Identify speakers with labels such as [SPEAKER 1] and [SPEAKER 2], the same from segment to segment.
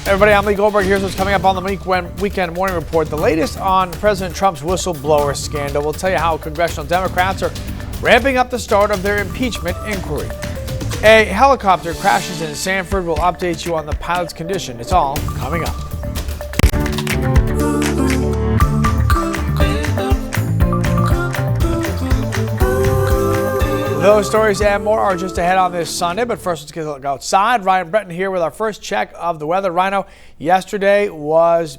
[SPEAKER 1] Everybody, I'm Lee Goldberg. Here's what's coming up on the Weekend Morning Report. The latest on President Trump's whistleblower scandal. We'll tell you how congressional Democrats are ramping up the start of their impeachment inquiry. A helicopter crashes in Sanford. We'll update you on the pilot's condition. It's all coming up. Those stories and more are just ahead on this Sunday, but first let's get a look outside. Ryan Breton here with our first check of the weather. Rhino, yesterday was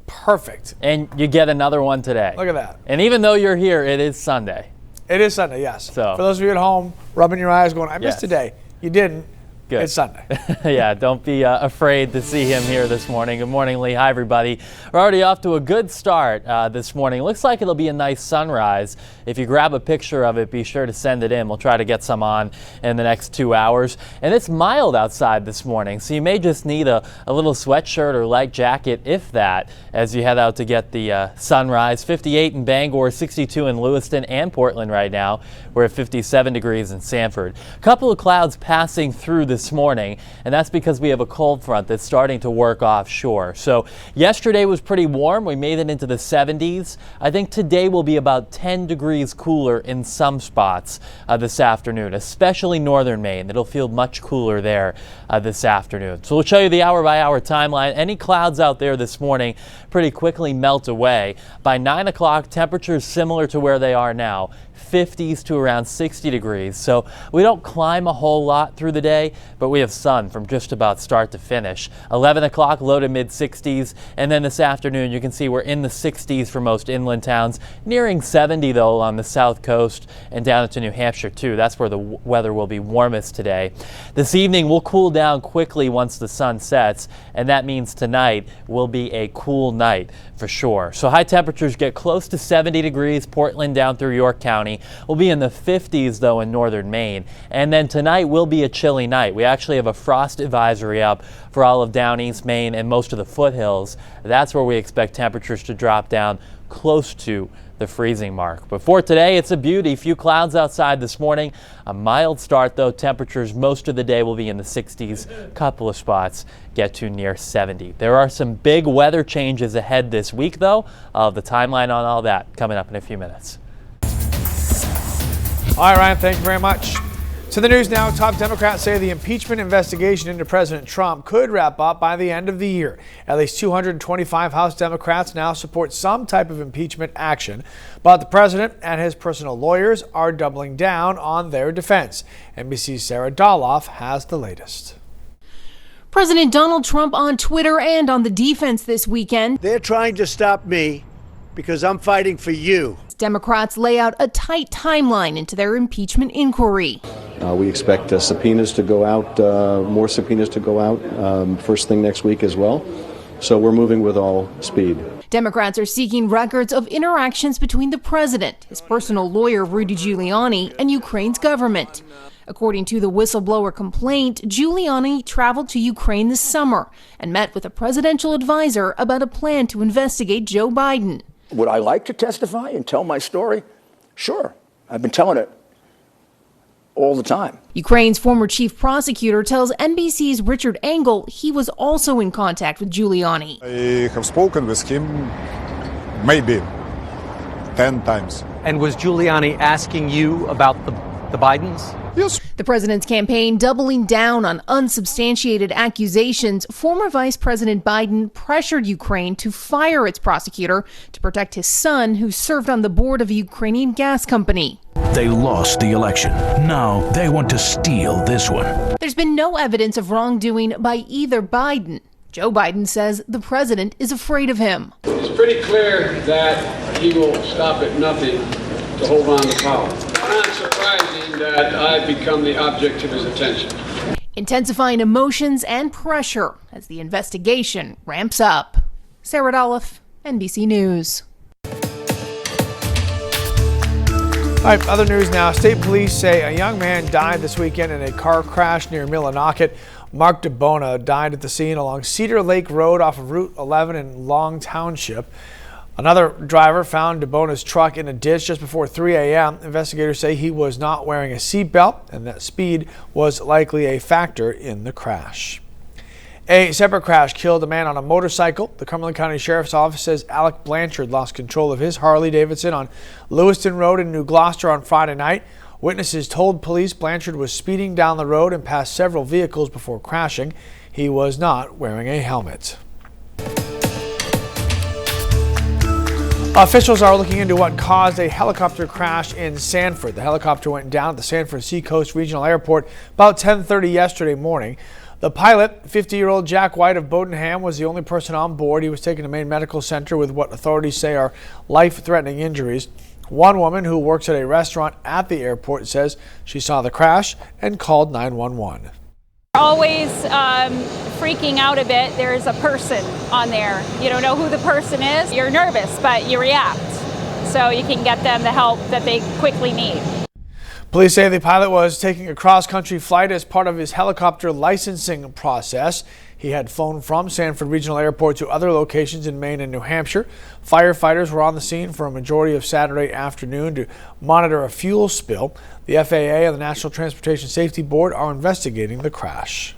[SPEAKER 1] perfect.
[SPEAKER 2] And you get another one today.
[SPEAKER 1] Look at that.
[SPEAKER 2] And even though you're here, it is Sunday.
[SPEAKER 1] It is Sunday, yes.
[SPEAKER 2] So,
[SPEAKER 1] for those of you at home rubbing your eyes going, I missed today. You didn't.
[SPEAKER 2] Good.
[SPEAKER 1] It's Sunday.
[SPEAKER 2] Yeah, don't be afraid to see him here this morning. Good morning, Lee. Hi, everybody. We're already off to a good start this morning. Looks like it'll be a nice sunrise. If you grab a picture of it, be sure to send it in. We'll try to get some on in the next 2 hours. And it's mild outside this morning, so you may just need a little sweatshirt or light jacket, if that, as you head out to get the sunrise. 58 in Bangor, 62 in Lewiston and Portland right now. We're at 57 degrees in Sanford. A couple of clouds passing through this morning, and that's because we have a cold front that's starting to work offshore. So yesterday was pretty warm. We made it into the 70s. I think today will be about 10 degrees cooler in some spots this afternoon, especially northern Maine. It'll feel much cooler there this afternoon. So we'll show you the hour-by-hour timeline. Any clouds out there this morning pretty quickly melt away. By 9 o'clock, temperatures similar to where they are now. 50s to around 60 degrees. So we don't climb a whole lot through the day, but we have sun from just about start to finish. 11 o'clock, low to mid 60s. And then this afternoon, you can see we're in the 60s for most inland towns, nearing 70 though on the south coast and down into New Hampshire too. That's where the weather will be warmest today. This evening will cool down quickly once the sun sets, and that means tonight will be a cool night for sure. So high temperatures get close to 70 degrees, Portland down through York County. We'll be in the 50s though in northern Maine. And then tonight will be a chilly night. We actually have a frost advisory up for all of down East Maine and most of the foothills. That's where we expect temperatures to drop down close to the freezing mark. But for today, it's a beauty. Few clouds outside this morning. A mild start though. Temperatures most of the day will be in the 60s. Couple of spots get to near 70. There are some big weather changes ahead this week though. I'll have the timeline on all that coming up in a few minutes.
[SPEAKER 1] All right, Ryan, thank you very much. To the news now. Top Democrats say the impeachment investigation into President Trump could wrap up by the end of the year. At least 225 House Democrats now support some type of impeachment action, but the president and his personal lawyers are doubling down on their defense. NBC's Sarah Doloff has the latest.
[SPEAKER 3] President Donald Trump on Twitter and on the defense this weekend.
[SPEAKER 4] They're trying to stop me because I'm fighting for you.
[SPEAKER 3] Democrats lay out a tight timeline into their impeachment inquiry.
[SPEAKER 5] We expect subpoenas to go out, more subpoenas to go out first thing next week as well. So we're moving with all speed.
[SPEAKER 3] Democrats are seeking records of interactions between the president, his personal lawyer Rudy Giuliani, and Ukraine's government. According to the whistleblower complaint, Giuliani traveled to Ukraine this summer and met with a presidential advisor about a plan to investigate Joe Biden.
[SPEAKER 6] Would I like to testify and tell my story? Sure. I've been telling it all the time.
[SPEAKER 3] Ukraine's former chief prosecutor tells NBC's Richard Engel he was also in contact with Giuliani.
[SPEAKER 7] I have spoken with him maybe 10 times.
[SPEAKER 8] And was Giuliani asking you about the Bidens?
[SPEAKER 7] Yes.
[SPEAKER 3] The president's campaign doubling down on unsubstantiated accusations. Former Vice President Biden pressured Ukraine to fire its prosecutor to protect his son, who served on the board of a Ukrainian gas company.
[SPEAKER 9] They lost the election. Now they want to steal this one.
[SPEAKER 3] There's been no evidence of wrongdoing by either Biden. Joe Biden says the president is afraid of him.
[SPEAKER 10] It's pretty clear that he will stop at nothing to hold on to power. Not surprising that I've become the object of his attention.
[SPEAKER 3] Intensifying emotions and pressure as the investigation ramps up. Sarah Doloff, NBC News.
[SPEAKER 1] All right, other news now. State police say a young man died this weekend in a car crash near Millinocket. Mark DeBona died at the scene along Cedar Lake Road off of Route 11 in Long Township. Another driver found DeBona's truck in a ditch just before 3 a.m. Investigators say he was not wearing a seatbelt and that speed was likely a factor in the crash. A separate crash killed a man on a motorcycle. The Cumberland County Sheriff's Office says Alec Blanchard lost control of his Harley-Davidson on Lewiston Road in New Gloucester on Friday night. Witnesses told police Blanchard was speeding down the road and passed several vehicles before crashing. He was not wearing a helmet. Officials are looking into what caused a helicopter crash in Sanford. The helicopter went down at the Sanford Seacoast Regional Airport about 10:30 yesterday morning. The pilot, 50-year-old Jack White of Bowdenham, was the only person on board. He was taken to Maine Medical Center with what authorities say are life-threatening injuries. One woman who works at a restaurant at the airport says she saw the crash and called 911.
[SPEAKER 11] Always freaking out a bit. There's a person on there. You don't know who the person is. You're nervous, but you react so you can get them the help that they quickly need.
[SPEAKER 1] Police say the pilot was taking a cross-country flight as part of his helicopter licensing process. He had flown from Sanford Regional Airport to other locations in Maine and New Hampshire. Firefighters were on the scene for a majority of Saturday afternoon to monitor a fuel spill. The FAA and the National Transportation Safety Board are investigating the crash.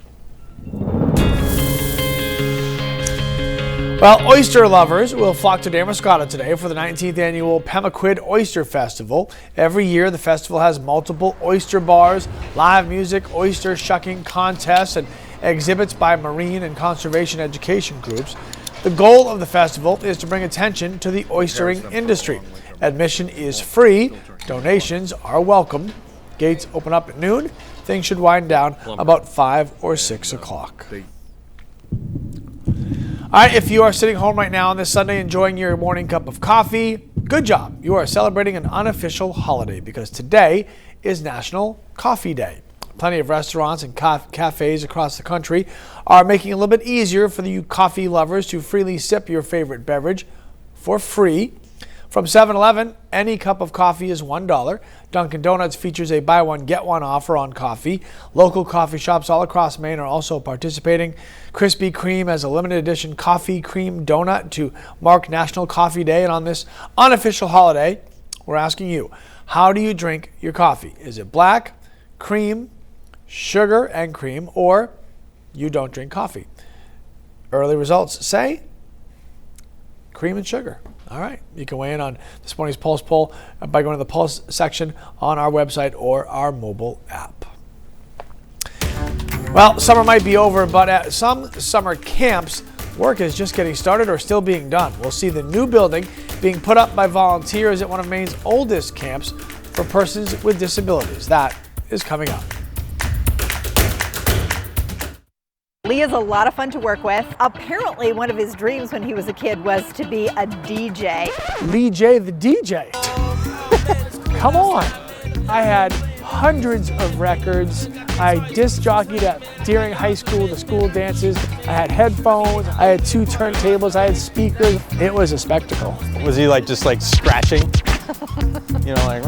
[SPEAKER 1] Well, oyster lovers will flock to Damariscotta today for the 19th annual Pemaquid Oyster Festival. Every year, the festival has multiple oyster bars, live music, oyster shucking contests, and exhibits by marine and conservation education groups. The goal of the festival is to bring attention to the oystering industry. Admission is free. Donations are welcome. Gates open up at noon. Things should wind down about 5 or 6 o'clock. All right, if you are sitting home right now on this Sunday enjoying your morning cup of coffee, good job. You are celebrating an unofficial holiday because today is National Coffee Day. Plenty of restaurants and cafes across the country are making it a little bit easier for you coffee lovers to freely sip your favorite beverage for free. From 7-Eleven, any cup of coffee is $1. Dunkin' Donuts features a buy one, get one offer on coffee. Local coffee shops all across Maine are also participating. Krispy Kreme has a limited edition coffee cream donut to mark National Coffee Day. And on this unofficial holiday, we're asking you, how do you drink your coffee? Is it black, cream, sugar and cream, or you don't drink coffee? Early results say cream and sugar. All right, you can weigh in on this morning's Pulse poll by going to the Pulse section on our website or our mobile app. Well, summer might be over, but at some summer camps, work is just getting started or still being done. We'll see the new building being put up by volunteers at one of Maine's oldest camps for persons with disabilities. That is coming up.
[SPEAKER 12] Lee is a lot of fun to work with. Apparently, one of his dreams when he was a kid was to be a DJ.
[SPEAKER 1] Lee J, the DJ. Come on. I had hundreds of records. I disc jockeyed during high school, the school dances. I had headphones. I had 2 turntables. I had speakers. It was a spectacle.
[SPEAKER 8] Was he just scratching? You know, like.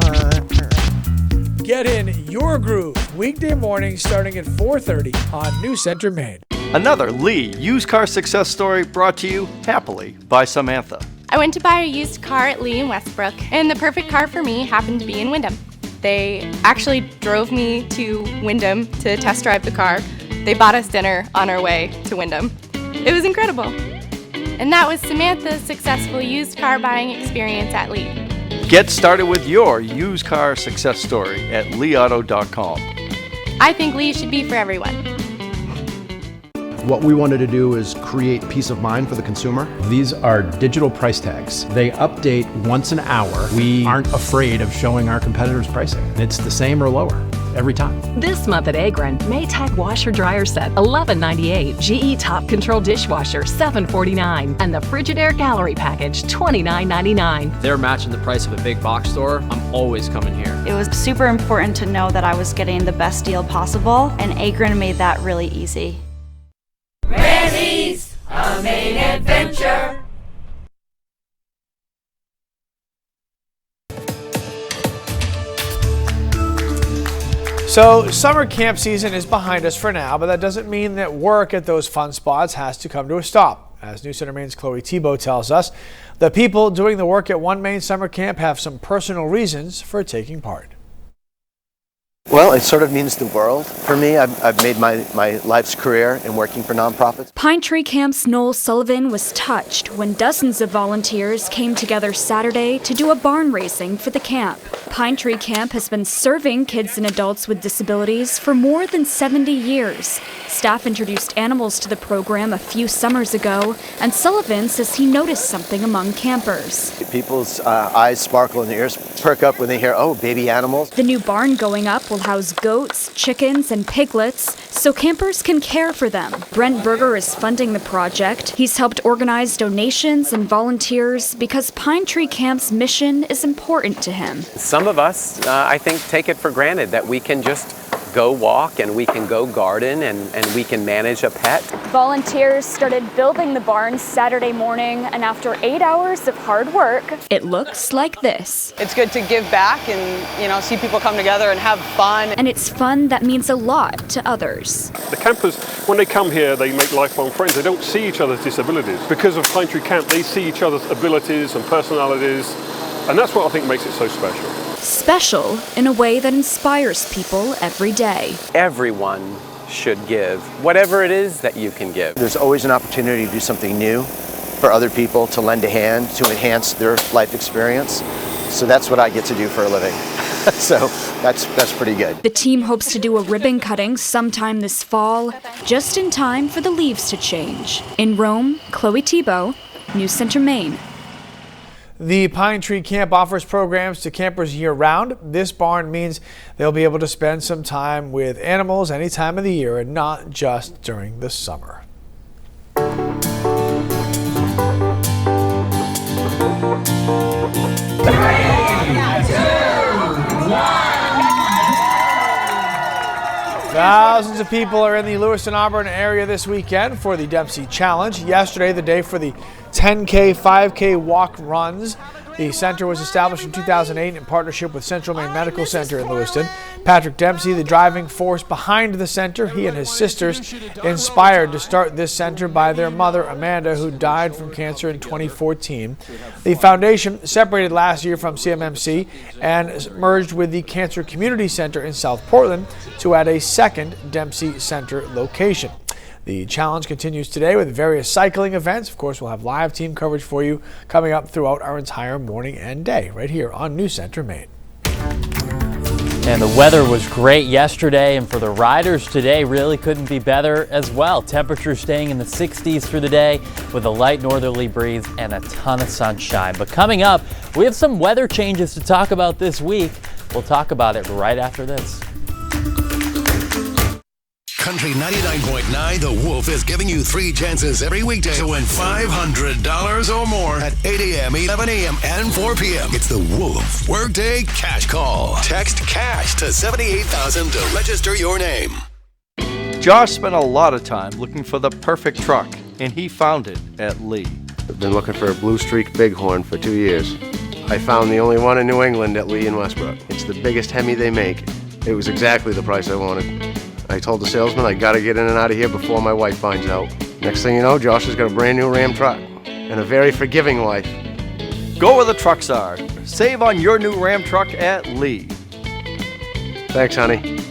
[SPEAKER 1] Get in your groove weekday mornings starting at 4:30 on New Center, Maine.
[SPEAKER 13] Another Lee used car success story brought to you happily by Samantha.
[SPEAKER 14] I went to buy a used car at Lee in Westbrook, and the perfect car for me happened to be in Windham. They actually drove me to Windham to test drive the car. They bought us dinner on our way to Windham. It was incredible. And that was Samantha's successful used car buying experience at Lee.
[SPEAKER 13] Get started with your used car success story at leeauto.com.
[SPEAKER 14] I think Lee should be for everyone.
[SPEAKER 15] What we wanted to do is create peace of mind for the consumer. These are digital price tags. They update once an hour. We aren't afraid of showing our competitors' pricing. It's the same or lower every time.
[SPEAKER 16] This month at Agron, Maytag washer dryer set $11.98, GE Top Control dishwasher $7.49, and the Frigidaire Gallery package $29.99.
[SPEAKER 17] They're matching the price of a big box store. I'm always coming here.
[SPEAKER 18] It was super important to know that I was getting the best deal possible, and Agron made that really easy.
[SPEAKER 19] Randy's, a Maine adventure.
[SPEAKER 1] So summer camp season is behind us for now, but that doesn't mean that work at those fun spots has to come to a stop. As New Center Maine's Chloe Thibault tells us, the people doing the work at One Maine Summer Camp have some personal reasons for taking part.
[SPEAKER 20] Well, it sort of means the world for me. I've made my life's career in working for nonprofits.
[SPEAKER 21] Pine Tree Camp's Noel Sullivan was touched when dozens of volunteers came together Saturday to do a barn raising for the camp. Pine Tree Camp has been serving kids and adults with disabilities for more than 70 years. Staff introduced animals to the program a few summers ago, and Sullivan says he noticed something among campers.
[SPEAKER 20] People's eyes sparkle and their ears perk up when they hear, oh, baby animals.
[SPEAKER 21] The new barn going up will house goats, chickens, and piglets so campers can care for them. Brent Berger is funding the project. He's helped organize donations and volunteers because Pine Tree Camp's mission is important to him.
[SPEAKER 22] Some of us, I think, take it for granted that we can just go walk and we can go garden and we can manage a pet.
[SPEAKER 21] Volunteers started building the barn Saturday morning, and after 8 hours of hard work, it looks like this.
[SPEAKER 23] It's good to give back and, see people come together and have fun.
[SPEAKER 21] And it's fun that means a lot to others.
[SPEAKER 24] The campers, when they come here, they make lifelong friends. They don't see each other's disabilities. Because of Pine Tree Camp, they see each other's abilities and personalities, and that's what I think makes it so special.
[SPEAKER 21] Special in a way that inspires people every day.
[SPEAKER 22] Everyone should give, whatever it is that you can give.
[SPEAKER 20] There's always an opportunity to do something new for other people, to lend a hand, to enhance their life experience. So that's what I get to do for a living. So that's pretty good.
[SPEAKER 21] The team hopes to do a ribbon cutting sometime this fall, just in time for the leaves to change. In Rome, Chloe Thibault, News Center, Maine.
[SPEAKER 1] The Pine Tree Camp offers programs to campers year-round. This barn means they'll be able to spend some time with animals any time of the year and not just during the summer. Thousands of people are in the Lewiston-Auburn area this weekend for the Dempsey Challenge. Yesterday, the day for the 10K, 5K walk runs. The center was established in 2008 in partnership with Central Maine Medical Center in Lewiston. Patrick Dempsey, the driving force behind the center, he and his sisters inspired to start this center by their mother, Amanda, who died from cancer in 2014. The foundation separated last year from CMMC and merged with the Cancer Community Center in South Portland to add a second Dempsey Center location. The challenge continues today with various cycling events. Of course, we'll have live team coverage for you coming up throughout our entire morning and day right here on News Center, Maine.
[SPEAKER 2] And the weather was great yesterday, and for the riders today really couldn't be better as well. Temperatures staying in the 60s through the day with a light northerly breeze and a ton of sunshine. But coming up, we have some weather changes to talk about this week. We'll talk about it right after this.
[SPEAKER 9] Country 99.9 The Wolf is giving you 3 chances every weekday to win $500 or more at 8 a.m., 11 a.m., and 4 p.m. It's The Wolf Workday Cash Call. Text CASH to 78,000 to register your name.
[SPEAKER 13] Josh spent a lot of time looking for the perfect truck, and he found it at Lee.
[SPEAKER 25] I've been looking for a Blue Streak Bighorn for 2 years. I found the only one in New England at Lee in Westbrook. It's the biggest Hemi they make. It was exactly the price I wanted. I told the salesman I gotta get in and out of here before my wife finds out. Next thing you know, Josh has got a brand new Ram truck and a very forgiving wife.
[SPEAKER 13] Go where the trucks are. Save on your new Ram truck at Lee.
[SPEAKER 25] Thanks, honey.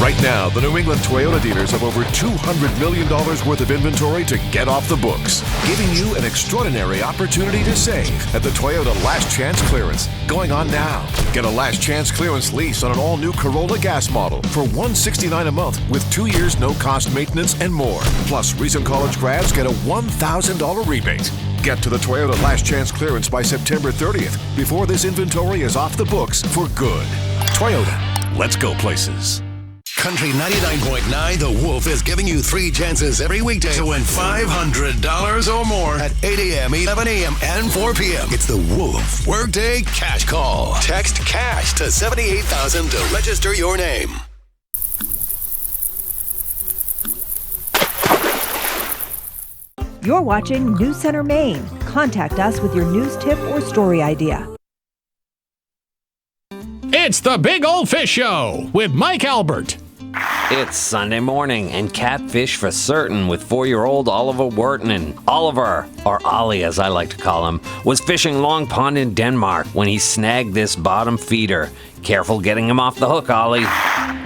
[SPEAKER 26] Right now, the New England Toyota dealers have over $200 million worth of inventory to get off the books, giving you an extraordinary opportunity to save at the Toyota Last Chance Clearance. Going on now. Get a Last Chance Clearance lease on an all-new Corolla gas model for $169 a month with 2 years no-cost maintenance and more. Plus, recent college grads get a $1,000 rebate. Get to the Toyota Last Chance Clearance by September 30th before this inventory is off the books for good. Toyota, let's go places.
[SPEAKER 9] Country 99.9 The Wolf is giving you 3 chances every weekday to win $500 or more at 8 a.m., 11 a.m., and 4 p.m. It's The Wolf Workday Cash Call. Text CASH to 78,000 to register your name.
[SPEAKER 27] You're watching News Center Maine. Contact us with your news tip or story idea.
[SPEAKER 28] It's the Big Old Fish Show with Mike Albert.
[SPEAKER 3] It's Sunday morning and catfish for certain with 4-year-old Oliver Wharton. Oliver, or Ollie as I like to call him, was fishing Long Pond in Denmark when he snagged this bottom feeder. Careful getting him off the hook, Ollie.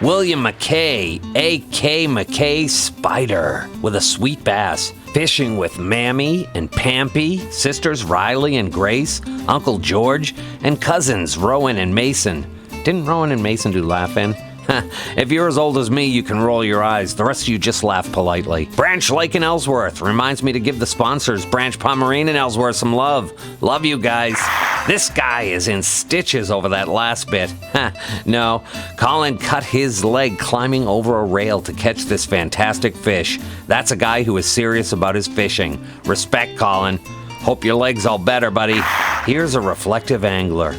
[SPEAKER 3] William McKay, A.K. McKay Spider, with a sweet bass. Fishing with Mammy and Pampy, sisters Riley and Grace, Uncle George, and cousins Rowan and Mason. Didn't Rowan and Mason do laughing? If you're as old as me, you can roll your eyes. The rest of you just laugh politely. Branch Lake in Ellsworth reminds me to give the sponsors, Branch Pond Marine in Ellsworth, some love. Love you guys. This guy is in stitches over that last bit. No, Colin cut his leg climbing over a rail to catch this fantastic fish. That's a guy who is serious about his fishing. Respect, Colin. Hope your leg's all better, buddy. Here's a reflective angler.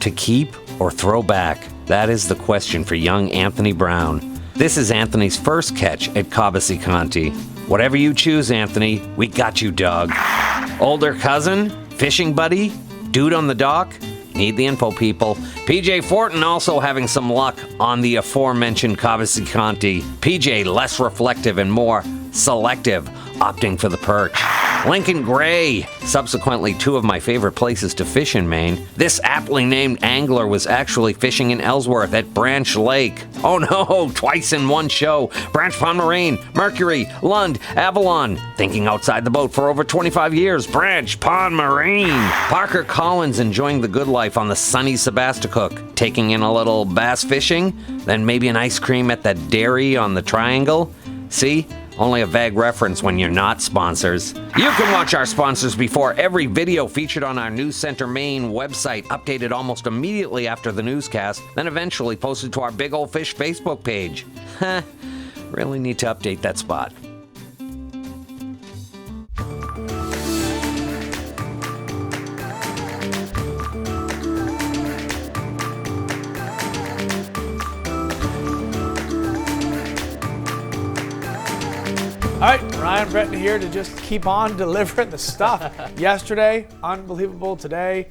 [SPEAKER 3] To keep or throw back? That is the question for young Anthony Brown. This is Anthony's first catch at Cobbessy Conti. Whatever you choose, Anthony, we got you, dog. Older cousin? Fishing buddy? Dude on the dock? Need the info, people. PJ Fortin also having some luck on the aforementioned Cobbessy Conti. PJ less reflective and more selective, opting for the perch. Lincoln Gray, subsequently two of my favorite places to fish in Maine. This aptly named angler was actually fishing in Ellsworth at Branch Lake. Oh no, twice in one show. Branch Pond Marine, Mercury, Lund, Avalon. Thinking outside the boat for over 25 years. Branch Pond Marine. Parker Collins enjoying the good life on the sunny Sebasticook. Taking in a little bass fishing, then maybe an ice cream at that dairy on the Triangle. See? Only a vague reference when you're not sponsors. You can watch our sponsors before every video featured on our News Center Maine website, updated almost immediately after the newscast, then eventually posted to our Big Ol' Fish Facebook page. Really need to update that spot.
[SPEAKER 1] All right, Ryan Breton here to just keep on delivering the stuff. Yesterday, unbelievable. Today,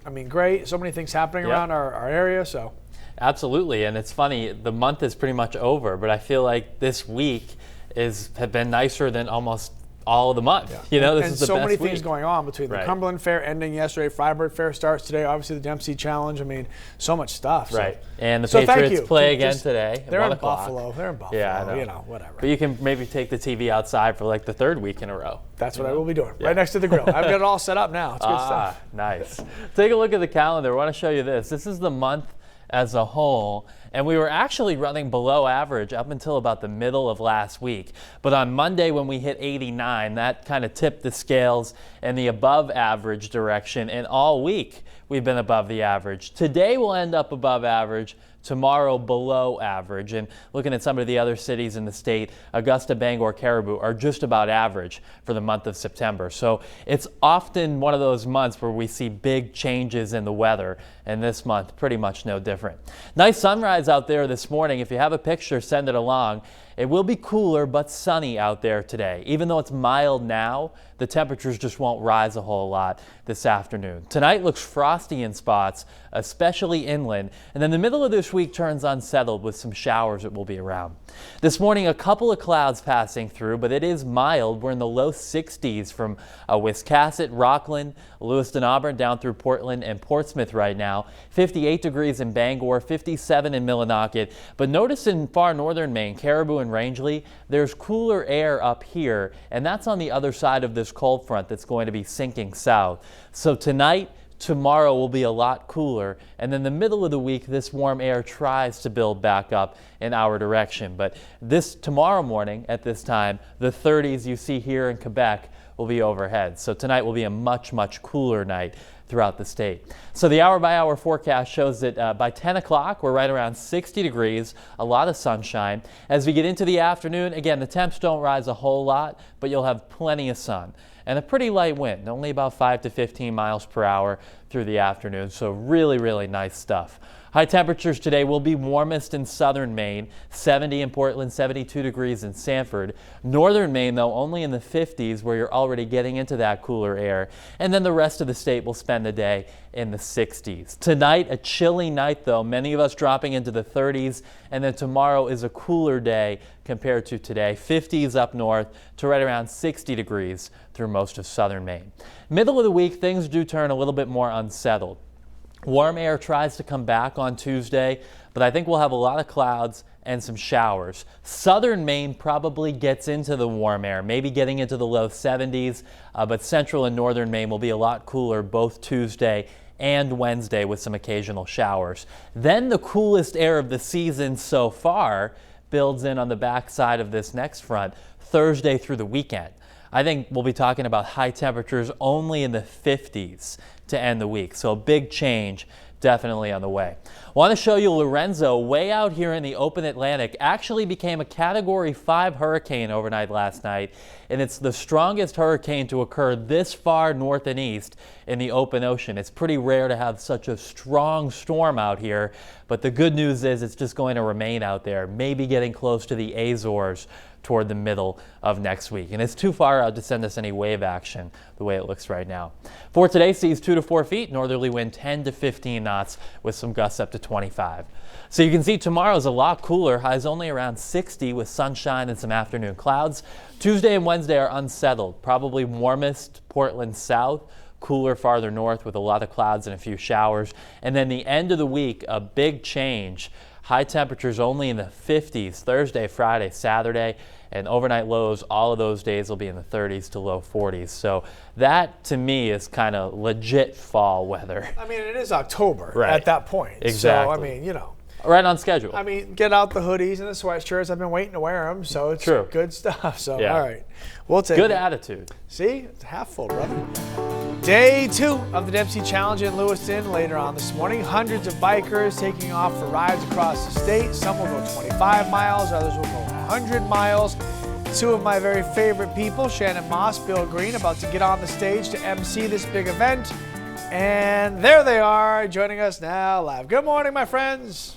[SPEAKER 1] I mean, great. So many things happening around our area. So,
[SPEAKER 2] absolutely, and it's funny. The month is pretty much over, but I feel like this week has been nicer than almost all of the month.
[SPEAKER 1] Yeah.
[SPEAKER 2] You know, this
[SPEAKER 1] and
[SPEAKER 2] is the
[SPEAKER 1] so
[SPEAKER 2] best
[SPEAKER 1] many
[SPEAKER 2] week.
[SPEAKER 1] things going on between the Cumberland Fair ending yesterday, Freiburg Fair starts today, obviously the Dempsey Challenge. I mean, so much stuff.
[SPEAKER 2] Right.
[SPEAKER 1] So.
[SPEAKER 2] And the
[SPEAKER 1] So
[SPEAKER 2] Patriots play again today.
[SPEAKER 1] They're in
[SPEAKER 2] 1 o'clock.
[SPEAKER 1] Buffalo. They're in Buffalo.
[SPEAKER 2] Yeah, I know.
[SPEAKER 1] You know, whatever.
[SPEAKER 2] But you can maybe take the TV outside for like the 3rd week in a row.
[SPEAKER 1] That's what I will be doing. Right next to the grill. I've got it all set up now. It's good stuff.
[SPEAKER 2] Nice. Take a look at the calendar. I want to show you this. This is the month as a whole, and we were actually running below average up until about the middle of last week. But on Monday when we hit 89, that kind of tipped the scales in the above average direction, and all week we've been above the average. Today we'll end up above average, tomorrow below average. And looking at some of the other cities in the state, Augusta, Bangor, Caribou are just about average for the month of September. So it's often one of those months where we see big changes in the weather, and this month pretty much no different. Nice sunrise out there this morning. If you have a picture, send it along. It will be cooler but sunny out there today. Even though it's mild now, the temperatures just won't rise a whole lot this afternoon. Tonight looks frosty in spots, especially inland, and then the middle of this week turns unsettled with some showers that will be around. This morning, a couple of clouds passing through, but it is mild. We're in the low 60s from Wiscasset, Rockland, Lewiston, Auburn, down through Portland and Portsmouth right now. 58 degrees in Bangor, 57 in Millinocket. But notice in far northern Maine, Caribou and Rangeley, there's cooler air up here, and that's on the other side of this cold front that's going to be sinking south. So tonight, tomorrow will be a lot cooler, and then the middle of the week, this warm air tries to build back up in our direction. But this tomorrow morning at this time, the 30s you see here in Quebec will be overhead. So tonight will be a much, much cooler night throughout the state. So the hour-by-hour forecast shows that by 10 o'clock, we're right around 60 degrees, a lot of sunshine. As we get into the afternoon, again, the temps don't rise a whole lot, but you'll have plenty of sun. And a pretty light wind, only about 5 to 15 miles per hour through the afternoon. So really, really nice stuff. High temperatures today will be warmest in southern Maine, 70 in Portland, 72 degrees in Sanford. Northern Maine, though, only in the 50s, where you're already getting into that cooler air. And then the rest of the state will spend the day in the 60s. Tonight, a chilly night, though, many of us dropping into the 30s. And then tomorrow is a cooler day compared to today. 50s up north to right around 60 degrees through most of southern Maine. Middle of the week, things do turn a little bit more unsettled. Warm air tries to come back on Tuesday, but I think we'll have a lot of clouds and some showers. Southern Maine probably gets into the warm air, maybe getting into the low 70s, but central and northern Maine will be a lot cooler both Tuesday and Wednesday with some occasional showers. Then the coolest air of the season so far builds in on the backside of this next front Thursday through the weekend. I think we'll be talking about high temperatures only in the 50s to end the week. So a big change definitely on the way. Want to show you Lorenzo, way out here in the open Atlantic, actually became a Category 5 hurricane overnight last night, and it's the strongest hurricane to occur this far north and east in the open ocean. It's pretty rare to have such a strong storm out here, but the good news is it's just going to remain out there, maybe getting close to the Azores toward the middle of next week. And it's too far out to send us any wave action the way it looks right now. For today, seas 2 to 4 feet, northerly wind 10 to 15 knots with some gusts up to 25. So you can see tomorrow's a lot cooler, highs only around 60 with sunshine and some afternoon clouds. Tuesday and Wednesday are unsettled, probably warmest Portland south, cooler farther north with a lot of clouds and a few showers. And then the end of the week, a big change. High temperatures only in the 50s Thursday, Friday, Saturday, and overnight lows, all of those days will be in the 30s to low 40s. So that, to me, is kind of legit fall weather.
[SPEAKER 1] I mean, it is October
[SPEAKER 2] Right.
[SPEAKER 1] at that point.
[SPEAKER 2] Exactly.
[SPEAKER 1] So, I mean, you know.
[SPEAKER 2] Right on schedule.
[SPEAKER 1] I mean, get out the hoodies and the sweatshirts. I've been waiting to wear them, so it's
[SPEAKER 2] True.
[SPEAKER 1] good stuff. So,
[SPEAKER 2] Yeah.
[SPEAKER 1] all right. We'll take
[SPEAKER 2] Good
[SPEAKER 1] it.
[SPEAKER 2] attitude.
[SPEAKER 1] See? It's half full, brother. Day 2 of the Dempsey Challenge in Lewiston later on this morning. Hundreds of bikers taking off for rides across the state. Some will go 25 miles, others will go 100 miles. 2 of my very favorite people, Shannon Moss, Bill Green, about to get on the stage to MC this big event. And there they are, joining us now live. Good morning, my friends.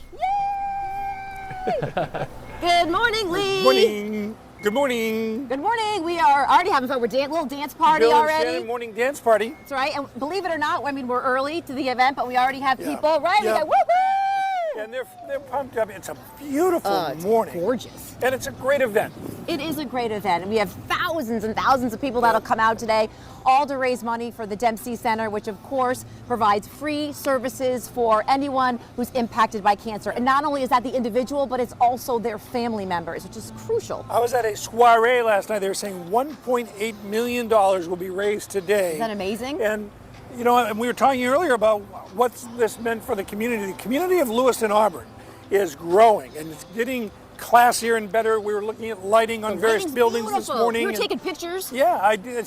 [SPEAKER 4] Good morning, Lee.
[SPEAKER 5] Good morning. Good morning.
[SPEAKER 4] Good morning. We are already having fun. We're little dance party
[SPEAKER 5] Bill and
[SPEAKER 4] already.
[SPEAKER 5] Shannon morning dance party.
[SPEAKER 4] That's right. And believe it or not, I mean, we're early to the event, but we already have people, right?
[SPEAKER 5] Yeah.
[SPEAKER 4] We got woo-hoo!
[SPEAKER 5] And they're pumped up. It's a beautiful
[SPEAKER 4] It's
[SPEAKER 5] morning.
[SPEAKER 4] Gorgeous.
[SPEAKER 5] And it's a great event.
[SPEAKER 4] It is a great event, and we have thousands and thousands of people that'll come out today, all to raise money for the Dempsey Center, which of course provides free services for anyone who's impacted by cancer. And not only is that the individual, but it's also their family members, which is crucial.
[SPEAKER 5] I was at a soiree last night. They were saying $1.8 million will be raised today.
[SPEAKER 4] Isn't that amazing?
[SPEAKER 5] And you know, and we were talking earlier about what's this meant for the community. The community of Lewiston Auburn is growing, and it's getting classier and better. We were looking at lighting on various buildings this morning.
[SPEAKER 4] You were taking pictures?
[SPEAKER 5] Yeah, I did.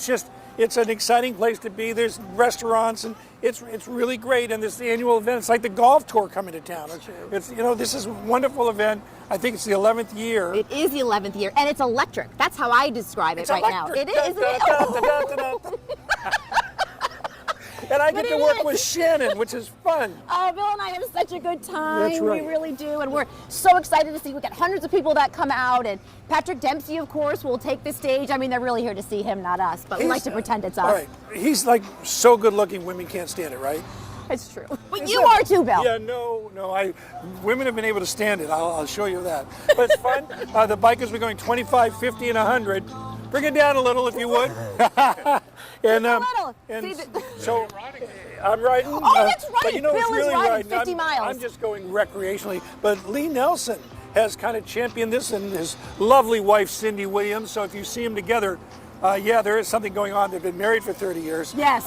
[SPEAKER 5] It's an exciting place to be. There's restaurants, and it's really great. And this annual event, it's like the golf tour coming to town. It's you know, this is a wonderful event. I think it's the 11th year.
[SPEAKER 4] It is the 11th year, and it's electric. That's how I describe it
[SPEAKER 5] It's
[SPEAKER 4] right
[SPEAKER 5] electric.
[SPEAKER 4] now. It is, isn't it?
[SPEAKER 5] And I
[SPEAKER 4] But
[SPEAKER 5] get to
[SPEAKER 4] it
[SPEAKER 5] work
[SPEAKER 4] is.
[SPEAKER 5] with Shannon, which is fun.
[SPEAKER 4] Oh, Bill and I have such a good time.
[SPEAKER 5] That's right.
[SPEAKER 4] We really do. And we're so excited to see. We've got hundreds of people that come out. And Patrick Dempsey, of course, will take the stage. I mean, they're really here to see him, not us. But we like to pretend it's us.
[SPEAKER 5] All right. He's like so good looking, women can't stand it, right?
[SPEAKER 4] It's true. But you are too, Bill.
[SPEAKER 5] Yeah, no. Women have been able to stand it. I'll show you that. But it's fun. The bikers were going 25, 50, and 100. Bring it down a little, if you would. So I'm riding.
[SPEAKER 4] Oh, that's right.
[SPEAKER 5] But you know,
[SPEAKER 4] Bill
[SPEAKER 5] it's really
[SPEAKER 4] is riding 50
[SPEAKER 5] I'm,
[SPEAKER 4] miles.
[SPEAKER 5] I'm just going recreationally. But Lee Nelson has kind of championed this, and his lovely wife, Cindy Williams. So if you see them together, yeah, there is something going on. They've been married for 30 years.
[SPEAKER 4] Yes.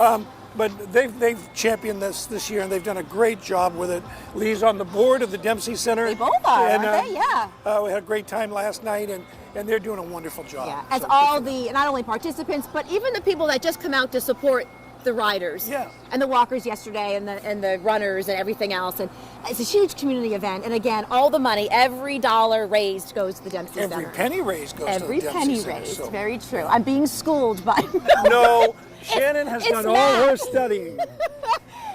[SPEAKER 5] But they've championed this year, and they've done a great job with it. Lee's on the board of the Dempsey Center.
[SPEAKER 4] They both are,
[SPEAKER 5] and,
[SPEAKER 4] aren't they? Yeah.
[SPEAKER 5] We had a great time last night, and they're doing a wonderful job.
[SPEAKER 4] Yeah. As all the, not only participants, but even the people that just come out to support the riders.
[SPEAKER 5] Yeah.
[SPEAKER 4] And the walkers yesterday, and the runners and everything else. And it's a huge community event. And again, all the money, every dollar raised goes to the Dempsey Center.
[SPEAKER 5] Every penny raised goes to the Dempsey
[SPEAKER 4] Every penny
[SPEAKER 5] Center.
[SPEAKER 4] raised.
[SPEAKER 5] So.
[SPEAKER 4] Very true. I'm being schooled by.
[SPEAKER 5] No, Shannon has done all her studying.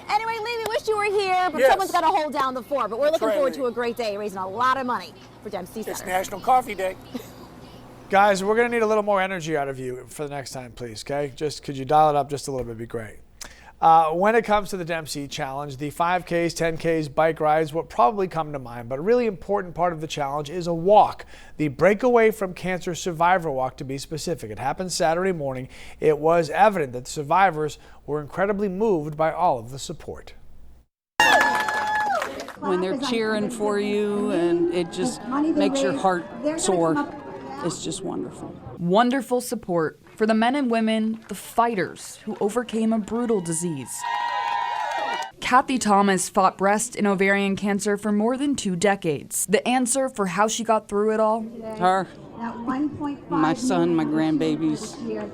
[SPEAKER 4] Anyway, Lee, we wish Wish you were here, but someone's got to hold down the fort. But we're looking forward to a great day, raising a lot of money for Dempsey Center.
[SPEAKER 5] It's National Coffee Day.
[SPEAKER 1] Guys, we're going to need a little more energy out of you for the next time, please, okay? Just could you dial it up just a little bit, would be great. When it comes to the Dempsey Challenge, the 5Ks, 10Ks, bike rides will probably come to mind, but a really important part of the challenge is a walk, the Breakaway from Cancer Survivor Walk, to be specific. It happened Saturday morning. It was evident that the survivors were incredibly moved by all of the support.
[SPEAKER 6] When they're cheering for you, and it just makes your heart soar. It's just wonderful.
[SPEAKER 7] Wonderful support for the men and women, the fighters who overcame a brutal disease. Kathy Thomas fought breast and ovarian cancer for more than 2 decades. The answer for how she got through it all?
[SPEAKER 6] Her, my son, my grandbabies. Yeah.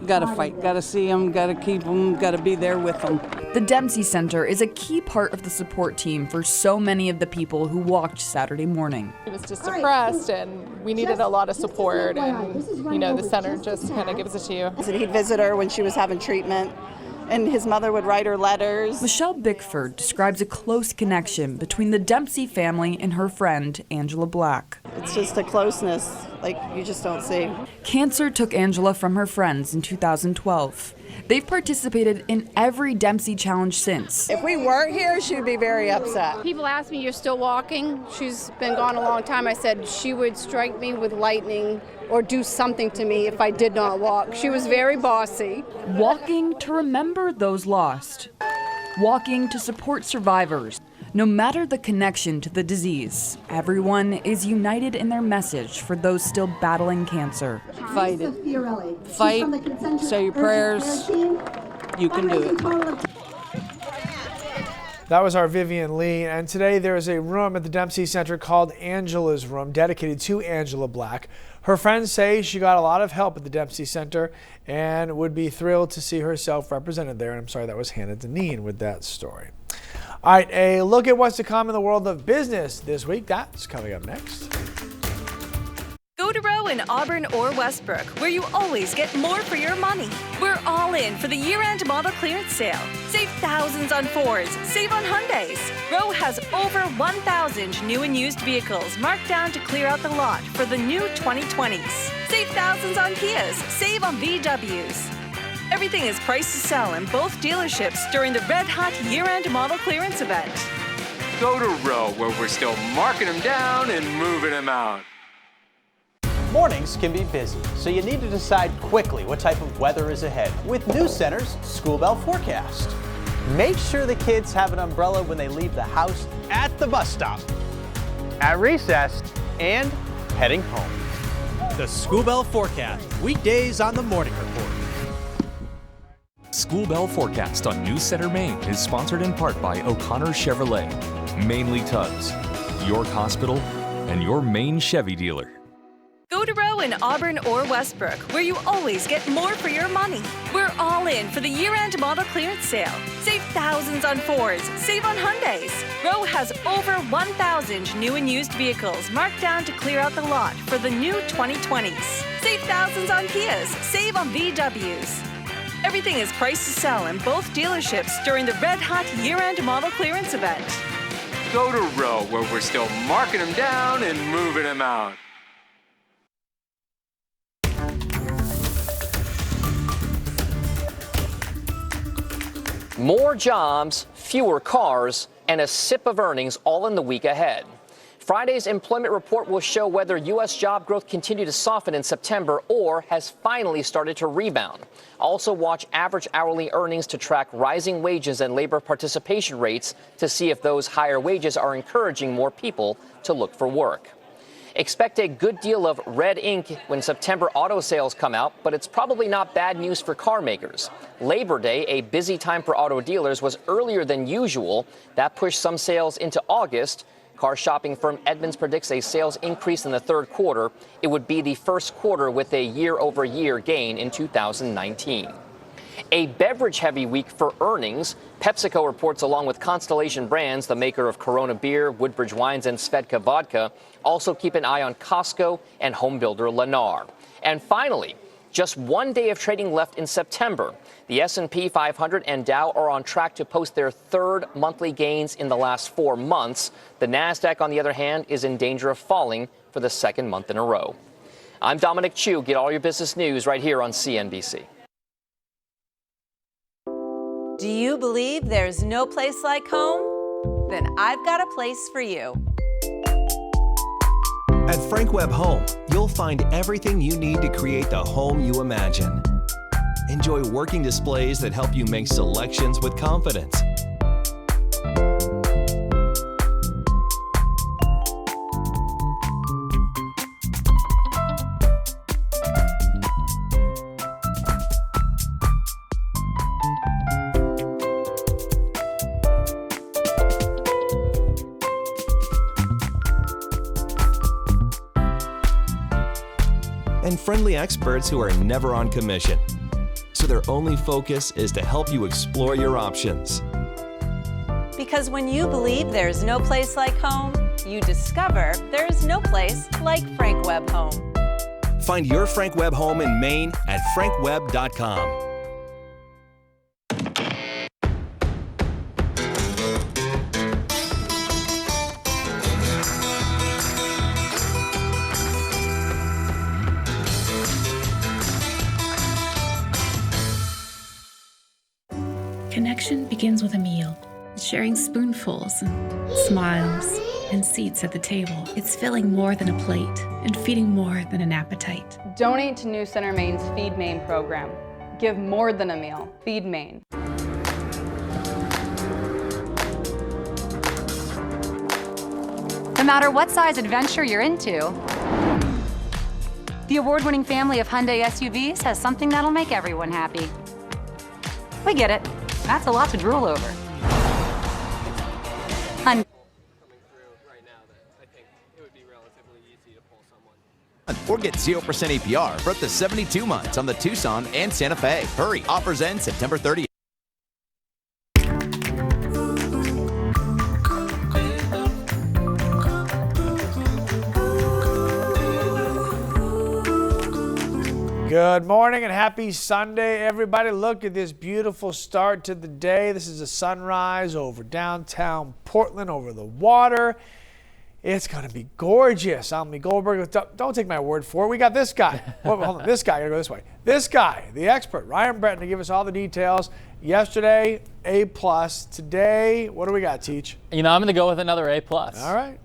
[SPEAKER 6] Gotta fight, gotta see them, gotta keep them, gotta be there with them.
[SPEAKER 7] The Dempsey Center is a key part of the support team for so many of the people who walked Saturday morning.
[SPEAKER 8] She was just depressed, and we needed a lot of support, and the center just kind of gives it to you.
[SPEAKER 23] And he'd visit her when she was having treatment, and his mother would write her letters.
[SPEAKER 7] Michelle Bickford describes a close connection between the Dempsey family and her friend, Angela Black.
[SPEAKER 23] It's just a closeness like you just don't see.
[SPEAKER 7] Cancer took Angela from her friends in 2012. They've participated in every Dempsey challenge since.
[SPEAKER 23] If we weren't here, she'd be very upset.
[SPEAKER 10] People ask me, you're still walking? She's been gone a long time. I said she would strike me with lightning or do something to me if I did not walk. She was very bossy.
[SPEAKER 7] Walking to remember those lost. Walking to support survivors. No matter the connection to the disease, everyone is united in their message for those still battling cancer.
[SPEAKER 6] Fight it. Fight, say your prayers. You can do it.
[SPEAKER 1] That was our Vivian Lee, and today there is a room at the Dempsey Center called Angela's Room, dedicated to Angela Black. Her friends say she got a lot of help at the Dempsey Center and would be thrilled to see herself represented there. And I'm sorry that was Hannah Deneen with that story. All right, a look at what's to come in the world of business this week. That's coming up next.
[SPEAKER 11] Go to Row in Auburn or Westbrook, where you always get more for your money. We're all in for the year-end model clearance sale. Save thousands on Fords, save on Hyundais. Row has over 1,000 new and used vehicles marked down to clear out the lot for the new 2020s. Save thousands on Kias, save on VWs. Everything is priced to sell in both dealerships during the Red Hot year-end model clearance event.
[SPEAKER 12] Go to Row, where we're still marking them down and moving them out.
[SPEAKER 14] Mornings can be busy, so you need to decide quickly what type of weather is ahead with News Center's School Bell Forecast. Make sure the kids have an umbrella when they leave the house, at the bus stop, at recess, and heading home. The School Bell Forecast, weekdays on the Morning Report.
[SPEAKER 28] School Bell Forecast on News Center Maine is sponsored in part by O'Connor Chevrolet, Mainly Tubbs, York Hospital, and your Maine Chevy dealer.
[SPEAKER 11] Go to Row in Auburn or Westbrook, where you always get more for your money. We're all in for the year-end model clearance sale. Save thousands on Fords, save on Hyundais. Row has over 1,000 new and used vehicles marked down to clear out the lot for the new 2020s. Save thousands on Kias, save on VWs. Everything is priced to sell in both dealerships during the Red Hot year-end model clearance event.
[SPEAKER 12] Go to Row, where we're still marking them down and moving them out.
[SPEAKER 29] More jobs, fewer cars, and a sip of earnings all in the week ahead. Friday's employment report will show whether U.S. job growth continued to soften in September or has finally started to rebound. Also watch average hourly earnings to track rising wages and labor participation rates to see if those higher wages are encouraging more people to look for work. Expect a good deal of red ink when September auto sales come out, but it's probably not bad news for car makers. Labor Day, a busy time for auto dealers, was earlier than usual. That pushed some sales into August. Car shopping firm Edmunds predicts a sales increase in the third quarter. It would be the first quarter with a year-over-year gain in 2019. A beverage-heavy week for earnings. PepsiCo reports along with Constellation Brands, the maker of Corona Beer, Woodbridge Wines, and Svedka Vodka. Also keep an eye on Costco and homebuilder Lennar. And finally, Just one day of trading left in September. The S&P 500 and Dow are on track to post their third monthly gains in the last 4 months. The Nasdaq, on the other hand, is in danger of falling for the second month in a row. I'm Dominic Chu. Get all your business news right here on CNBC.
[SPEAKER 15] Do you believe there's no place like home? Then I've got a place for you.
[SPEAKER 16] At Frank Webb Home, you'll find everything you need to create the home you imagine. Enjoy working displays that help you make selections with confidence. And friendly experts who are never on commission. So their only focus is to help you explore your options.
[SPEAKER 15] Because when you believe there's no place like home, you discover there's no place like Frank Webb Home.
[SPEAKER 16] Find your Frank Webb home in Maine at frankwebb.com.
[SPEAKER 17] Connection begins with a meal, sharing spoonfuls and smiles and seats at the table. It's filling more than a plate and feeding more than an appetite.
[SPEAKER 18] Donate to New Center Maine's Feed Maine program. Give more than a meal. Feed Maine.
[SPEAKER 19] No matter what size adventure you're into, the award-winning family of Hyundai SUVs has something that'll make everyone happy. We get it. That's a lot to drool over.
[SPEAKER 20] Or get 0% APR for up to 72 months on the Tucson and Santa Fe. Hurry, offers end September 30th.
[SPEAKER 1] Good morning and happy Sunday, everybody. Look at this beautiful start to the day. This is a sunrise over downtown Portland, over the water. It's going to be gorgeous. I'm Lee Goldberg. Don't take my word for it. We got this guy. Hold on. This guy. I got to go this way. This guy, the expert, Ryan Breton, to give us all the details. Yesterday, A+. Today, what do we got, Teach?
[SPEAKER 2] You know, I'm going to go with another A+.
[SPEAKER 1] All right.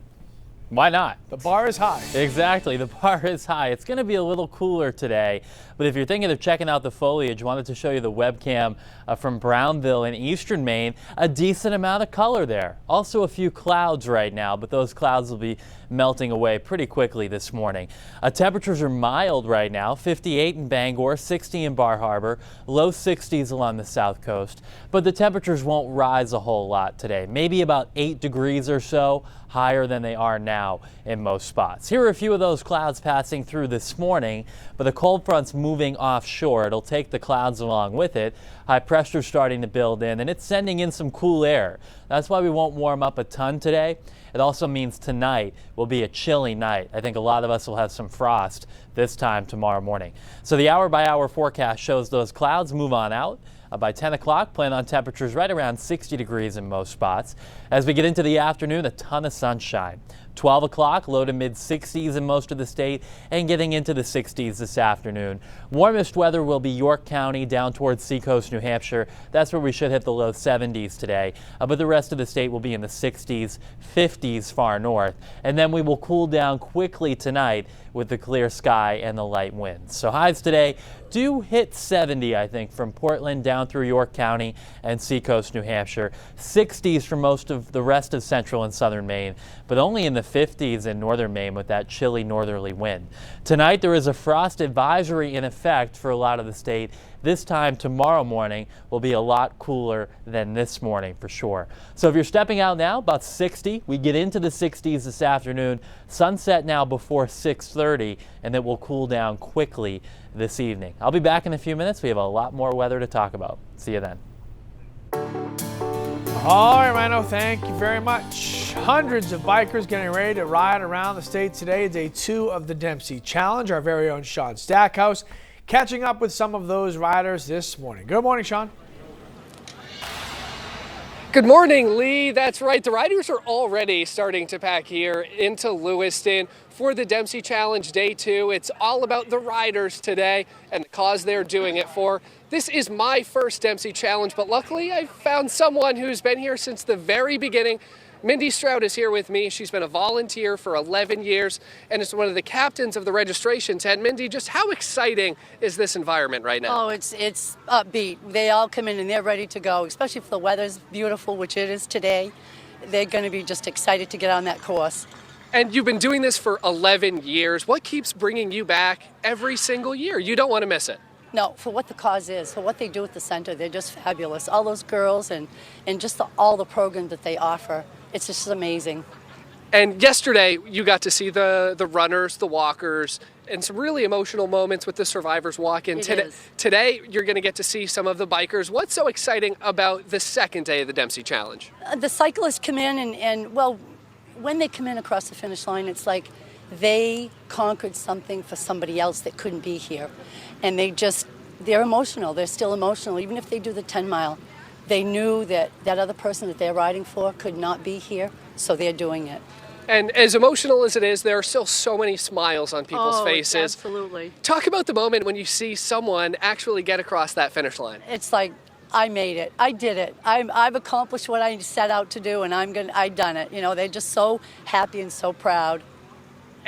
[SPEAKER 2] Why not?
[SPEAKER 1] The bar is high.
[SPEAKER 2] Exactly. The bar is high. It's going to be a little cooler today. But if you're thinking of checking out the foliage, wanted to show you the webcam from Brownville in eastern Maine. A decent amount of color there. Also a few clouds right now, but those clouds will be melting away pretty quickly this morning. Temperatures are mild right now. 58 in Bangor, 60 in Bar Harbor, low 60s along the south coast. But the temperatures won't rise a whole lot today. Maybe about 8 degrees or so higher than they are now in most spots. Here are a few of those clouds passing through this morning, but the cold front's moving offshore. It'll take the clouds along with it. High pressure starting to build in, and it's sending in some cool air. That's why we won't warm up a ton today. It also means tonight will be a chilly night. I think a lot of us will have some frost this time tomorrow morning. So the hour-by-hour forecast shows those clouds move on out. By 10 o'clock, plan on temperatures right around 60 degrees in most spots. As we get into the afternoon, a ton of sunshine. 12 o'clock, low to mid 60s in most of the state and getting into the 60s this afternoon. Warmest weather will be York County down towards Seacoast, New Hampshire. That's where we should hit the low 70s today. But the rest of the state will be in the 60s, 50s far north. And then we will cool down quickly tonight with the clear sky and the light winds. So highs today do hit 70, I think, from Portland down through York County and Seacoast, New Hampshire. 60s for most of the rest of central and southern Maine, but only in the 50s in northern Maine with that chilly northerly wind. Tonight there is a frost advisory in effect for a lot of the state. This time tomorrow morning will be a lot cooler than this morning for sure. So if you're stepping out now, about 60. We get into the 60s this afternoon. Sunset now before 6:30, and it will cool down quickly this evening. I'll be back in a few minutes. We have a lot more weather to talk about. See you then.
[SPEAKER 1] All right, Rhino, thank you very much. Hundreds of bikers getting ready to ride around the state today. Day 2 of the Dempsey Challenge. Our very own Sean Stackhouse catching up with some of those riders this morning. Good morning, Sean.
[SPEAKER 3] Good morning, Lee. That's right. The riders are already starting to pack here into Lewiston for the Dempsey Challenge Day 2. It's all about the riders today and the cause they're doing it for. This is my first Dempsey Challenge, but luckily I found someone who's been here since the very beginning. Mindy Stroud is here with me. She's been a volunteer for 11 years and is one of the captains of the registration tent. Mindy, just how exciting is this environment right now?
[SPEAKER 9] Oh, it's upbeat. They all come in and they're ready to go, especially if the weather's beautiful, which it is today. They're going to be just excited to get on that course.
[SPEAKER 3] And you've been doing this for 11 years. What keeps bringing you back every single year? You don't want to miss it.
[SPEAKER 9] No, for what the cause is, for what they do at the center, they're just fabulous. All those girls and just all the programs that they offer. It's just amazing.
[SPEAKER 3] And yesterday, you got to see the runners, the walkers, and some really emotional moments with the survivors walk-in. Today, you're going to get to see some of the bikers. What's so exciting about the second day of the Dempsey Challenge?
[SPEAKER 9] The cyclists come in and, well, when they come in across the finish line, it's like they conquered something for somebody else that couldn't be here. And they're emotional. They're still emotional, even if they do the 10-mile. They knew that that other person that they're riding for could not be here, so they're doing it.
[SPEAKER 3] And as emotional as it is, there are still so many smiles on people's faces.
[SPEAKER 9] Absolutely.
[SPEAKER 3] Talk about the moment when you see someone actually get across that finish line.
[SPEAKER 9] It's like, I made it. I did it. I've accomplished what I set out to do, and I've done it. You know, they're just so happy and so proud.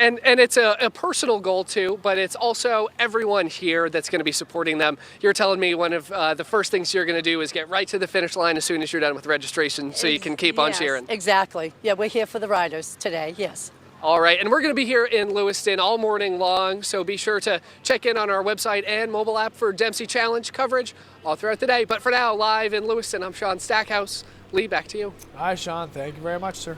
[SPEAKER 3] And it's a personal goal too, but it's also everyone here that's going to be supporting them. You're telling me one of the first things you're going to do is get right to the finish line as soon as you're done with registration so you can keep on cheering.
[SPEAKER 9] Exactly. Yeah, we're here for the riders today, yes.
[SPEAKER 3] All right, and we're going to be here in Lewiston all morning long, so be sure to check in on our website and mobile app for Dempsey Challenge coverage all throughout the day. But for now, live in Lewiston, I'm Sean Stackhouse. Lee, back to you.
[SPEAKER 1] Hi, Sean. Thank you very much, sir.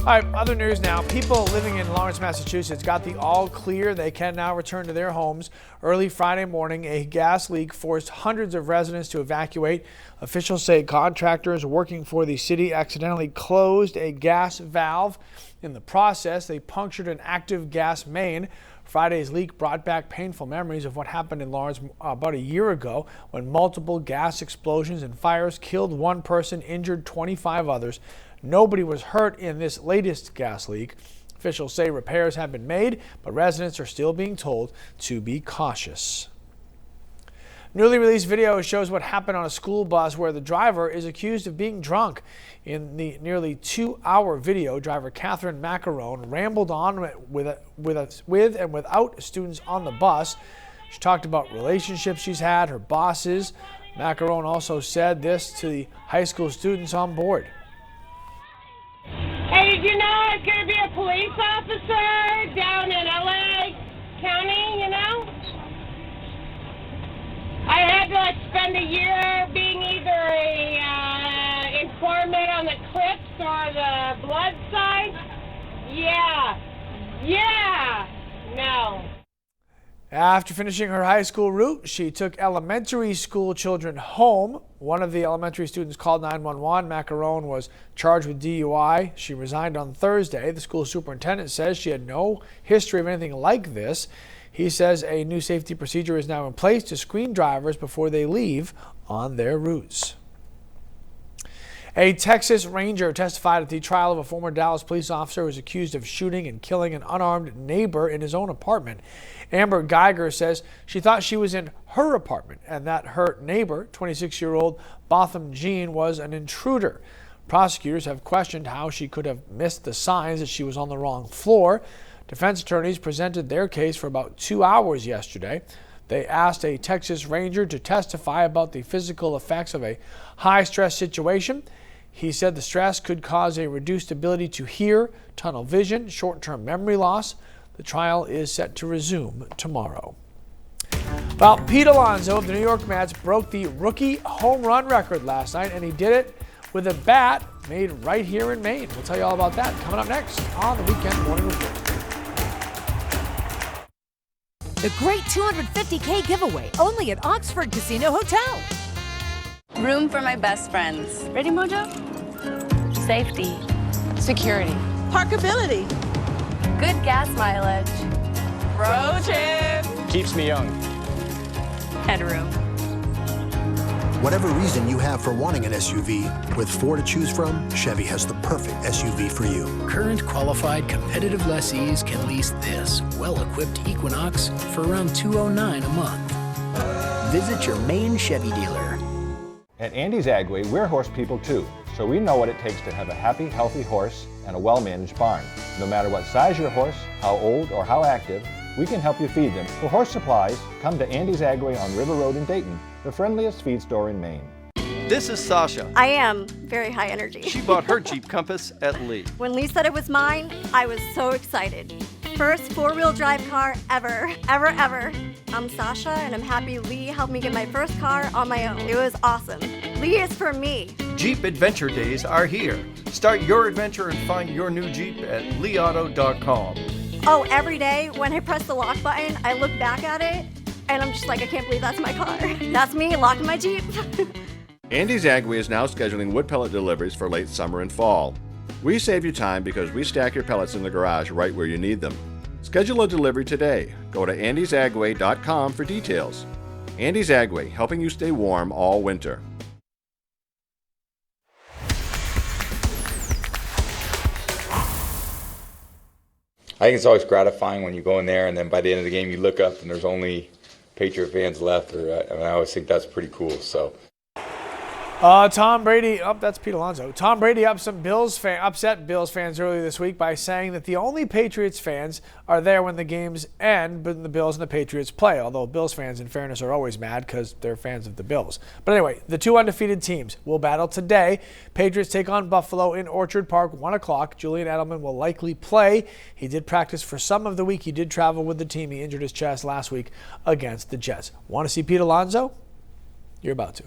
[SPEAKER 1] All right, other news now. People living in Lawrence, Massachusetts got the all clear. They can now return to their homes. Early Friday morning, a gas leak forced hundreds of residents to evacuate. Officials say contractors working for the city accidentally closed a gas valve. In the process, they punctured an active gas main. Friday's leak brought back painful memories of what happened in Lawrence about a year ago when multiple gas explosions and fires killed one person, injured 25 others. Nobody was hurt in this latest gas leak. Officials say repairs have been made, but residents are still being told to be cautious. Newly released video shows what happened on a school bus where the driver is accused of being drunk. In the nearly 2-hour video, driver Catherine Macarone rambled on with and without students on the bus. She talked about relationships she's had, her bosses. Macarone also said this to the high school students on board.
[SPEAKER 13] Hey, did you know I was going to be a police officer down in LA County, you know? I had to spend a year being either a informant on the Crips or the Blood side. Yeah, no.
[SPEAKER 1] After finishing her high school route, she took elementary school children home. One of the elementary students called 911. Macarone was charged with DUI. She resigned on Thursday. The school superintendent says she had no history of anything like this. He says a new safety procedure is now in place to screen drivers before they leave on their routes. A Texas Ranger testified at the trial of a former Dallas police officer who was accused of shooting and killing an unarmed neighbor in his own apartment. Amber Geiger says she thought she was in her apartment and that her neighbor, 26-year-old Botham Jean, was an intruder. Prosecutors have questioned how she could have missed the signs that she was on the wrong floor. Defense attorneys presented their case for about 2 hours yesterday. They asked a Texas Ranger to testify about the physical effects of a high-stress situation. He said the stress could cause a reduced ability to hear, tunnel vision, short-term memory loss. The trial is set to resume tomorrow. Well, Pete Alonso of the New York Mets broke the rookie home run record last night, and he did it with a bat made right here in Maine. We'll tell you all about that coming up next on the Weekend Morning Report.
[SPEAKER 21] The great $250K giveaway, only at Oxford Casino Hotel.
[SPEAKER 18] Room for my best friends. Ready, Mojo? Safety. Security.
[SPEAKER 23] Parkability.
[SPEAKER 18] Good gas mileage.
[SPEAKER 15] Bro trip.
[SPEAKER 14] Keeps me young.
[SPEAKER 15] Headroom.
[SPEAKER 4] Whatever reason you have for wanting an SUV, with 4 to choose from, Chevy has the perfect SUV for you.
[SPEAKER 5] Current qualified competitive lessees can lease this well-equipped Equinox for around $209 a month. Visit your main Chevy dealer.
[SPEAKER 8] At Andy's Agway, we're horse people too, so we know what it takes to have a happy, healthy horse and a well-managed barn. No matter what size your horse, how old, or how active, we can help you feed them. For horse supplies, come to Andy's Agway on River Road in Dayton, the friendliest feed store in Maine.
[SPEAKER 10] This is Sasha.
[SPEAKER 22] I am very high energy.
[SPEAKER 10] She bought her Jeep Compass at Lee.
[SPEAKER 22] When Lee said it was mine, I was so excited. First four-wheel drive car ever. I'm Sasha, and I'm happy Lee helped me get my first car on my own. It was awesome. Lee is for me.
[SPEAKER 10] Jeep Adventure Days are here. Start your adventure and find your new Jeep at leeauto.com.
[SPEAKER 22] Oh, every day when I press the lock button, I look back at it, and I'm just like, I can't believe that's my car. That's me locking my Jeep.
[SPEAKER 24] Andy's Agway is now scheduling wood pellet deliveries for late summer and fall. We save you time because we stack your pellets in the garage right where you need them. Schedule a delivery today. Go to andysagway.com for details. Andy's Agway, helping you stay warm all winter.
[SPEAKER 25] I think it's always gratifying when you go in there and then by the end of the game you look up and there's only Patriot fans left. I always think that's pretty cool. So.
[SPEAKER 1] Tom Brady, that's Pete Alonso. Tom Brady upset Bills fans earlier this week by saying that the only Patriots fans are there when the games end, but the Bills and the Patriots play. Although Bills fans, in fairness, are always mad because they're fans of the Bills. But anyway, the two undefeated teams will battle today. Patriots take on Buffalo in Orchard Park, 1 o'clock. Julian Edelman will likely play. He did practice for some of the week. He did travel with the team. He injured his chest last week against the Jets. Want to see Pete Alonso? You're about to.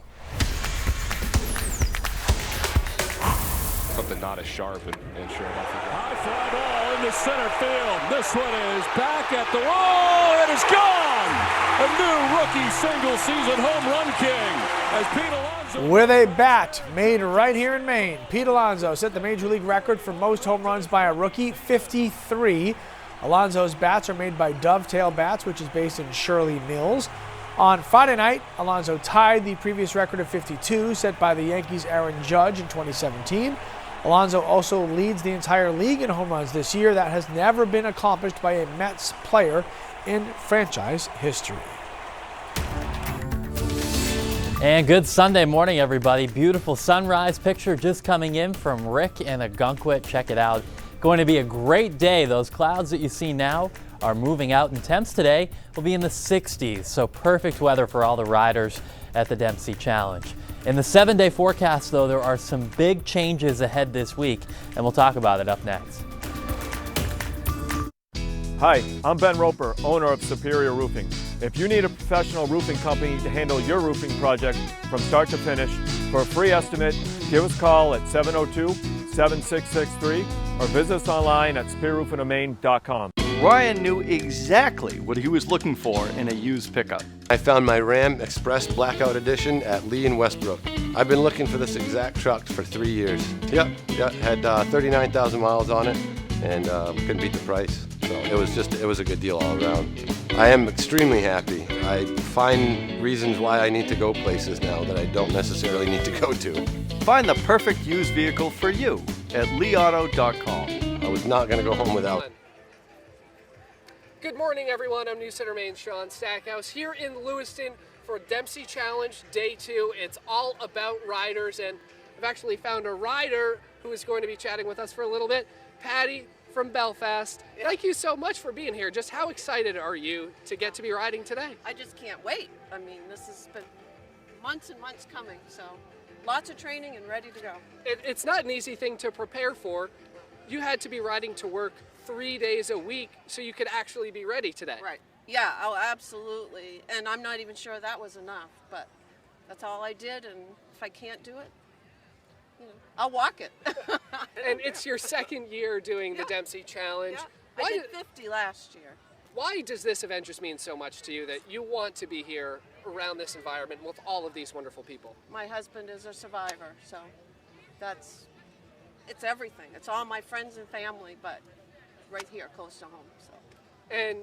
[SPEAKER 26] Something not as sharp and sure enough.
[SPEAKER 27] High fly ball into center field. This one is back at the wall. It is gone. A new rookie single season home run king as Pete Alonso.
[SPEAKER 1] With a bat made right here in Maine, Pete Alonso set the major league record for most home runs by a rookie, 53. Alonso's bats are made by Dovetail Bats, which is based in Shirley Mills. On Friday night, Alonso tied the previous record of 52 set by the Yankees' Aaron Judge in 2017. Alonso also leads the entire league in home runs this year. That has never been accomplished by a Mets player in franchise history.
[SPEAKER 2] And good Sunday morning, everybody. Beautiful sunrise picture just coming in from Rick in Ogunquit. Check it out. Going to be a great day. Those clouds that you see now are moving out, and temps today will be in the 60s. So perfect weather for all the riders at the Dempsey Challenge. In the 7-day forecast, though, there are some big changes ahead this week, and we'll talk about it up next.
[SPEAKER 30] Hi, I'm Ben Roper, owner of Superior Roofing. If you need a professional roofing company to handle your roofing project from start to finish, for a free estimate, give us a call at 702-7663 or visit us online at superiorroofingofmaine.com.
[SPEAKER 10] Ryan knew exactly what he was looking for in a used pickup.
[SPEAKER 31] I found my Ram Express Blackout Edition at Lee in Westbrook. I've been looking for this exact truck for 3 years. Yep, had 39,000 miles on it and couldn't beat the price. So it was a good deal all around. I am extremely happy. I find reasons why I need to go places now that I don't necessarily need to go to.
[SPEAKER 10] Find the perfect used vehicle for you at leeauto.com.
[SPEAKER 31] I was not going to go home without.
[SPEAKER 3] Good morning, everyone. I'm News Center Maine's Sean Stackhouse here in Lewiston for Dempsey Challenge Day 2. It's all about riders, and I've actually found a rider who is going to be chatting with us for a little bit. Patty from Belfast. Thank you so much for being here. Just how excited are you to get to be riding today?
[SPEAKER 32] I just can't wait. I mean, this has been months and months coming, so lots of training and ready to go.
[SPEAKER 3] It's not an easy thing to prepare for. You had to be riding to work 3 days a week so you could actually be ready today.
[SPEAKER 32] Right. Yeah, oh, absolutely. And I'm not even sure that was enough, but that's all I did, and if I can't do it, you know, I'll walk it.
[SPEAKER 3] And it's your second year doing the Dempsey Challenge.
[SPEAKER 32] Yeah. I did 50 last year.
[SPEAKER 3] Why does this event just mean so much to you that you want to be here around this environment with all of these wonderful people?
[SPEAKER 32] My husband is a survivor, so it's everything. It's all my friends and family, but right here close to home. So
[SPEAKER 3] And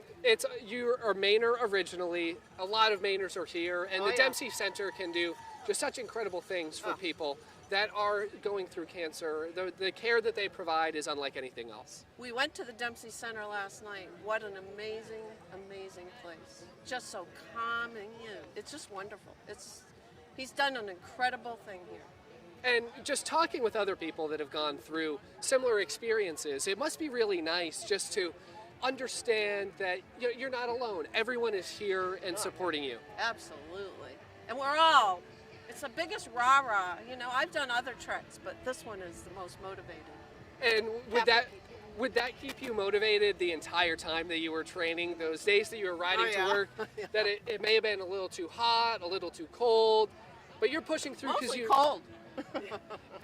[SPEAKER 3] you are Mainer originally. A lot of Mainers are here, and the Dempsey Center can do just such incredible things for people that are going through cancer. The care that they provide is unlike anything else.
[SPEAKER 32] We went to the Dempsey Center last night. What an amazing, amazing place. Just so calming. It's just wonderful. He's done an incredible thing here.
[SPEAKER 3] And just talking with other people that have gone through similar experiences, it must be really nice just to understand that you're not alone. Everyone is here and supporting you.
[SPEAKER 32] Absolutely. And it's the biggest rah-rah. I've done other treks, but this one is the most motivated.
[SPEAKER 3] And would that keep you motivated the entire time that you were training, those days that you were riding to work, that it may have been a little too hot, a little too cold, but you're pushing through because you...
[SPEAKER 32] cold.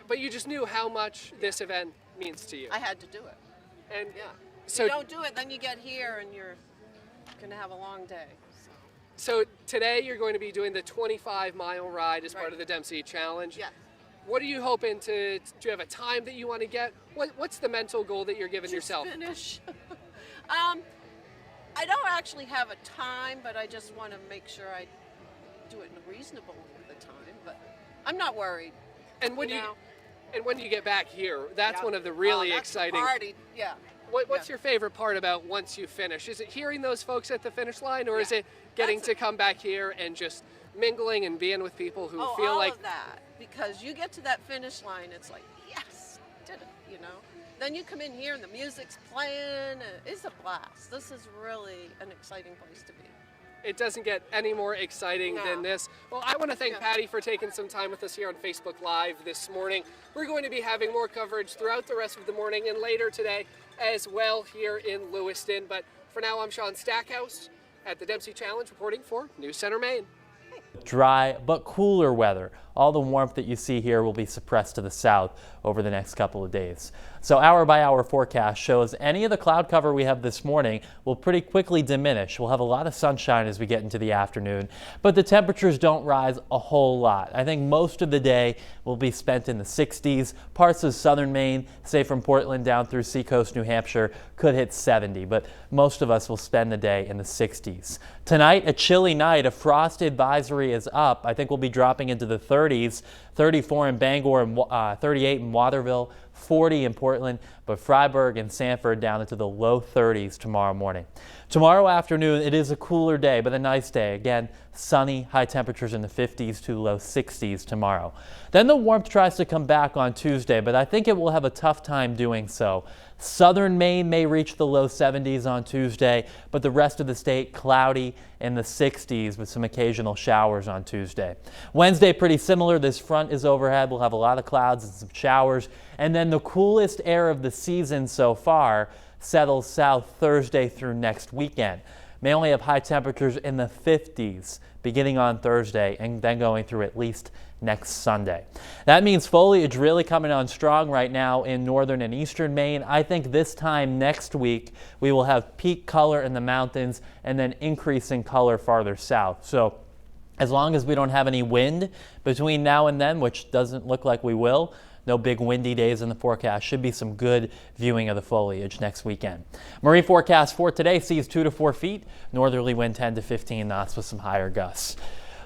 [SPEAKER 3] But you just knew how much this event means to you.
[SPEAKER 32] I had to do it.
[SPEAKER 3] And
[SPEAKER 32] so if you don't do it, then you get here and you're going to have a long day.
[SPEAKER 3] So today you're going to be doing the 25-mile ride as part of the Dempsey Challenge.
[SPEAKER 32] Yes.
[SPEAKER 3] What are you hoping to? Do you have a time that you want to get? What's the mental goal that you're giving yourself?
[SPEAKER 32] Finish. I don't actually have a time, but I just want to make sure I do it in a reasonable time. But I'm not worried.
[SPEAKER 3] And when you get back here, that's one of the really exciting.
[SPEAKER 32] Party. Yeah.
[SPEAKER 3] What's your favorite part about once you finish? Is it hearing those folks at the finish line, or is it getting to come back here and just mingling and being with people who feel like
[SPEAKER 32] of that? Because you get to that finish line, it's like, yes, did it, Then you come in here and the music's playing. It's a blast. This is really an exciting place to be.
[SPEAKER 3] It doesn't get any more exciting than this. Well, I want to thank Patty for taking some time with us here on Facebook Live this morning. We're going to be having more coverage throughout the rest of the morning and later today as well here in Lewiston. But for now, I'm Sean Stackhouse at the Dempsey Challenge reporting for News Center, Maine.
[SPEAKER 2] Dry but cooler weather. All the warmth that you see here will be suppressed to the south over the next couple of days. So hour by hour forecast shows any of the cloud cover we have this morning will pretty quickly diminish. We'll have a lot of sunshine as we get into the afternoon, but the temperatures don't rise a whole lot. I think most of the day will be spent in the 60s. Parts of southern Maine, say from Portland down through Seacoast, New Hampshire, could hit 70, but most of us will spend the day in the 60s. Tonight, a chilly night. A frost advisory is up. I think we'll be dropping into the 30s, 34 in Bangor and 38 in Waterville, 40 in Portland, but Freiburg and Sanford down into the low 30s tomorrow morning. Tomorrow afternoon, it is a cooler day, but a nice day. Again, sunny, high temperatures in the 50s to low 60s tomorrow. Then the warmth tries to come back on Tuesday, but I think it will have a tough time doing so. Southern Maine may reach the low 70s on Tuesday, but the rest of the state cloudy in the 60s with some occasional showers on Tuesday. Wednesday, pretty similar. This front is overhead. We'll have a lot of clouds and some showers. And then the coolest air of the season so far settles south Thursday through next weekend. May only have high temperatures in the 50s beginning on Thursday and then going through at least next Sunday. That means foliage really coming on strong right now in northern and eastern Maine. I think this time next week we will have peak color in the mountains and then increasing color farther south. So as long as we don't have any wind between now and then, which doesn't look like we will, no big windy days in the forecast, should be some good viewing of the foliage next weekend. Marine forecast for today sees 2 to 4 feet, northerly wind 10 to 15 knots with some higher gusts.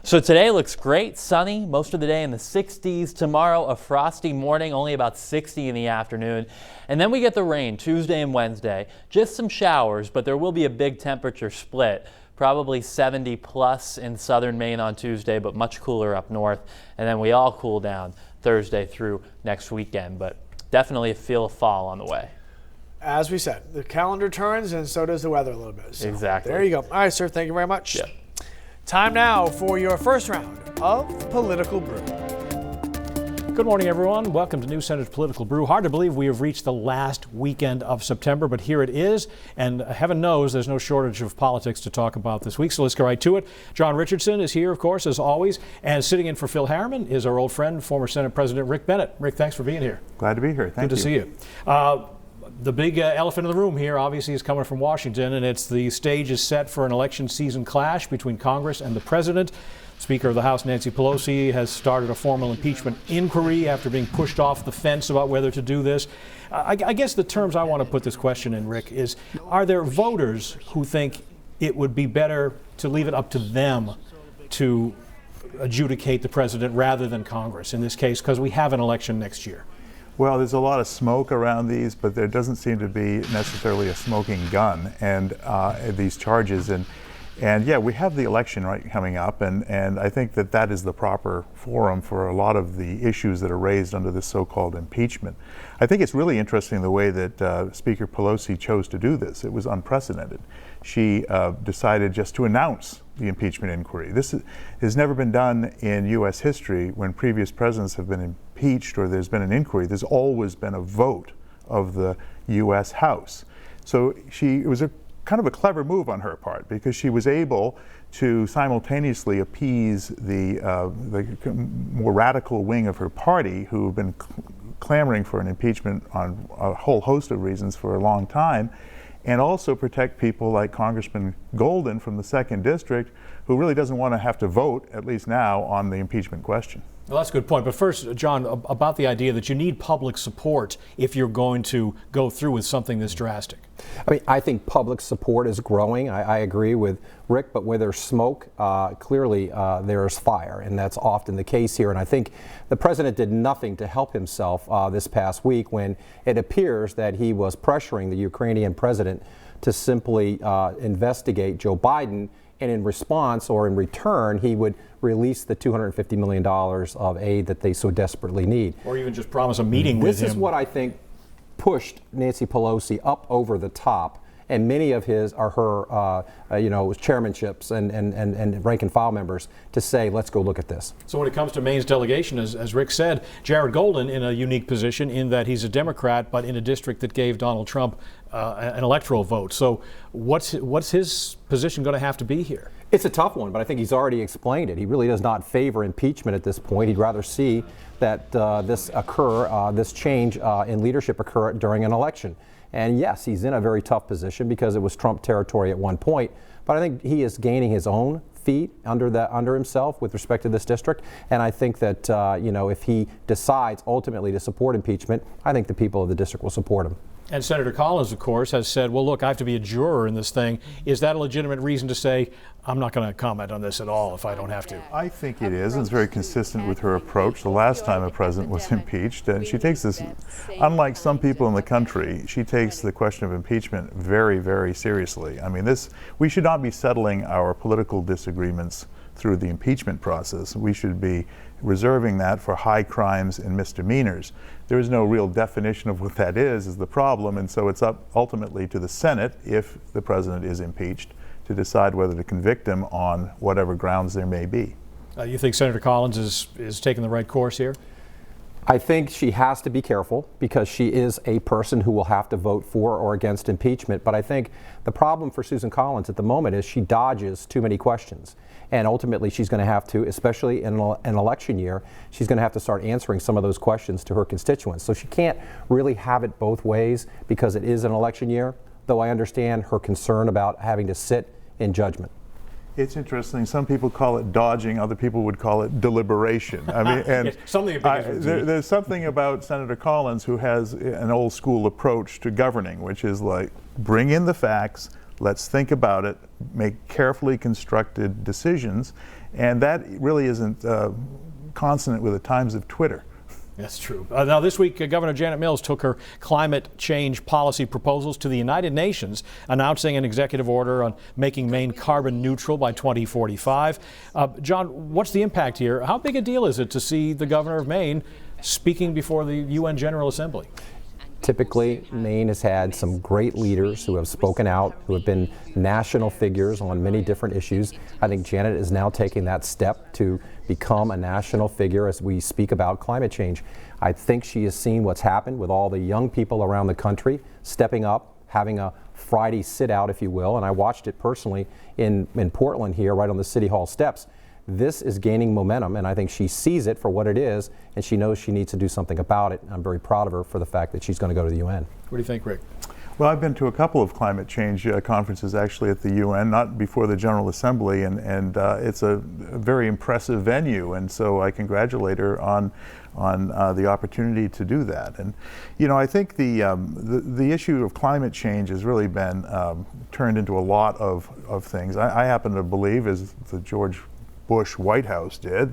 [SPEAKER 2] So today looks great, sunny, most of the day in the 60s. Tomorrow, a frosty morning, only about 60 in the afternoon. And then we get the rain Tuesday and Wednesday. Just some showers, but there will be a big temperature split. Probably 70 plus in southern Maine on Tuesday, but much cooler up north. And then we all cool down Thursday through next weekend, but definitely a feel of fall on the way.
[SPEAKER 1] As we said, the calendar turns and so does the weather a little bit. So
[SPEAKER 2] exactly.
[SPEAKER 1] There you go. All right, sir. Thank you very much.
[SPEAKER 2] Yeah.
[SPEAKER 1] Time now for your first round of Political Brew.
[SPEAKER 6] Good morning, everyone. Welcome to News Center's Political Brew. Hard to believe we have reached the last weekend of September, but here it is. And heaven knows there's no shortage of politics to talk about this week. So let's go right to it. John Richardson is here, of course, as always. And sitting in for Phil Harriman is our old friend, former Senate President Rick Bennett. Rick, thanks for being here.
[SPEAKER 7] Glad to be here. Thank you.
[SPEAKER 6] Good to see you. The big elephant in the room here obviously is coming from Washington, and it's the stage is set for an election season clash between Congress and the president. Speaker of the House Nancy Pelosi has started a formal impeachment inquiry after being pushed off the fence about whether to do this. I guess the terms I want to put this question in, Rick, is are there voters who think it would be better to leave it up to them to adjudicate the president rather than Congress in this case, because we have an election next year?
[SPEAKER 7] Well, there's a lot of smoke around these, but there doesn't seem to be necessarily a smoking gun and these charges. And yeah, we have the election coming up, and I think that is the proper forum for a lot of the issues that are raised under this so-called impeachment. I think it's really interesting the way that Speaker Pelosi chose to do this. It was unprecedented. She decided just to announce the impeachment inquiry. This has never been done in U.S. history. When previous presidents have been impeached or there's been an inquiry, there's always been a vote of the U.S. House. So it was a kind of a clever move on her part, because she was able to simultaneously appease the more radical wing of her party, who have been clamoring for an impeachment on a whole host of reasons for a long time, and also protect people like Congressman Golden from the 2nd District, who really doesn't want to have to vote, at least now, on the impeachment question.
[SPEAKER 6] Well, that's a good point. But first, John, about the idea that you need public support if you're going to go through with something this drastic.
[SPEAKER 9] I mean, I think public support is growing. I agree with Rick, but where there's smoke, clearly there's fire, and that's often the case here. And I think the president did nothing to help himself this past week when it appears that he was pressuring the Ukrainian president to simply investigate Joe Biden, and in response or in return, he would release the $250 million of aid that they so desperately need.
[SPEAKER 6] Or even just promise a meeting with him.
[SPEAKER 9] This is what I think pushed Nancy Pelosi up over the top, and many of her chairmanships and rank and file members to say, let's go look at this.
[SPEAKER 6] So when it comes to Maine's delegation, as Rick said, Jared Golden in a unique position in that he's a Democrat, but in a district that gave Donald Trump an electoral vote. So what's his position going to have to be here?
[SPEAKER 9] It's a tough one, but I think he's already explained it. He really does not favor impeachment at this point. He'd rather see that this change in leadership occur during an election. And yes, he's in a very tough position because it was Trump territory at one point, but I think he is gaining his own feet under himself with respect to this district. And I think that if he decides ultimately to support impeachment, I think the people of the district will support him.
[SPEAKER 6] And Senator Collins, of course, has said, well, look, I have to be a juror in this thing. Is that a legitimate reason to say, I'm not going to comment on this at all if I don't have to?
[SPEAKER 7] I think it is. It's very consistent with her approach. The last time a president was impeached, and she takes this, unlike some people in the country, she takes the question of impeachment very, very seriously. I mean, we should not be settling our political disagreements through the impeachment process. We should be reserving that for high crimes and misdemeanors. There is no real definition of what that is the problem, and so it's up ultimately to the Senate, if the president is impeached, to decide whether to convict him on whatever grounds there may be.
[SPEAKER 6] You think Senator Collins is taking the right course here?
[SPEAKER 9] I think she has to be careful because she is a person who will have to vote for or against impeachment. But I think the problem for Susan Collins at the moment is she dodges too many questions. And ultimately she's going to have to, especially in an election year, she's going to have to start answering some of those questions to her constituents. So she can't really have it both ways because it is an election year, though I understand her concern about having to sit in judgment.
[SPEAKER 7] It's interesting. Some people call it dodging. Other people would call it deliberation. I mean, and there's something about Senator Collins who has an old school approach to governing, which is like, bring in the facts, let's think about it, make carefully constructed decisions, and that really isn't consonant with the times of Twitter.
[SPEAKER 6] That's true. Now, this week, Governor Janet Mills took her climate change policy proposals to the United Nations, announcing an executive order on making Maine carbon neutral by 2045. John, what's the impact here? How big a deal is it to see the governor of Maine speaking before the UN General Assembly?
[SPEAKER 9] Typically, Maine has had some great leaders who have spoken out, who have been national figures on many different issues. I think Janet is now taking that step to become a national figure as we speak about climate change. I think she has seen what's happened with all the young people around the country stepping up, having a Friday sit out, if you will, and I watched it personally in Portland here, right on the City Hall steps. This is gaining momentum, and I think she sees it for what it is, and she knows she needs to do something about it. I'm very proud of her for the fact that she's going to go to the UN.
[SPEAKER 6] What do you think, Rick?
[SPEAKER 7] Well, I've been to a couple of climate change conferences actually at the UN, not before the General Assembly, and it's a very impressive venue, and so I congratulate her on the opportunity to do that. And you know, I think the issue of climate change has really been turned into a lot of things. I happen to believe, as the George Bush White House did,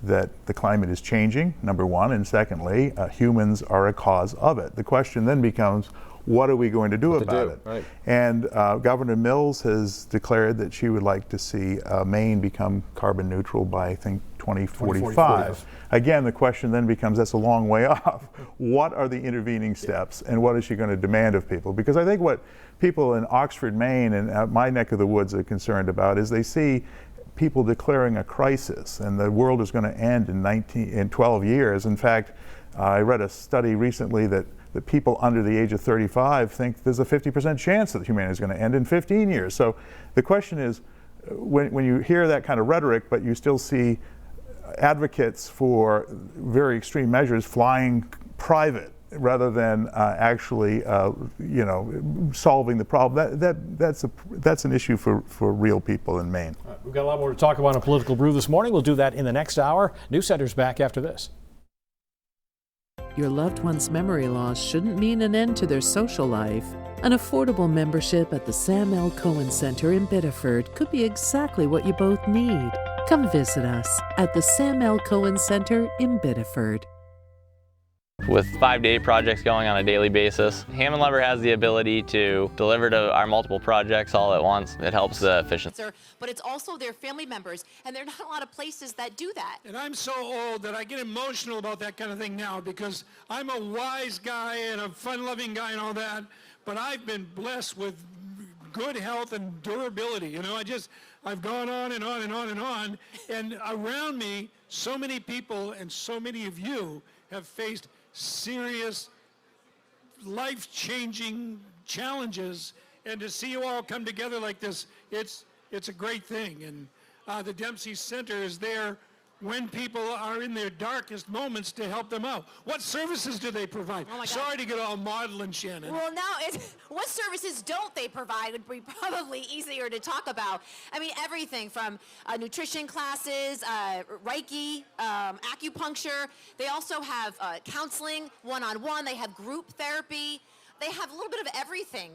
[SPEAKER 7] that the climate is changing, number one, and secondly, humans are a cause of it. The question then becomes, what are we going to do about it?
[SPEAKER 9] Right.
[SPEAKER 7] And Governor Mills has declared that she would like to see Maine become carbon neutral by, I think, 2045. Again, the question then becomes, that's a long way off. What are the intervening steps, and what is she going to demand of people? Because I think what people in Oxford, Maine, and my neck of the woods are concerned about is they see people declaring a crisis, and the world is going to end in 12 years. In fact, I read a study recently that people under the age of 35 think there's a 50% chance that humanity is going to end in 15 years. So the question is, when you hear that kind of rhetoric, but you still see advocates for very extreme measures flying private rather than actually, you know, solving the problem, that's an issue for real people in Maine.
[SPEAKER 6] All right, we've got a lot more to talk about on Political Brew this morning. We'll do that in the next hour. News Center's back after this.
[SPEAKER 11] Your loved one's memory loss shouldn't mean an end to their social life. An affordable membership at the Sam L. Cohen Center in Biddeford could be exactly what you both need. Come visit us at the Sam L. Cohen Center in Biddeford.
[SPEAKER 12] With 5 to 8 projects going on a daily basis, Ham & Lever has the ability to deliver to our multiple projects all at once. It helps the efficiency.
[SPEAKER 13] But it's also their family members, and there are not a lot of places that do that.
[SPEAKER 16] And I'm so old that I get emotional about that kind of thing now, because I'm a wise guy and a fun-loving guy and all that, but I've been blessed with good health and durability. You know, I've gone on and on and on and on, and around me, so many people and so many of you have faced serious, life-changing challenges, and to see you all come together like this, it's a great thing. And the Dempsey Center is there when people are in their darkest moments to help them out. What services do they provide?
[SPEAKER 13] Oh my God.
[SPEAKER 16] Sorry to get all maudlin, Shannon.
[SPEAKER 13] Well, no, what services don't they provide would be probably easier to talk about. I mean, everything from nutrition classes, Reiki, acupuncture. They also have counseling, one-on-one. They have group therapy. They have a little bit of everything.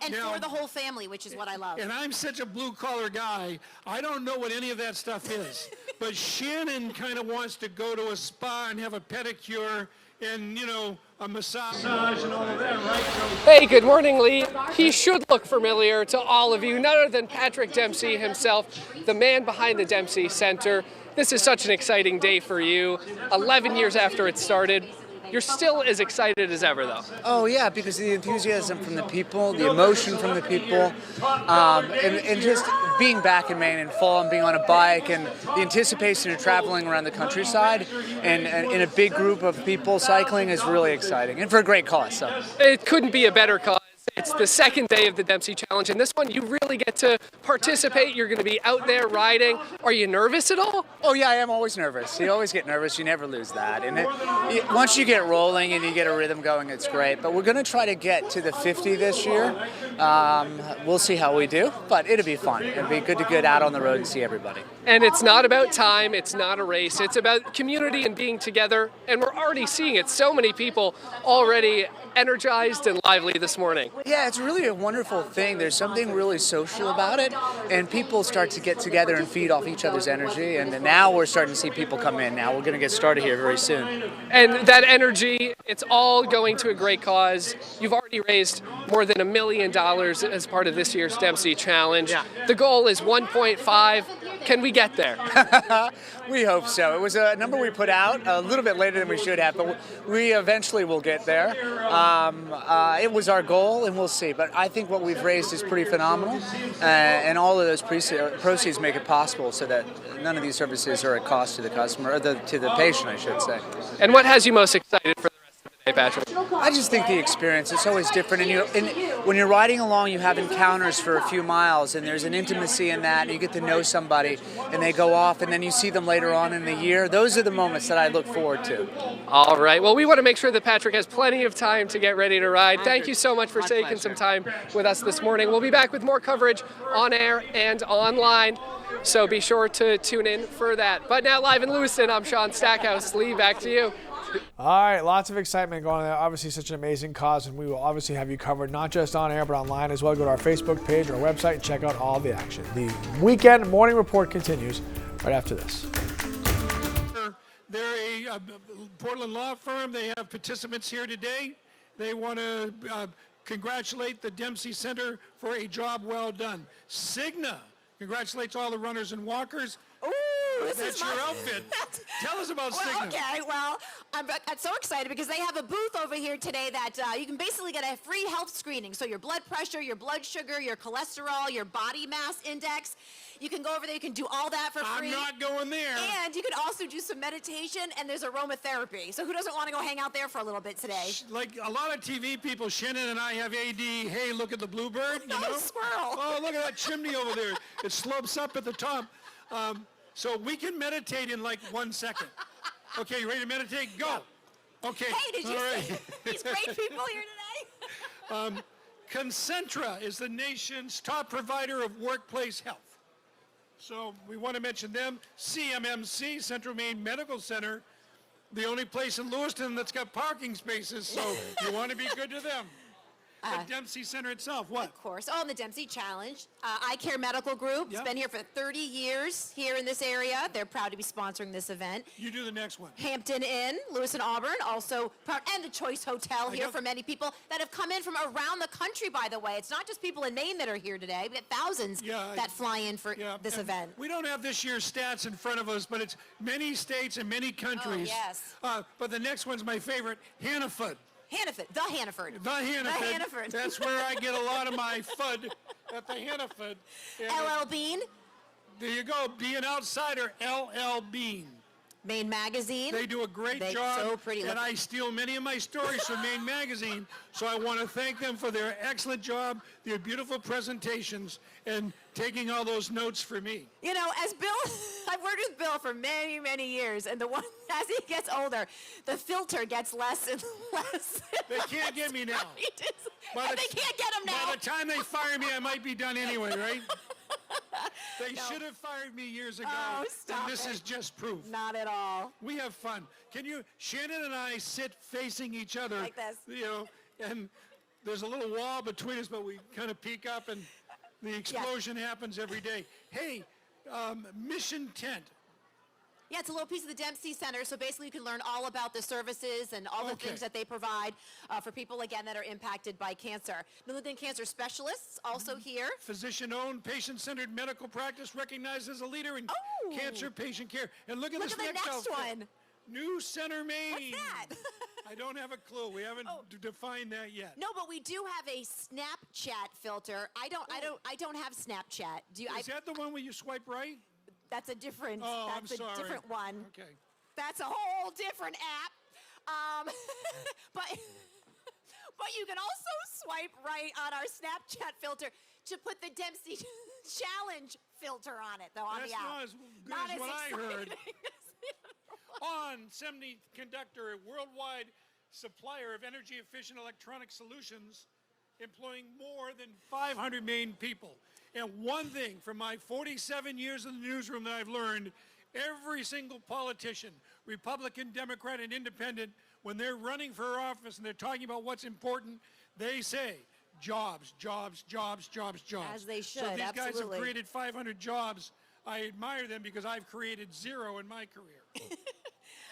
[SPEAKER 13] For the whole family, which is what I love.
[SPEAKER 16] And I'm such a blue-collar guy, I don't know what any of that stuff is. But Shannon kind of wants to go to a spa and have a pedicure and, you know, a massage and all of that, right?
[SPEAKER 3] Hey, good morning, Lee. He should look familiar to all of you, none other than Patrick Dempsey himself, the man behind the Dempsey Center. This is such an exciting day for you. 11 years after it started. You're still as excited as ever, though.
[SPEAKER 17] Oh, yeah, because the enthusiasm from the people, the emotion from the people, and just being back in Maine in fall and being on a bike and the anticipation of traveling around the countryside and in a big group of people cycling is really exciting, and for a great cause. So.
[SPEAKER 3] It couldn't be a better cause. It's the second day of the Dempsey Challenge, and this one you really get to participate. You're going to be out there riding. Are you nervous at all?
[SPEAKER 17] Oh yeah, I am always nervous. You always get nervous. You never lose that. And once you get rolling and you get a rhythm going, it's great. But we're going to try to get to the 50 this year. We'll see how we do, but it'll be fun. It'll be good to get out on the road and see everybody.
[SPEAKER 3] And it's not about time. It's not a race. It's about community and being together. And we're already seeing it. So many people already energized and lively this morning.
[SPEAKER 17] Yeah, it's really a wonderful thing. There's something really social about it, and people start to get together and feed off each other's energy, and now we're starting to see people come in. Now we're going to get started here very soon.
[SPEAKER 3] And that energy, it's all going to a great cause. You've already raised more than $1 million as part of this year's Dempsey Challenge.
[SPEAKER 17] Yeah.
[SPEAKER 3] The goal is 1.5. Can we get there?
[SPEAKER 17] We hope so. It was a number we put out a little bit later than we should have, but we eventually will get there. It was our goal, and we'll see. But I think what we've raised is pretty phenomenal, and all of those proceeds make it possible so that none of these services are at cost to the customer, or to the patient, I should say.
[SPEAKER 3] And what has you most excited for the rest of the day? Hey, Patrick.
[SPEAKER 17] I just think the experience is always different, and when you're riding along, you have encounters for a few miles, and there's an intimacy in that, and you get to know somebody, and they go off, and then you see them later on in the year. Those are the moments that I look forward to.
[SPEAKER 3] All right. Well, we want to make sure that Patrick has plenty of time to get ready to ride. Thank you so much for taking some time with us this morning. We'll be back with more coverage on air and online, so be sure to tune in for that. But now live in Lewiston, I'm Sean Stackhouse. Lee, back to you.
[SPEAKER 1] All right, lots of excitement going on there. Obviously, such an amazing cause, and we will obviously have you covered not just on air but online as well. Go to our Facebook page, our website, and check out all the action. The weekend morning report continues right after this.
[SPEAKER 16] They're a Portland law firm. They have participants here today. They want to congratulate the Dempsey Center for a job well done. Cigna congratulates all the runners and walkers.
[SPEAKER 13] Ooh,
[SPEAKER 16] That's your outfit. Tell us about Cigna.
[SPEAKER 13] Okay, well, I'm so excited because they have a booth over here today that you can basically get a free health screening. So your blood pressure, your blood sugar, your cholesterol, your body mass index. You can go over there, you can do all that for free.
[SPEAKER 16] I'm not going there.
[SPEAKER 13] And you can also do some meditation, and there's aromatherapy. So who doesn't want to go hang out there for a little bit today?
[SPEAKER 16] Like a lot of TV people, Shannon and I have AD, hey, look at the bluebird, you know?
[SPEAKER 13] Squirrel.
[SPEAKER 16] Oh, look at that chimney over there. It slopes up at the top. So we can meditate in like 1 second. Okay, you ready to meditate? Go. Okay.
[SPEAKER 13] Hey, did you see these great people here today?
[SPEAKER 16] Concentra is the nation's top provider of workplace health. So we want to mention them. CMMC, Central Maine Medical Center, the only place in Lewiston that's got parking spaces, so you want to be good to them. The Dempsey Center itself, what?
[SPEAKER 13] Of course. Oh, and the Dempsey Challenge. Eye Care Medical Group. It's been here for 30 years here in this area. They're proud to be sponsoring this event.
[SPEAKER 16] You do the next one.
[SPEAKER 13] Hampton Inn, Lewis and Auburn, also proud, and the Choice Hotel here for many people that have come in from around the country, by the way. It's not just people in Maine that are here today. We have thousands that fly in for this event.
[SPEAKER 16] We don't have this year's stats in front of us, but it's many states and many countries.
[SPEAKER 13] Oh, yes.
[SPEAKER 16] But the next one's my favorite, Hannaford.
[SPEAKER 13] The Hannaford.
[SPEAKER 16] The Hannaford. That's where I get a lot of my FUD, at the Hannaford.
[SPEAKER 13] LL Bean.
[SPEAKER 16] There you go. Be an outsider, LL Bean.
[SPEAKER 13] Maine Magazine.
[SPEAKER 16] They do a great job,
[SPEAKER 13] so pretty.
[SPEAKER 16] and I steal many of my stories from Maine Magazine, so I want to thank them for their excellent job, their beautiful presentations, and taking all those notes for me.
[SPEAKER 13] You know, as Bill, I've worked with Bill for many, many years, and as he gets older, the filter gets less and less.
[SPEAKER 16] They can't get me now.
[SPEAKER 13] They can't get him now.
[SPEAKER 16] By the time they fire me, I might be done anyway, right? They should have fired me years ago.
[SPEAKER 13] Oh, stop
[SPEAKER 16] and this is just proof.
[SPEAKER 13] Not at all.
[SPEAKER 16] We have fun. Shannon and I sit facing each other.
[SPEAKER 13] Like this.
[SPEAKER 16] You know, and there's a little wall between us, but we kind of peek up and the explosion happens every day. Hey, Mission Tent.
[SPEAKER 13] Yeah, it's a little piece of the Dempsey Center, so basically you can learn all about the services and all the things that they provide for people, again, that are impacted by cancer. New England Cancer Specialists also here.
[SPEAKER 16] Physician-owned, patient-centered medical practice recognized as a leader in cancer patient care. And look at this next one. New Center, Maine.
[SPEAKER 13] What's that?
[SPEAKER 16] I don't have a clue. We haven't defined that yet.
[SPEAKER 13] No, but we do have a Snapchat filter. I don't have Snapchat.
[SPEAKER 16] Is that the one where you swipe right?
[SPEAKER 13] That's a different.
[SPEAKER 16] Oh,
[SPEAKER 13] that's
[SPEAKER 16] I'm sorry.
[SPEAKER 13] a different one.
[SPEAKER 16] Okay.
[SPEAKER 13] That's a whole different app. But you can also swipe right on our Snapchat filter to put the Dempsey Challenge filter on it, though. On the app.
[SPEAKER 16] That's not as good as what I heard. On Semiconductor, a worldwide supplier of energy-efficient electronic solutions, employing more than 500 Maine people. And one thing from my 47 years in the newsroom that I've learned, every single politician, Republican, Democrat, and Independent, when they're running for office and they're talking about what's important, they say jobs, jobs, jobs, jobs, jobs.
[SPEAKER 13] As they should,
[SPEAKER 16] So these guys have
[SPEAKER 13] absolutely.
[SPEAKER 16] created 500 jobs. I admire them because I've created 0 in my career.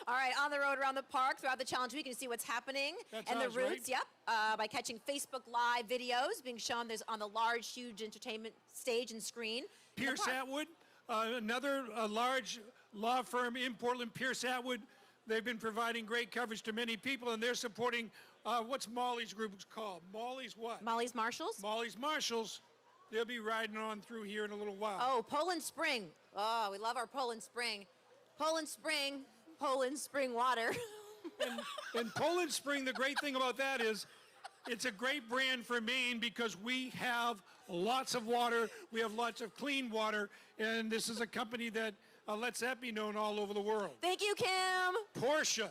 [SPEAKER 13] All right, on the road around the park throughout the challenge week, you can see what's happening
[SPEAKER 16] That's
[SPEAKER 13] and the
[SPEAKER 16] us,
[SPEAKER 13] routes.
[SPEAKER 16] right?
[SPEAKER 13] By catching Facebook Live videos being shown on the large, huge entertainment stage and screen.
[SPEAKER 16] Pierce Atwood, another large law firm in Portland, Pierce Atwood. They've been providing great coverage to many people, and they're supporting what's Molly's group called? Molly's what?
[SPEAKER 13] Molly's Marshalls?
[SPEAKER 16] Molly's Marshalls. They'll be riding on through here in a little while.
[SPEAKER 13] Oh, Poland Spring. Oh, we love our Poland Spring. Poland Spring water.
[SPEAKER 16] And Poland Spring, the great thing about that is it's a great brand for Maine because we have lots of water. We have lots of clean water. And this is a company that lets that be known all over the world.
[SPEAKER 13] Thank you, Kim.
[SPEAKER 16] Porsche.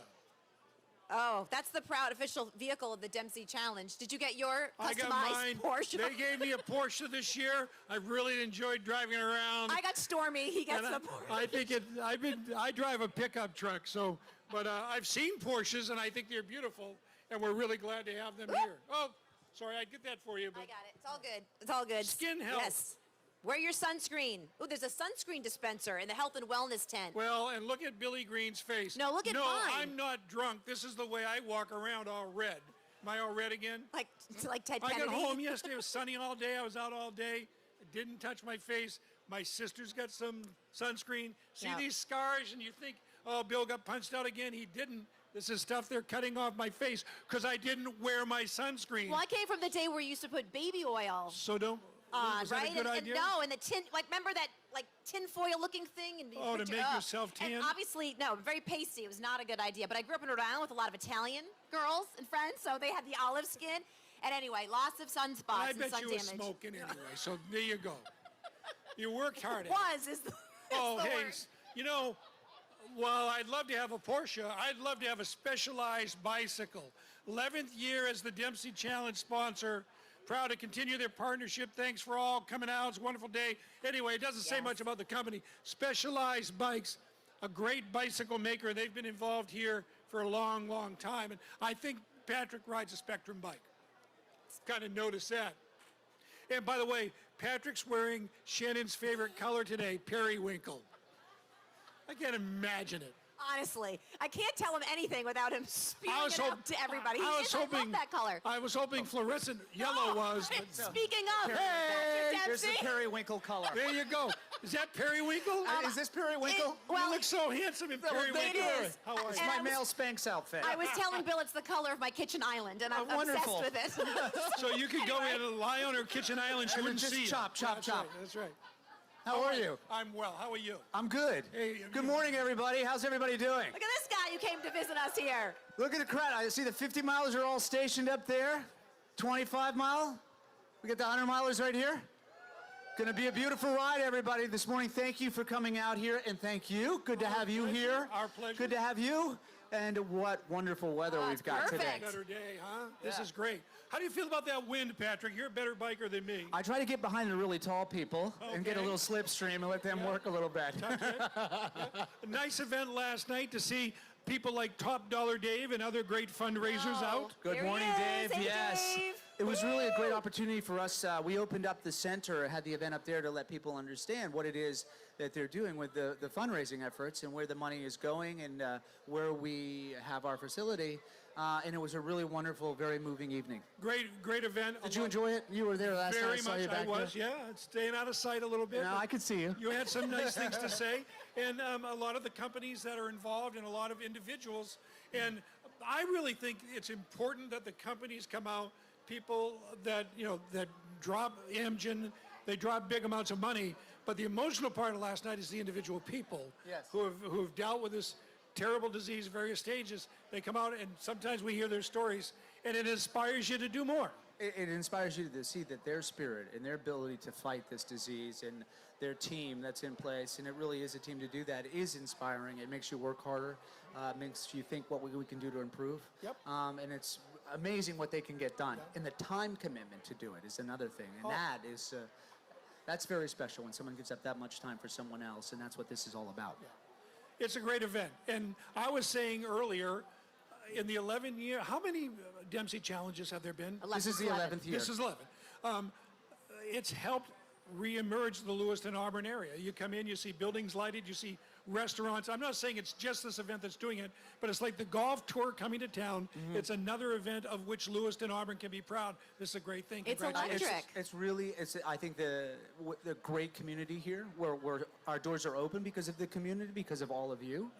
[SPEAKER 13] Oh, that's the proud official vehicle of the Dempsey Challenge. Did you get your
[SPEAKER 16] I got
[SPEAKER 13] customized
[SPEAKER 16] mine.
[SPEAKER 13] Porsche?
[SPEAKER 16] They gave me a Porsche this year. I really enjoyed driving around.
[SPEAKER 13] I got Stormy. He gets the Porsche.
[SPEAKER 16] I think I drive a pickup truck, but I've seen Porsches and I think they're beautiful, and we're really glad to have them here. Oh, sorry, I'd get that for you. But
[SPEAKER 13] I got it. It's all good. It's all good.
[SPEAKER 16] Skin health.
[SPEAKER 13] Yes. Wear your sunscreen. Oh, there's a sunscreen dispenser in the health and wellness tent.
[SPEAKER 16] Well, and look at Billy Green's face.
[SPEAKER 13] No, look at
[SPEAKER 16] no,
[SPEAKER 13] mine.
[SPEAKER 16] I'm not drunk. This is the way I walk around, all red. Am I all red again?
[SPEAKER 13] Like Ted
[SPEAKER 16] I
[SPEAKER 13] Kennedy.
[SPEAKER 16] got home yesterday. It was sunny all day. I was out all day. It didn't touch my face. My sister's got some sunscreen. See these scars, and you think, oh, Bill got punched out again. He didn't. This is stuff they're cutting off my face because I didn't wear my sunscreen.
[SPEAKER 13] Well, I came from the day where you used to put baby oil.
[SPEAKER 16] So don't.
[SPEAKER 13] On,
[SPEAKER 16] was
[SPEAKER 13] right?
[SPEAKER 16] that a good idea?
[SPEAKER 13] No, and the tin, like, remember that, like, tinfoil looking thing? And
[SPEAKER 16] to make yourself tan?
[SPEAKER 13] And obviously, no, very pasty. It was not a good idea. But I grew up in Rhode Island with a lot of Italian girls and friends, so they had the olive skin. And anyway, lots of sunspots and sun damage.
[SPEAKER 16] I bet you were smoking anyway, so there you go. You worked hard at it.
[SPEAKER 13] Oh,
[SPEAKER 16] hey, you know, well, I'd love to have a Porsche. I'd love to have a Specialized bicycle. 11th year as the Dempsey Challenge sponsor. Proud to continue their partnership. Thanks for all coming out. It's a wonderful day. Anyway, it doesn't say much about the company. Specialized Bikes, a great bicycle maker. They've been involved here for a long, long time. And I think Patrick rides a Spectrum bike. Kind of noticed that. And by the way, Patrick's wearing Shannon's favorite color today, periwinkle. I can't imagine it.
[SPEAKER 13] Honestly, I can't tell him anything without him spewing it out to everybody.
[SPEAKER 16] I
[SPEAKER 13] love that color.
[SPEAKER 16] I was hoping fluorescent yellow was. But
[SPEAKER 13] speaking of,
[SPEAKER 16] hey,
[SPEAKER 4] here's the periwinkle color.
[SPEAKER 16] There you go. Is that periwinkle?
[SPEAKER 4] Is this periwinkle?
[SPEAKER 16] You look so handsome in periwinkle.
[SPEAKER 13] It is.
[SPEAKER 16] How are
[SPEAKER 4] It's
[SPEAKER 16] you?
[SPEAKER 4] my male Spanx outfit.
[SPEAKER 13] I was telling Bill it's the color of my kitchen island, and I'm
[SPEAKER 4] wonderful.
[SPEAKER 13] obsessed with it.
[SPEAKER 16] So you could go in and lie on her kitchen island. She wouldn't
[SPEAKER 4] just
[SPEAKER 16] see
[SPEAKER 4] chop.
[SPEAKER 16] That's right.
[SPEAKER 4] How are you?
[SPEAKER 16] I'm well. How are you?
[SPEAKER 4] I'm good.
[SPEAKER 16] Hey,
[SPEAKER 4] good morning, everybody. How's everybody doing?
[SPEAKER 13] Look at this guy who came to visit us here.
[SPEAKER 4] Look at the crowd. I see the 50 milers are all stationed up there. 25 mile. We got the 100 milers right here. Going to be a beautiful ride, everybody, this morning. Thank you for coming out here, and thank you. Good to have you here.
[SPEAKER 16] Our pleasure.
[SPEAKER 4] Good to have you. And what wonderful weather we've got today.
[SPEAKER 16] Better day, huh? This is great. How do you feel about that wind, Patrick? You're a better biker than me.
[SPEAKER 4] I try to get behind the really tall people and get a little slipstream and let them work a little bit.
[SPEAKER 16] A nice event last night to see people like Top Dollar Dave and other great fundraisers out.
[SPEAKER 4] Good morning, Dave. Yes. Dave. It was really a great opportunity for us. We opened up the center, had the event up there to let people understand what it is that they're doing with the fundraising efforts and where the money is going and where we have our facility. And it was a really wonderful, very moving evening.
[SPEAKER 16] Great event.
[SPEAKER 4] Did you enjoy it? You were there last night.
[SPEAKER 16] Very
[SPEAKER 4] I saw
[SPEAKER 16] much.
[SPEAKER 4] you back
[SPEAKER 16] I was.
[SPEAKER 4] there.
[SPEAKER 16] Yeah, staying out of sight a little bit.
[SPEAKER 4] No, I could see you.
[SPEAKER 16] You had some nice things to say, and a lot of the companies that are involved, and a lot of individuals. And I really think it's important that the companies come out. People that that drop Amgen, they drop big amounts of money. But the emotional part of last night is the individual people who have dealt with this terrible disease, various stages. They come out, and sometimes we hear their stories, and it inspires you to do more.
[SPEAKER 4] It inspires you to see that their spirit and their ability to fight this disease and their team that's in place, and it really is a team to do that, is inspiring. It makes you work harder, makes you think what we can do to improve.
[SPEAKER 16] Yep.
[SPEAKER 4] And it's amazing what they can get done. Yep. And the time commitment to do it is another thing, and that is that's very special when someone gives up that much time for someone else, and that's what this is all about.
[SPEAKER 16] Yeah. It's a great event, and I was saying earlier, in the 11 year, how many Dempsey challenges have there been?
[SPEAKER 4] This is the 11th year.
[SPEAKER 16] This is 11. It's helped re-emerge the Lewiston Auburn area. You come in, you see buildings lighted, you see restaurants. I'm not saying it's just this event that's doing it, but it's like the golf tour coming to town. Mm-hmm. It's another event of which Lewiston Auburn can be proud. This is a great thing.
[SPEAKER 13] It's electric.
[SPEAKER 4] It's really, I think the great community here where our doors are open because of the community, because of all of you.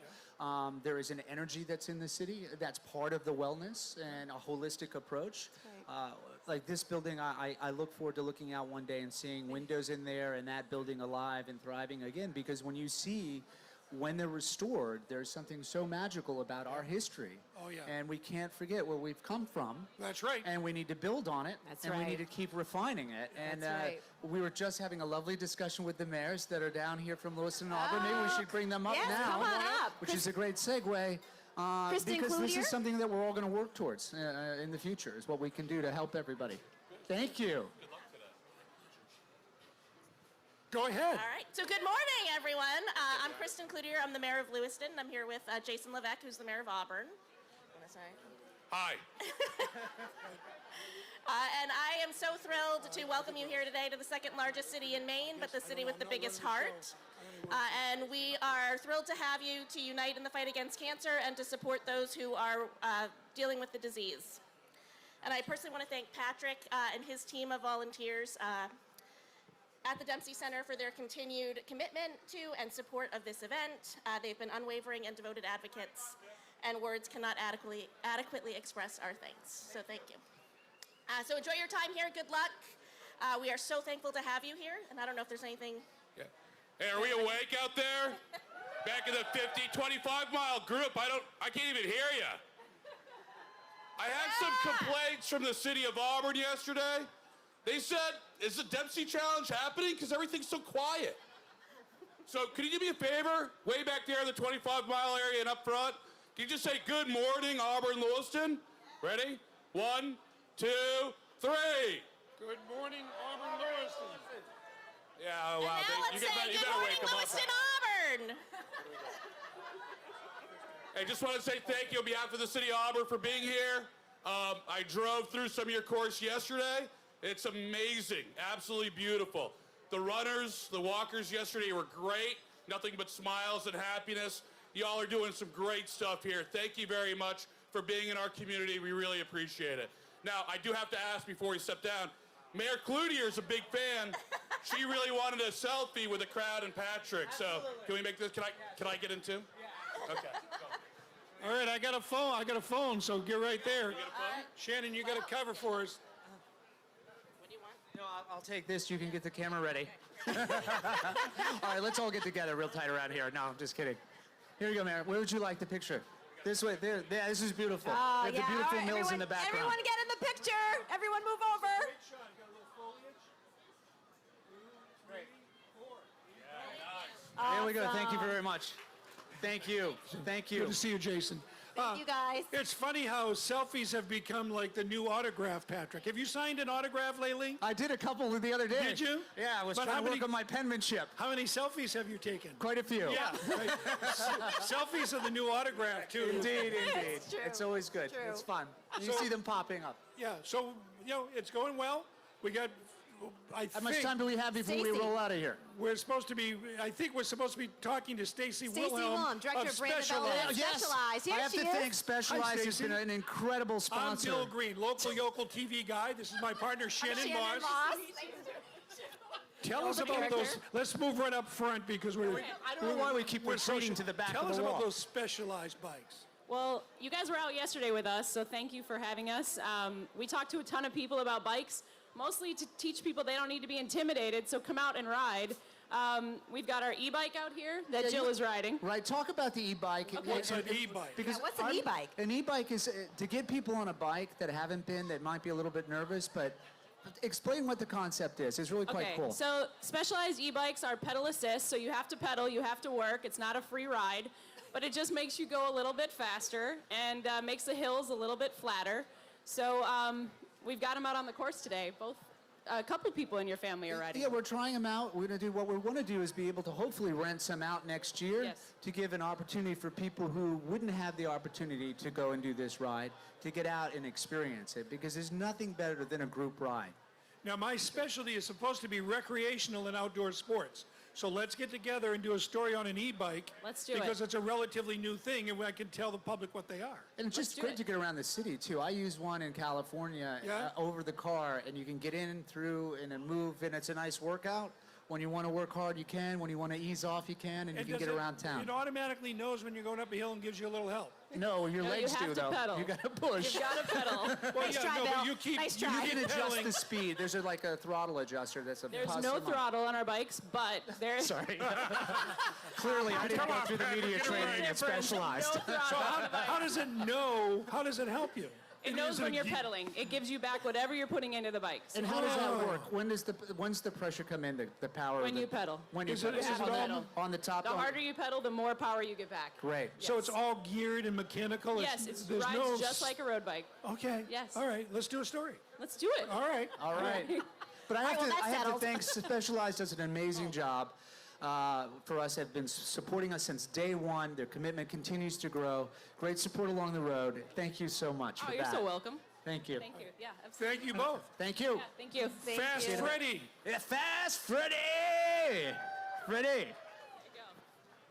[SPEAKER 4] Yeah. There is an energy that's in the city that's part of the wellness and a holistic approach. Right. Like this building, I look forward to looking out one day and seeing windows in there and that building alive and thriving again, because when you see when they're restored, there's something so magical about our history.
[SPEAKER 16] Oh, yeah.
[SPEAKER 4] And we can't forget where we've come from.
[SPEAKER 16] That's right.
[SPEAKER 4] And we need to build on it.
[SPEAKER 13] That's
[SPEAKER 4] and
[SPEAKER 13] right.
[SPEAKER 4] we need to keep refining it. And
[SPEAKER 13] That's right.
[SPEAKER 4] we were just having a lovely discussion with the mayors that are down here from Lewiston and Auburn. Maybe we should bring them up
[SPEAKER 13] yes,
[SPEAKER 4] now.
[SPEAKER 13] come on up.
[SPEAKER 4] Which is a great segue.
[SPEAKER 13] Kristen
[SPEAKER 4] Because this
[SPEAKER 13] Cloutier?
[SPEAKER 4] is something that we're all going to work towards in the future, is what we can do to help everybody. Thank you.
[SPEAKER 16] Go ahead.
[SPEAKER 5] All right. So good morning, everyone. I'm Kristen Cloutier. I'm the mayor of Lewiston. I'm here with Jason Levesque, who's the mayor of Auburn. Want to say?
[SPEAKER 16] Hi.
[SPEAKER 5] And I am so thrilled to welcome you here today to the second largest city in Maine, but the city with the biggest heart. And we are thrilled to have you to unite in the fight against cancer and to support those who are dealing with the disease. And I personally want to thank Patrick and his team of volunteers at the Dempsey Center for their continued commitment to and support of this event. They've been unwavering and devoted advocates, and words cannot adequately express our thanks. So thank you. So enjoy your time here. Good luck. We are so thankful to have you here, and I don't know if there's anything.
[SPEAKER 27] Yeah. Hey, are we awake out there? Back in the 50, 25-mile group, I can't even hear you. I had some complaints from the city of Auburn yesterday. They said, is the Dempsey Challenge happening? Because everything's so quiet. So could you do me a favor? Way back there in the 25-mile area and up front, can you just say, good morning, Auburn, Lewiston? Ready? 1, 2, 3.
[SPEAKER 16] Good morning, Auburn, Lewiston.
[SPEAKER 27] Yeah, oh, wow.
[SPEAKER 5] And now let's say, good morning, Lewiston, Auburn.
[SPEAKER 27] I just want to say thank you on behalf of the city of Auburn for being here. I drove through some of your course yesterday. It's amazing, absolutely beautiful. The runners, the walkers yesterday were great. Nothing but smiles and happiness. Y'all are doing some great stuff here. Thank you very much for being in our community. We really appreciate it. Now, I do have to ask before we step down, Mayor Cloutier is a big fan. She really wanted a selfie with the crowd and Patrick. So can we make this? Can I get in too? Okay.
[SPEAKER 16] All right, I got a phone, so get right there. Shannon, you got a cover for us.
[SPEAKER 4] No, I'll take this. You can get the camera ready. All right, let's all get together real tight around here. No, I'm just kidding. Here you go, Mayor. Where would you like the picture? This way. There. Yeah, this is beautiful.
[SPEAKER 13] Oh,
[SPEAKER 4] We have the beautiful mills in the background.
[SPEAKER 13] Everyone get in the picture. Everyone move over.
[SPEAKER 4] There we go. Thank you very much. Thank you. Thank you.
[SPEAKER 16] Good to see you, Jason.
[SPEAKER 13] Thank you, guys.
[SPEAKER 16] It's funny how selfies have become like the new autograph, Patrick. Have you signed an autograph lately?
[SPEAKER 4] I did a couple the other day.
[SPEAKER 16] Did you?
[SPEAKER 4] Yeah, I was trying to work on my penmanship.
[SPEAKER 16] How many selfies have you taken?
[SPEAKER 4] Quite a few.
[SPEAKER 16] Yeah. Right. Selfies are the new autograph, too.
[SPEAKER 4] Indeed, indeed.
[SPEAKER 13] It's true.
[SPEAKER 4] It's always good.
[SPEAKER 13] True.
[SPEAKER 4] It's fun. You
[SPEAKER 16] So-
[SPEAKER 4] see them popping up.
[SPEAKER 16] Yeah, so, it's going well. We got,
[SPEAKER 4] How much time do we have before we
[SPEAKER 13] Stacey.
[SPEAKER 4] roll out of here?
[SPEAKER 16] I think we're supposed to be talking to Stacey
[SPEAKER 13] Stacey
[SPEAKER 16] Wilhelm
[SPEAKER 13] Wilhelm, Director of Brand
[SPEAKER 16] Specialized.
[SPEAKER 13] Development. Specialized. Here
[SPEAKER 4] I have
[SPEAKER 13] she
[SPEAKER 4] to
[SPEAKER 13] is.
[SPEAKER 4] thank Specialized. It's
[SPEAKER 16] Stacey.
[SPEAKER 4] been an incredible
[SPEAKER 16] I'm
[SPEAKER 4] sponsor.
[SPEAKER 16] Bill Green, local TV guy. This is my partner, Shannon
[SPEAKER 13] Shannon
[SPEAKER 16] Moss.
[SPEAKER 13] Moss.
[SPEAKER 16] Tell us about those. Let's move right up front because we're.
[SPEAKER 4] I don't know why we keep
[SPEAKER 16] we're
[SPEAKER 4] retreating to the back
[SPEAKER 16] Tell
[SPEAKER 4] of
[SPEAKER 16] us
[SPEAKER 4] the
[SPEAKER 16] about
[SPEAKER 4] wall.
[SPEAKER 16] those Specialized bikes.
[SPEAKER 8] Well, you guys were out yesterday with us, so thank you for having us. We talked to a ton of people about bikes, mostly to teach people they don't need to be intimidated, so come out and ride. We've got our e-bike out here that Jill is riding.
[SPEAKER 4] Right, talk about the e-bike.
[SPEAKER 8] Okay.
[SPEAKER 16] What's an e-bike?
[SPEAKER 4] Because
[SPEAKER 13] what's an e-bike?
[SPEAKER 4] An e-bike is to get people on a bike that haven't been, that might be a little bit nervous, but explain what the concept is. It's really quite cool.
[SPEAKER 8] So Specialized e-bikes are pedal assist, so you have to pedal, you have to work. It's not a free ride, but it just makes you go a little bit faster and makes the hills a little bit flatter. So we've got them out on the course today. A couple people in your family are riding.
[SPEAKER 4] Yeah, we're trying them out. We're going to do what we want to do is be able to hopefully rent some out next year
[SPEAKER 8] Yes.
[SPEAKER 4] to give an opportunity for people who wouldn't have the opportunity to go and do this ride to get out and experience it, because there's nothing better than a group ride.
[SPEAKER 16] Now, my specialty is supposed to be recreational and outdoor sports. So let's get together and do a story on an e-bike.
[SPEAKER 8] Let's do it.
[SPEAKER 16] Because it's a relatively new thing, and I can tell the public what they are.
[SPEAKER 4] And it's just great to get around the city, too. I use one in California over the car, and you can get in, through, and then move, and it's a nice workout. When you want to work hard, you can. When you want to ease off, you can, and you can get around town.
[SPEAKER 16] It automatically knows when you're going up a hill and gives you a little help.
[SPEAKER 4] No, your legs do, though.
[SPEAKER 8] Pedal.
[SPEAKER 4] You got to push.
[SPEAKER 8] You got to pedal.
[SPEAKER 16] Well,
[SPEAKER 13] Nice try,
[SPEAKER 16] no,
[SPEAKER 13] Bill.
[SPEAKER 16] but you keep,
[SPEAKER 13] Nice
[SPEAKER 16] you
[SPEAKER 13] try.
[SPEAKER 4] You
[SPEAKER 16] keep
[SPEAKER 4] can adjust
[SPEAKER 16] pedaling.
[SPEAKER 4] the speed. There's like a throttle adjuster that's a
[SPEAKER 8] There's
[SPEAKER 4] plus
[SPEAKER 8] no
[SPEAKER 4] and minus.
[SPEAKER 8] throttle on our bikes, but there's
[SPEAKER 4] Sorry. Clearly, I didn't go through the media
[SPEAKER 16] Get
[SPEAKER 4] training
[SPEAKER 16] away.
[SPEAKER 4] and Specialized.
[SPEAKER 8] No throttle.
[SPEAKER 16] So how does it know? How does it help you?
[SPEAKER 8] It knows
[SPEAKER 16] Is it
[SPEAKER 8] when
[SPEAKER 16] a
[SPEAKER 8] you're
[SPEAKER 16] gear-
[SPEAKER 8] pedaling. It gives you back whatever you're putting into the bikes.
[SPEAKER 4] And how does that work? When's the pressure come in? The power?
[SPEAKER 8] When
[SPEAKER 4] of the,
[SPEAKER 8] you pedal.
[SPEAKER 4] When you
[SPEAKER 16] Is it-
[SPEAKER 4] pedal.
[SPEAKER 16] is it all-
[SPEAKER 4] on the top?
[SPEAKER 8] The harder you pedal, the more power you get back.
[SPEAKER 4] Great.
[SPEAKER 16] So it's all geared and mechanical?
[SPEAKER 8] Yes, it
[SPEAKER 16] there's
[SPEAKER 8] rides
[SPEAKER 16] no
[SPEAKER 8] just like a road bike.
[SPEAKER 16] Okay.
[SPEAKER 8] Yes.
[SPEAKER 16] All right, let's do a story.
[SPEAKER 8] Let's do it.
[SPEAKER 16] All right.
[SPEAKER 4] All right. But I have,
[SPEAKER 13] well, that's
[SPEAKER 4] I have to
[SPEAKER 13] settled.
[SPEAKER 4] thank Specialized does an amazing job for us, have been supporting us since day one. Their commitment continues to grow. Great support along the road. Thank you so much for
[SPEAKER 8] Oh, you're
[SPEAKER 4] that.
[SPEAKER 8] so welcome.
[SPEAKER 4] Thank you.
[SPEAKER 8] Thank you. Yeah, absolutely.
[SPEAKER 16] Thank you both.
[SPEAKER 4] Thank you.
[SPEAKER 8] Yeah, thank you.
[SPEAKER 16] Fast Freddy.
[SPEAKER 4] Yeah, Fast Freddy! Freddy!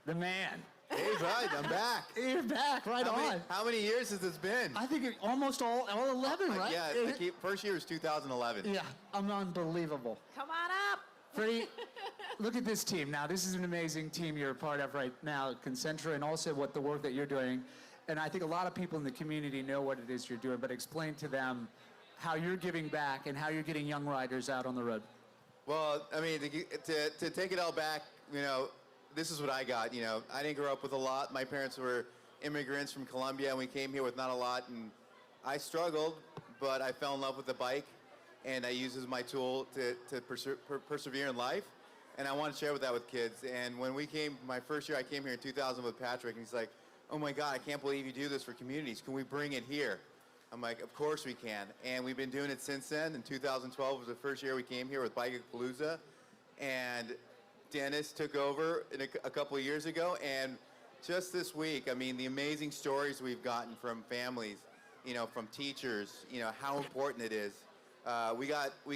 [SPEAKER 4] The man.
[SPEAKER 14] Hey, bud, I'm back.
[SPEAKER 4] You're back, right on.
[SPEAKER 14] How many years has this been?
[SPEAKER 4] I think almost all 11, right?
[SPEAKER 14] Yeah, first year was 2011.
[SPEAKER 4] Yeah, I'm unbelievable.
[SPEAKER 13] Come on up.
[SPEAKER 4] Freddie, look at this team. Now, this is an amazing team you're a part of right now, Concentra, and also what the work that you're doing. And I think a lot of people in the community know what it is you're doing, but explain to them how you're giving back and how you're getting young riders out on the road.
[SPEAKER 14] Well, I mean, to take it all back, you know, this is what I got. You know, I didn't grow up with a lot. My parents were immigrants from Colombia, and we came here with not a lot. And I struggled, but I fell in love with the bike, and I use it as my tool to persevere in life. And I want to share that with kids. And when we came, my first year, I came here in 2000 with Patrick, and he's like, "Oh my God, I can't believe you do this for communities. Can we bring it here?" I'm like, "Of course we can." And we've been doing it since then. In 2012 was the first year we came here with Bike-a-Palooza. And Dennis took over a couple of years ago. And just this week, I mean, the amazing stories we've gotten from families, you know, from teachers, you know, how important it is. We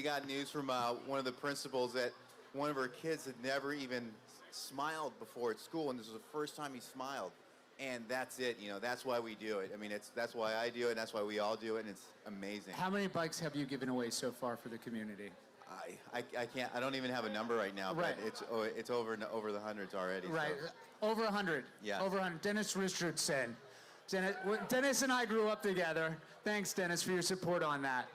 [SPEAKER 14] got news from one of the principals that one of her kids had never even smiled before at school, and this was the first time he smiled. And that's it, you know, that's why we do it. I mean, that's why I do it, and that's why we all do it, and it's amazing.
[SPEAKER 4] How many bikes have you given away so far for the community?
[SPEAKER 14] I can't, I don't even have a number right now,
[SPEAKER 4] Right.
[SPEAKER 14] but it's over the hundreds already.
[SPEAKER 4] Right,
[SPEAKER 14] So.
[SPEAKER 4] over 100.
[SPEAKER 14] Yeah.
[SPEAKER 4] Over 100. Dennis Richardson. Dennis and I grew up together. Thanks, Dennis, for your support on that.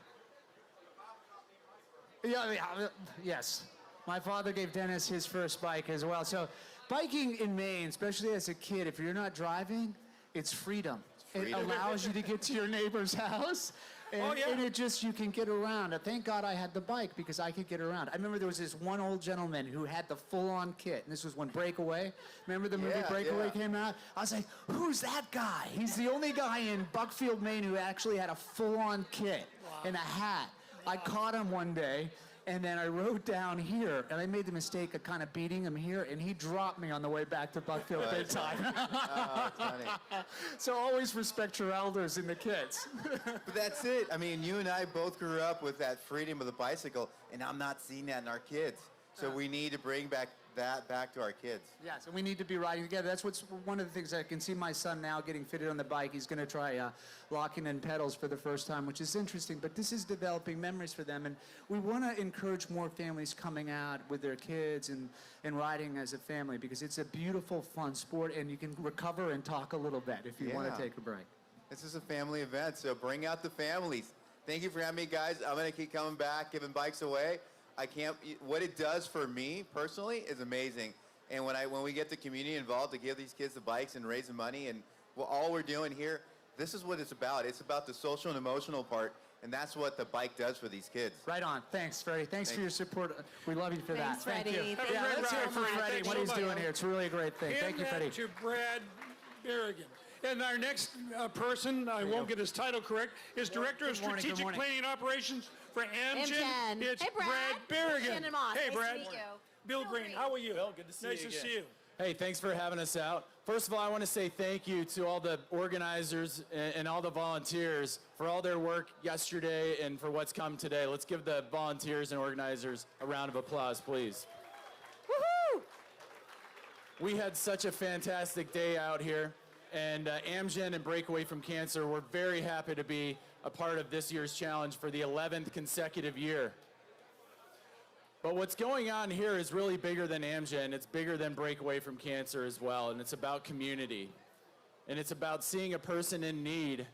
[SPEAKER 4] Yeah, yes. My father gave Dennis his first bike as well. So biking in Maine, especially as a kid, if you're not driving, it's freedom. It allows you to get to your neighbor's house, and, and it just, you can get around. Thank God I had the bike because I could get around. I remember there was this one old gentleman who had the full-on kit, and this was when Breakaway, remember the movie Breakaway came out? I was like, who's that guy? He's the only guy in Buckfield, Maine who actually had a full-on kit and a hat. I caught him one day, and then I rode down here, and I made the mistake of kind of beating him here, and he dropped me on the way back to Buckfield big time.
[SPEAKER 14] Oh, that's funny.
[SPEAKER 4] So always respect your elders and the kids.
[SPEAKER 14] But that's it. I mean, you and I both grew up with that freedom of the bicycle, and I'm not seeing that in our kids. So we need to bring that back to our kids.
[SPEAKER 4] Yes, and we need to be riding together. That's what's one of the things I can see my son now getting fitted on the bike. He's going to try locking in pedals for the first time, which is interesting. But this is developing memories for them, and we want to encourage more families coming out with their kids and riding as a family because it's a beautiful, fun sport, and you can recover and talk a little bit if you want to take a break.
[SPEAKER 14] This is a family event, so bring out the families. Thank you for having me, guys. I'm going to keep coming back, giving bikes away. What it does for me personally is amazing. And when we get the community involved to give these kids the bikes and raise the money, and all we're doing here, this is what it's about. It's about the social and emotional part, and that's what the bike does for these kids.
[SPEAKER 4] Right on. Thanks, Freddie. Thanks for your support. We love you for
[SPEAKER 14] Thanks,
[SPEAKER 4] that.
[SPEAKER 14] Freddie.
[SPEAKER 4] Thank you.
[SPEAKER 14] Thank you.
[SPEAKER 4] Let's hear it for
[SPEAKER 16] Thanks
[SPEAKER 4] Freddie,
[SPEAKER 16] so
[SPEAKER 4] what he's
[SPEAKER 16] much.
[SPEAKER 4] doing here. It's really a great thing. Thank you,
[SPEAKER 16] Hand
[SPEAKER 4] Freddie.
[SPEAKER 16] that to Brad Berrigan. And our next person, I won't get his title correct, is Director of Strategic Planning and Operations for Amgen. It's
[SPEAKER 13] Hey, Brad.
[SPEAKER 16] Berrigan.
[SPEAKER 13] Shannon Moss.
[SPEAKER 16] Hey,
[SPEAKER 13] Nice
[SPEAKER 16] Brad.
[SPEAKER 13] to meet you.
[SPEAKER 16] Bill Green, how are you?
[SPEAKER 15] Bill, good to see
[SPEAKER 16] nice
[SPEAKER 15] you
[SPEAKER 16] to
[SPEAKER 15] again.
[SPEAKER 16] see you.
[SPEAKER 15] Hey, thanks for having us out. First of all, I want to say thank you to all the organizers and all the volunteers for all their work yesterday and for what's come today. Let's give the volunteers and organizers a round of applause, please. Woohoo! We had such a fantastic day out here, and Amgen and Breakaway from Cancer, we're very happy to be a part of this year's challenge for the 11th consecutive year. But what's going on here is really bigger than Amgen. It's bigger than Break Away from Cancer as well, and it's about community. And it's about seeing a person in need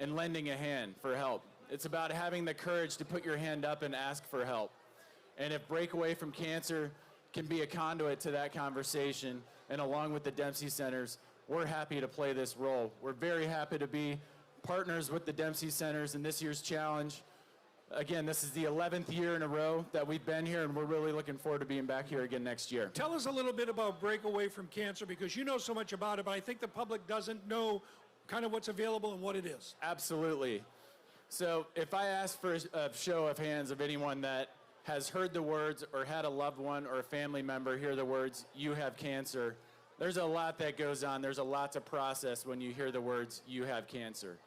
[SPEAKER 15] and lending a hand for help. It's about having the courage to put your hand up and ask for help. And if Break Away from Cancer can be a conduit to that conversation, and along with the Dempsey Centers, we're happy to play this role. We're very happy to be partners with the Dempsey Centers in this year's challenge. Again, this is the 11th year in a row that we've been here, and we're really looking forward to being back here again next year.
[SPEAKER 16] Tell us a little bit about Break Away from Cancer, because you know so much about it, but I think the public doesn't know kind of what's available and what it is.
[SPEAKER 15] Absolutely. So if I ask for a show of hands of anyone that has heard the words or had a loved one or a family member hear the words, "You have cancer," there's a lot that goes on. There's a lot to process when you hear the words, "You have cancer."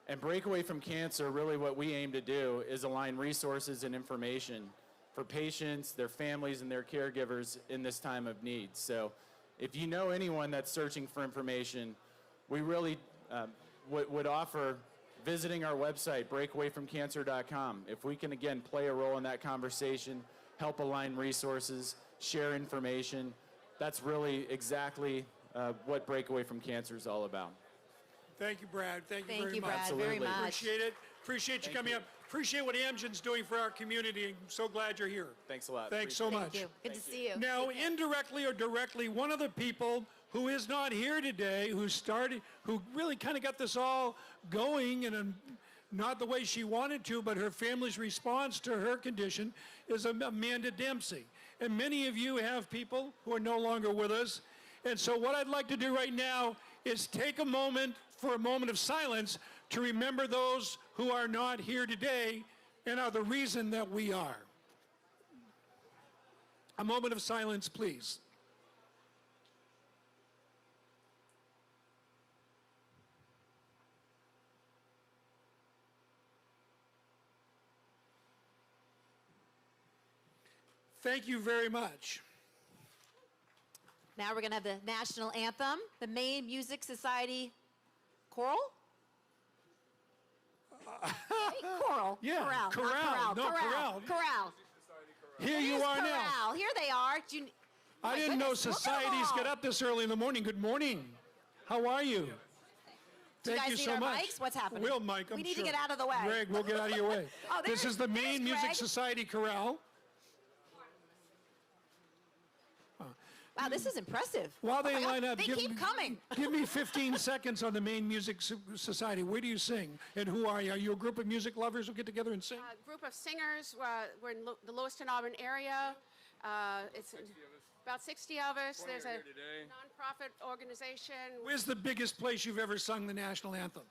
[SPEAKER 15] And Break Away from Cancer, really what we aim to do is align resources and information for patients, their families, and their caregivers in this time of need. So if you know anyone that's searching for information, we really would offer visiting our website, breakawayfromcancer.com. If we can, again, play a role in that conversation, help align resources, share information, that's really exactly what Break Away from Cancer is all about.
[SPEAKER 16] Thank you, Brad. Thank you
[SPEAKER 13] Thank
[SPEAKER 16] very
[SPEAKER 13] you,
[SPEAKER 16] much.
[SPEAKER 13] Brad, very much.
[SPEAKER 16] Appreciate it. Appreciate you coming up. Appreciate what Amgen's doing for our community. I'm so glad you're here.
[SPEAKER 15] Thanks a lot.
[SPEAKER 16] Thanks so much.
[SPEAKER 13] Thank you. Good to see you.
[SPEAKER 16] Now, indirectly or directly, one of the people who is not here today, who really kind of got this all going in not the way she wanted to, but her family's response to her condition, is Amanda Dempsey. And many of you have people who are no longer with us. And so what I'd like to do right now is take a moment of silence to remember those who are not here today and are the reason that we are. A moment of silence, please. Thank you very much.
[SPEAKER 13] Now we're going to have the national anthem, the Maine Music Society choral. Choral.
[SPEAKER 16] Yeah,
[SPEAKER 13] chorale.
[SPEAKER 16] chorale.
[SPEAKER 13] Chorale.
[SPEAKER 16] Here you are now.
[SPEAKER 13] Here they are.
[SPEAKER 16] I didn't know societies get up this early in the morning. Good morning. How are you?
[SPEAKER 13] Do you
[SPEAKER 16] Thank
[SPEAKER 13] guys
[SPEAKER 16] you
[SPEAKER 13] need
[SPEAKER 16] so
[SPEAKER 13] our
[SPEAKER 16] much.
[SPEAKER 13] mics? What's happening?
[SPEAKER 16] We'll mic them.
[SPEAKER 13] We need
[SPEAKER 16] sure.
[SPEAKER 13] to get out of the way.
[SPEAKER 16] Greg, we'll get out of your way.
[SPEAKER 13] Oh,
[SPEAKER 16] this is the Maine Music
[SPEAKER 13] Greg.
[SPEAKER 16] Society chorale.
[SPEAKER 13] Wow, this is impressive.
[SPEAKER 16] While they
[SPEAKER 13] Oh my
[SPEAKER 16] line
[SPEAKER 13] God,
[SPEAKER 16] up,
[SPEAKER 13] they keep coming.
[SPEAKER 16] Give me 15 seconds on the Maine Music Society. Where do you sing? And who are you? Are you a group of music lovers who get together and sing?
[SPEAKER 18] A group of singers. We're in the Lewiston, Auburn area. It's about 60 of us. There's a nonprofit organization.
[SPEAKER 16] Where's the biggest place you've ever sung the national anthem?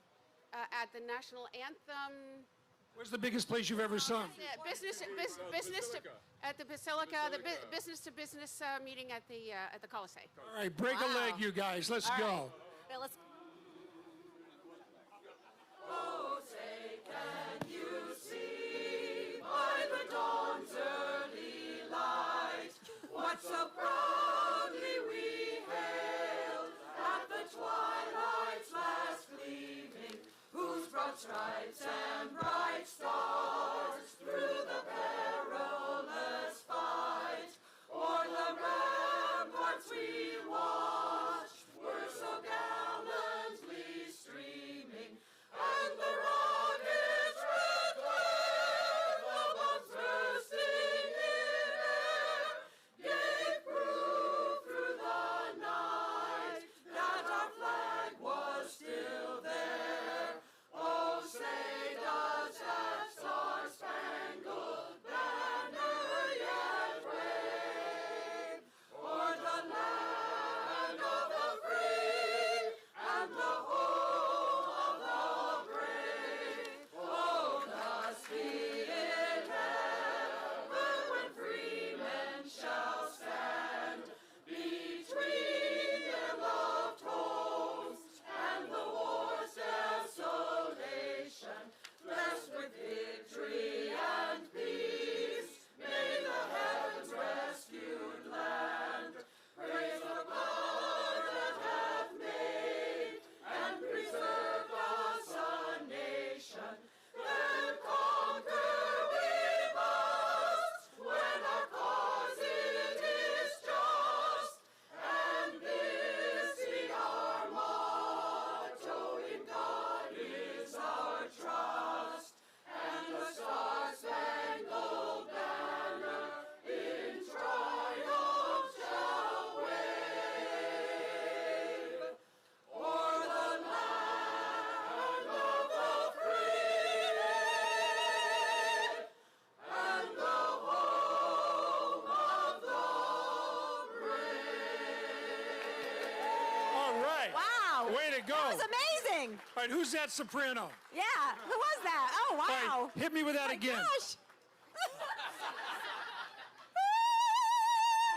[SPEAKER 18] At the national anthem.
[SPEAKER 16] Where's the biggest place you've ever sung?
[SPEAKER 18] At the Basilica, the business-to-business meeting at the Colosseum.
[SPEAKER 16] All right, break a leg, you guys. Let's
[SPEAKER 13] All
[SPEAKER 16] go.
[SPEAKER 13] right. Well, let's.
[SPEAKER 19] Oh, say, can you see by the dawn's early light what so proudly we hailed at the twilight's last gleaming, whose broad stripes and bright stars through the perilous fight o'er the ramparts we watched were so gallantly streaming, and the rockets' red glare, the bombs bursting in air, gave proof through the night that our flag was still there. Oh, say does
[SPEAKER 13] Wow!
[SPEAKER 16] Way to go!
[SPEAKER 13] That was amazing!
[SPEAKER 16] All right, who's that soprano?
[SPEAKER 13] Yeah, who was that? Oh, wow!
[SPEAKER 16] All right, hit me with that again.
[SPEAKER 13] Gosh!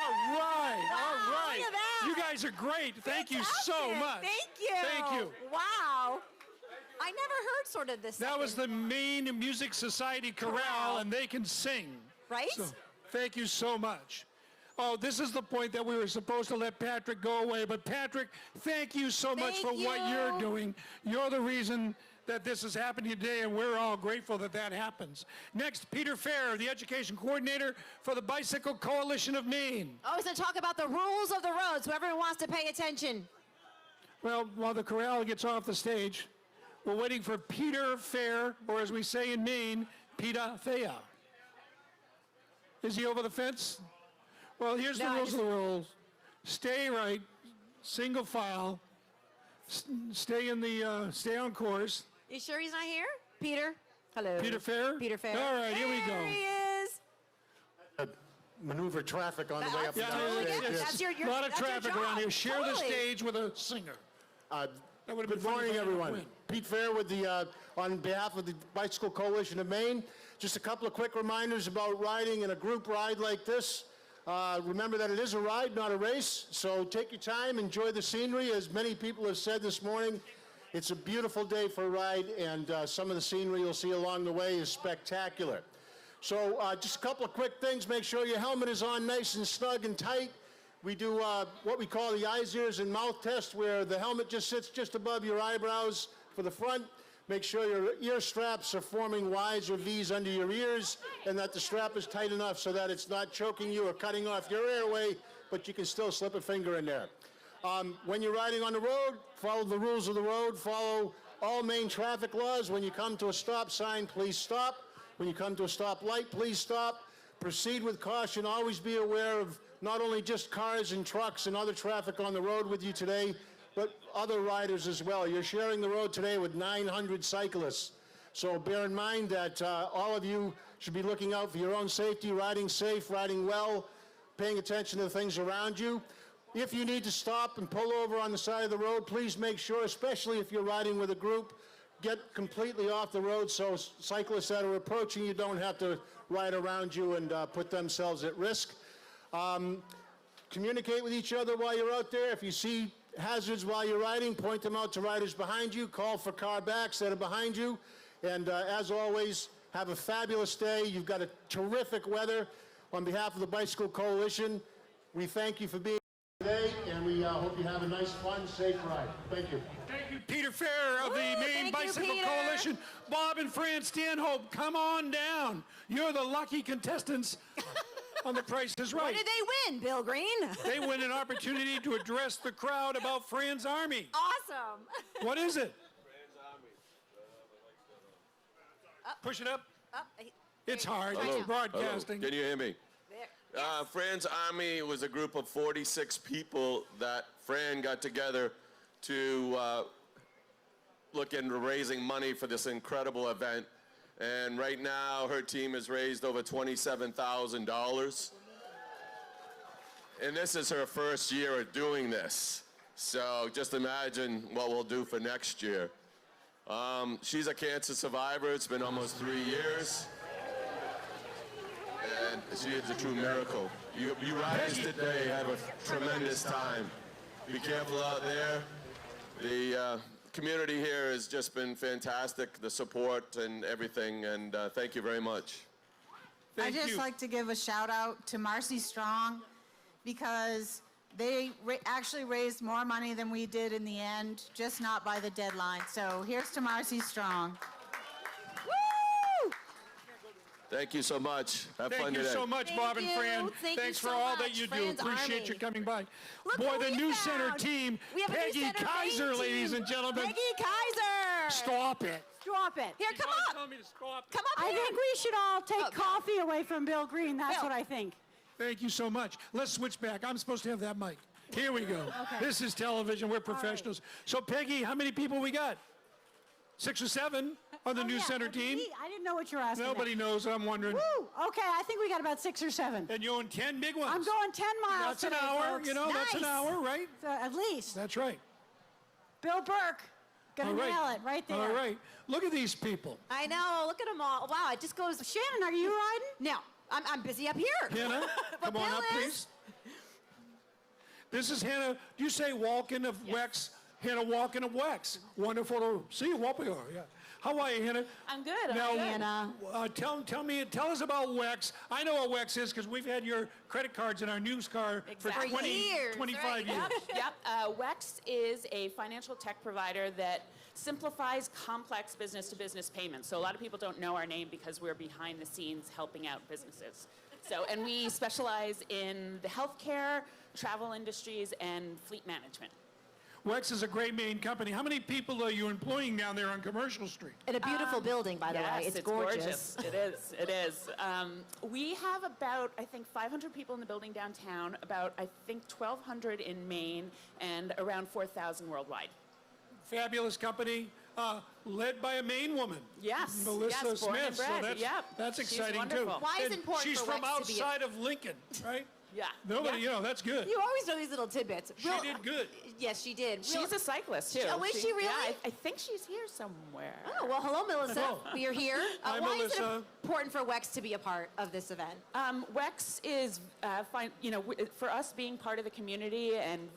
[SPEAKER 16] All right, all right.
[SPEAKER 13] Look at that.
[SPEAKER 16] You guys are great. Thank you so much.
[SPEAKER 13] Thank you.
[SPEAKER 16] Thank you.
[SPEAKER 13] Wow. I never heard sort of this.
[SPEAKER 16] That was the Maine Music Society Chorale, and they can sing.
[SPEAKER 13] Right?
[SPEAKER 16] So, thank you so much. Oh, this is the point that we were supposed to let Patrick go away. But Patrick, thank you so much for what you're doing. You're the reason that this is happening today, and we're all grateful that that happens. Next, Peter Fair, the Education Coordinator for the Bicycle Coalition of Maine.
[SPEAKER 13] Oh, he's going to talk about the rules of the road, so everyone wants to pay attention.
[SPEAKER 16] Well, while the chorale gets off the stage, we're waiting for Peter Fair, or as we say in Maine, Peter Fair. Is he over the fence? Well, here's the rules of the rules. Stay right, single file, stay on course.
[SPEAKER 13] You sure he's not here? Peter? Hello.
[SPEAKER 16] Peter Fair?
[SPEAKER 13] Peter Fair.
[SPEAKER 16] All right, here we go.
[SPEAKER 13] There he is.
[SPEAKER 10] Maneuver traffic on the way up the
[SPEAKER 13] That's your
[SPEAKER 16] a lot of traffic
[SPEAKER 13] job.
[SPEAKER 16] around here. Share the
[SPEAKER 13] Totally.
[SPEAKER 16] stage with a singer.
[SPEAKER 10] Good morning, everyone. Pete Fair with on behalf of the Bicycle Coalition of Maine. Just a couple of quick reminders about riding in a group ride like this. Remember that it is a ride, not a race. So take your time, enjoy the scenery. As many people have said this morning, it's a beautiful day for a ride, and some of the scenery you'll see along the way is spectacular. So just a couple of quick things. Make sure your helmet is on nice and snug and tight. We do what we call the eyes, ears, and mouth test, where the helmet just sits just above your eyebrows for the front. Make sure your ear straps are forming Ys or Vs under your ears, and that the strap is tight enough so that it's not choking you or cutting off your airway, but you can still slip a finger in there. When you're riding on the road, follow the rules of the road, follow all Maine traffic laws. When you come to a stop sign, please stop. When you come to a stoplight, please stop. Proceed with caution. Always be aware of not only just cars and trucks and other traffic on the road with you today, but other riders as well. You're sharing the road today with 900 cyclists. So bear in mind that all of you should be looking out for your own safety, riding safe, riding well, paying attention to the things around you. If you need to stop and pull over on the side of the road, please make sure, especially if you're riding with a group, get completely off the road so cyclists that are approaching you don't have to ride around you and put themselves at risk. Communicate with each other while you're out there. If you see hazards while you're riding, point them out to riders behind you. Call for car backs that are behind you. And as always, have a fabulous day. You've got a terrific weather. On behalf of the Bicycle Coalition, we thank you for being here today, and we hope you have a nice, fun, safe ride. Thank you.
[SPEAKER 16] Thank you, Peter Fair of the Maine Bicycle Coalition. Bob and Fran Stanhope, come on down. You're the lucky contestants on The Price is Right.
[SPEAKER 13] What did they win, Bill Green?
[SPEAKER 16] They win an opportunity to address the crowd about Fran's Army.
[SPEAKER 13] Awesome.
[SPEAKER 16] What is it? Push it up. It's hard.
[SPEAKER 20] Hello.
[SPEAKER 16] It's broadcasting.
[SPEAKER 20] Hello. Can you hear me? Fran's Army was a group of 46 people that Fran got together to look into raising money for this incredible event. And right now, her team has raised over $27,000. And this is her first year of doing this. So just imagine what we'll do for next year. She's a cancer survivor. It's been almost 3 years. And she is a true miracle. You riders today have a tremendous time. Be careful out there. The community here has just been fantastic, the support and everything, and thank you very much.
[SPEAKER 21] I'd just like to give a shout out to Marcy Strong, because they actually raised more money than we did in the end, just not by the deadline. So here's to Marcy Strong.
[SPEAKER 13] Woo!
[SPEAKER 20] Thank you so much. Have fun today.
[SPEAKER 16] Thank you so much, Bob and Fran. Thanks for all that you do. Appreciate you coming by. Boy, the new center team, Peggy Kaiser, ladies and gentlemen.
[SPEAKER 13] Peggy Kaiser.
[SPEAKER 16] Stop it.
[SPEAKER 21] Stop it.
[SPEAKER 13] Here, come up.
[SPEAKER 16] Tell me to stop.
[SPEAKER 13] Come up
[SPEAKER 21] I
[SPEAKER 13] here.
[SPEAKER 21] think we should all take coffee away from Bill Green. That's what I think.
[SPEAKER 16] Thank you so much. Let's switch back. I'm supposed to have that mic. Here we go.
[SPEAKER 21] Okay.
[SPEAKER 16] This is television. We're professionals. So, Peggy, how many people we got? 6 or 7 on the new center team?
[SPEAKER 21] I didn't know what you were asking.
[SPEAKER 16] Nobody knows. I'm wondering.
[SPEAKER 21] Woo! Okay, I think we got about 6 or 7.
[SPEAKER 16] And you're on 10 big ones.
[SPEAKER 21] I'm going 10 miles
[SPEAKER 16] That's an
[SPEAKER 21] today,
[SPEAKER 16] hour.
[SPEAKER 21] folks.
[SPEAKER 16] You know, that's an
[SPEAKER 21] Nice.
[SPEAKER 16] hour, right?
[SPEAKER 21] At least.
[SPEAKER 16] That's right.
[SPEAKER 2] Bill Burke. Gonna
[SPEAKER 16] All right.
[SPEAKER 2] nail it right there.
[SPEAKER 16] All right. Look at these people.
[SPEAKER 13] I know. Look at them all. Wow, it just goes.
[SPEAKER 2] Shannon, are you riding?
[SPEAKER 13] No, I'm busy up here.
[SPEAKER 16] Hannah, come on
[SPEAKER 13] Bill
[SPEAKER 16] up,
[SPEAKER 13] is.
[SPEAKER 16] please. This is Hannah. Do you say Walken of Wex? Hannah Walken of Wex. Wonderful to see you. Whooping. Yeah. How are you, Hannah?
[SPEAKER 8] I'm good.
[SPEAKER 16] Now,
[SPEAKER 8] Hannah.
[SPEAKER 16] Tell us about Wex. I know what Wex is because we've had your credit cards in our news car for 25 years.
[SPEAKER 8] Yep. WEX is a financial tech provider that simplifies complex business-to-business payments. So a lot of people don't know our name because we're behind the scenes helping out businesses. And we specialize in the healthcare, travel industries, and fleet management.
[SPEAKER 16] Wex is a great main company. How many people are you employing down there on Commercial Street?
[SPEAKER 13] In a beautiful building, by the way. It's gorgeous.
[SPEAKER 8] It is. It is. We have about, I think, 500 people in the building downtown, about, I think, 1,200 in Maine, and around 4,000 worldwide.
[SPEAKER 16] Fabulous company, led by a Maine woman.
[SPEAKER 8] Yes.
[SPEAKER 16] Melissa
[SPEAKER 8] yes, born and
[SPEAKER 16] Smith.
[SPEAKER 8] bred.
[SPEAKER 16] So that's
[SPEAKER 8] She's
[SPEAKER 16] exciting too.
[SPEAKER 8] wonderful.
[SPEAKER 13] Why is
[SPEAKER 16] And
[SPEAKER 13] it important
[SPEAKER 16] she's
[SPEAKER 13] for
[SPEAKER 16] from
[SPEAKER 13] Wex to be
[SPEAKER 16] outside of Lincoln, right?
[SPEAKER 8] Yeah.
[SPEAKER 16] Nobody,
[SPEAKER 8] Yeah.
[SPEAKER 16] that's good.
[SPEAKER 13] You always know these little tidbits.
[SPEAKER 16] She did good.
[SPEAKER 13] Yes, she did.
[SPEAKER 8] She's a cyclist, too.
[SPEAKER 13] Oh, is she really?
[SPEAKER 8] Yeah, I think she's here somewhere.
[SPEAKER 13] Oh, well, hello, Melissa.
[SPEAKER 16] Hello.
[SPEAKER 13] You're here.
[SPEAKER 16] Hi,
[SPEAKER 13] Why is it
[SPEAKER 16] Melissa.
[SPEAKER 13] important for WEX to be a part of this event?
[SPEAKER 8] WEX is, for us being part of the community and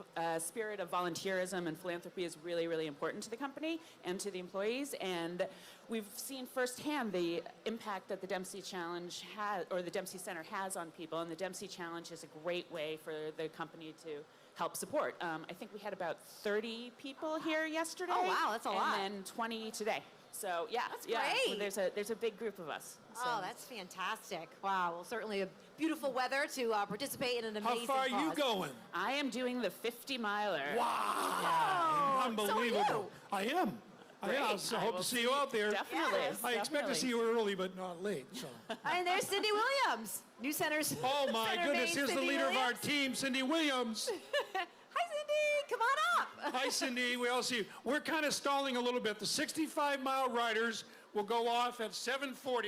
[SPEAKER 8] spirit of volunteerism and philanthropy is really, really important to the company and to the employees. And we've seen firsthand the impact that the Dempsey Challenge has, or the Dempsey Center has on people. And the Dempsey Challenge is a great way for the company to help support. I think we had about 30 people here yesterday.
[SPEAKER 13] Oh, wow, that's a lot.
[SPEAKER 8] And then 20 today. So yeah,
[SPEAKER 13] That's
[SPEAKER 8] yeah.
[SPEAKER 13] great.
[SPEAKER 8] There's a big group of us. So.
[SPEAKER 13] Oh, that's fantastic. Wow. Well, certainly a beautiful weather to participate in an amazing
[SPEAKER 16] How far are you
[SPEAKER 13] cause.
[SPEAKER 16] going?
[SPEAKER 8] I am doing the 50-miler.
[SPEAKER 16] Wow. Unbelievable. I am.
[SPEAKER 8] Great.
[SPEAKER 16] I hope to see you out there.
[SPEAKER 8] Definitely.
[SPEAKER 13] Yes.
[SPEAKER 16] I expect to see you early, but not late. So.
[SPEAKER 13] And there's Cindy Williams, New Center's.
[SPEAKER 16] Oh my
[SPEAKER 13] Center
[SPEAKER 16] goodness!
[SPEAKER 13] Maine,
[SPEAKER 16] Here's the
[SPEAKER 13] Cindy
[SPEAKER 16] leader of our
[SPEAKER 13] Williams.
[SPEAKER 16] team, Cindy Williams.
[SPEAKER 13] Hi, Cindy. Come on up.
[SPEAKER 16] Hi, Cindy. We all see you. We're kind of stalling a little bit. The 65-mile riders will go off at 7:40.
[SPEAKER 2] Oh,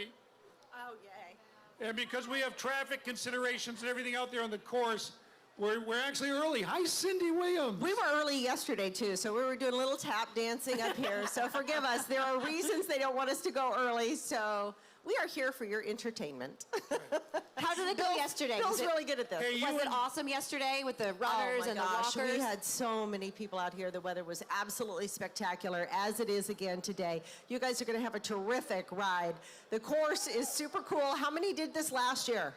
[SPEAKER 2] yay.
[SPEAKER 16] And because we have traffic considerations and everything out there on the course, we're actually early. Hi, Cindy Williams.
[SPEAKER 2] We were early yesterday, too, so we were doing a little tap dancing up here. So forgive us. There are reasons they don't want us to go early, so we are here for your entertainment.
[SPEAKER 13] How did it go yesterday?
[SPEAKER 2] Bill's
[SPEAKER 13] Was it-
[SPEAKER 2] really good at this.
[SPEAKER 16] Hey, you
[SPEAKER 13] Was it
[SPEAKER 16] and-
[SPEAKER 13] awesome yesterday with the
[SPEAKER 2] Oh
[SPEAKER 13] runners
[SPEAKER 2] my
[SPEAKER 13] and
[SPEAKER 2] gosh,
[SPEAKER 13] the walkers?
[SPEAKER 2] we had so many people out here. The weather was absolutely spectacular, as it is again today. You guys are going to have a terrific ride. The course is super cool. How many did this last year?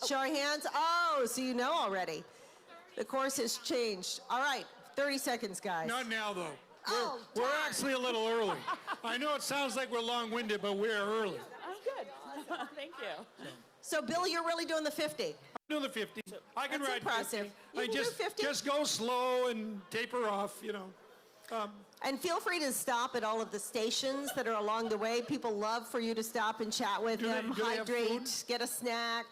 [SPEAKER 2] Show your hands. Oh, so you know already. The course has changed. All right, 30 seconds, guys.
[SPEAKER 16] Not now, though.
[SPEAKER 2] Oh,
[SPEAKER 16] we're actually a little early. I know it sounds like we're long-winded, but we're early.
[SPEAKER 8] I'm good. Thank you.
[SPEAKER 2] So, Bill, you're really doing the 50.
[SPEAKER 16] I'm doing the 50. I can
[SPEAKER 2] That's
[SPEAKER 16] ride
[SPEAKER 2] impressive.
[SPEAKER 16] 50.
[SPEAKER 2] You can do 50?
[SPEAKER 16] Just go slow and taper off,
[SPEAKER 2] And feel free to stop at all of the stations that are along the way. People love for you to stop and chat with them,
[SPEAKER 16] do they have
[SPEAKER 2] hydrate,
[SPEAKER 16] food?
[SPEAKER 2] get a snack,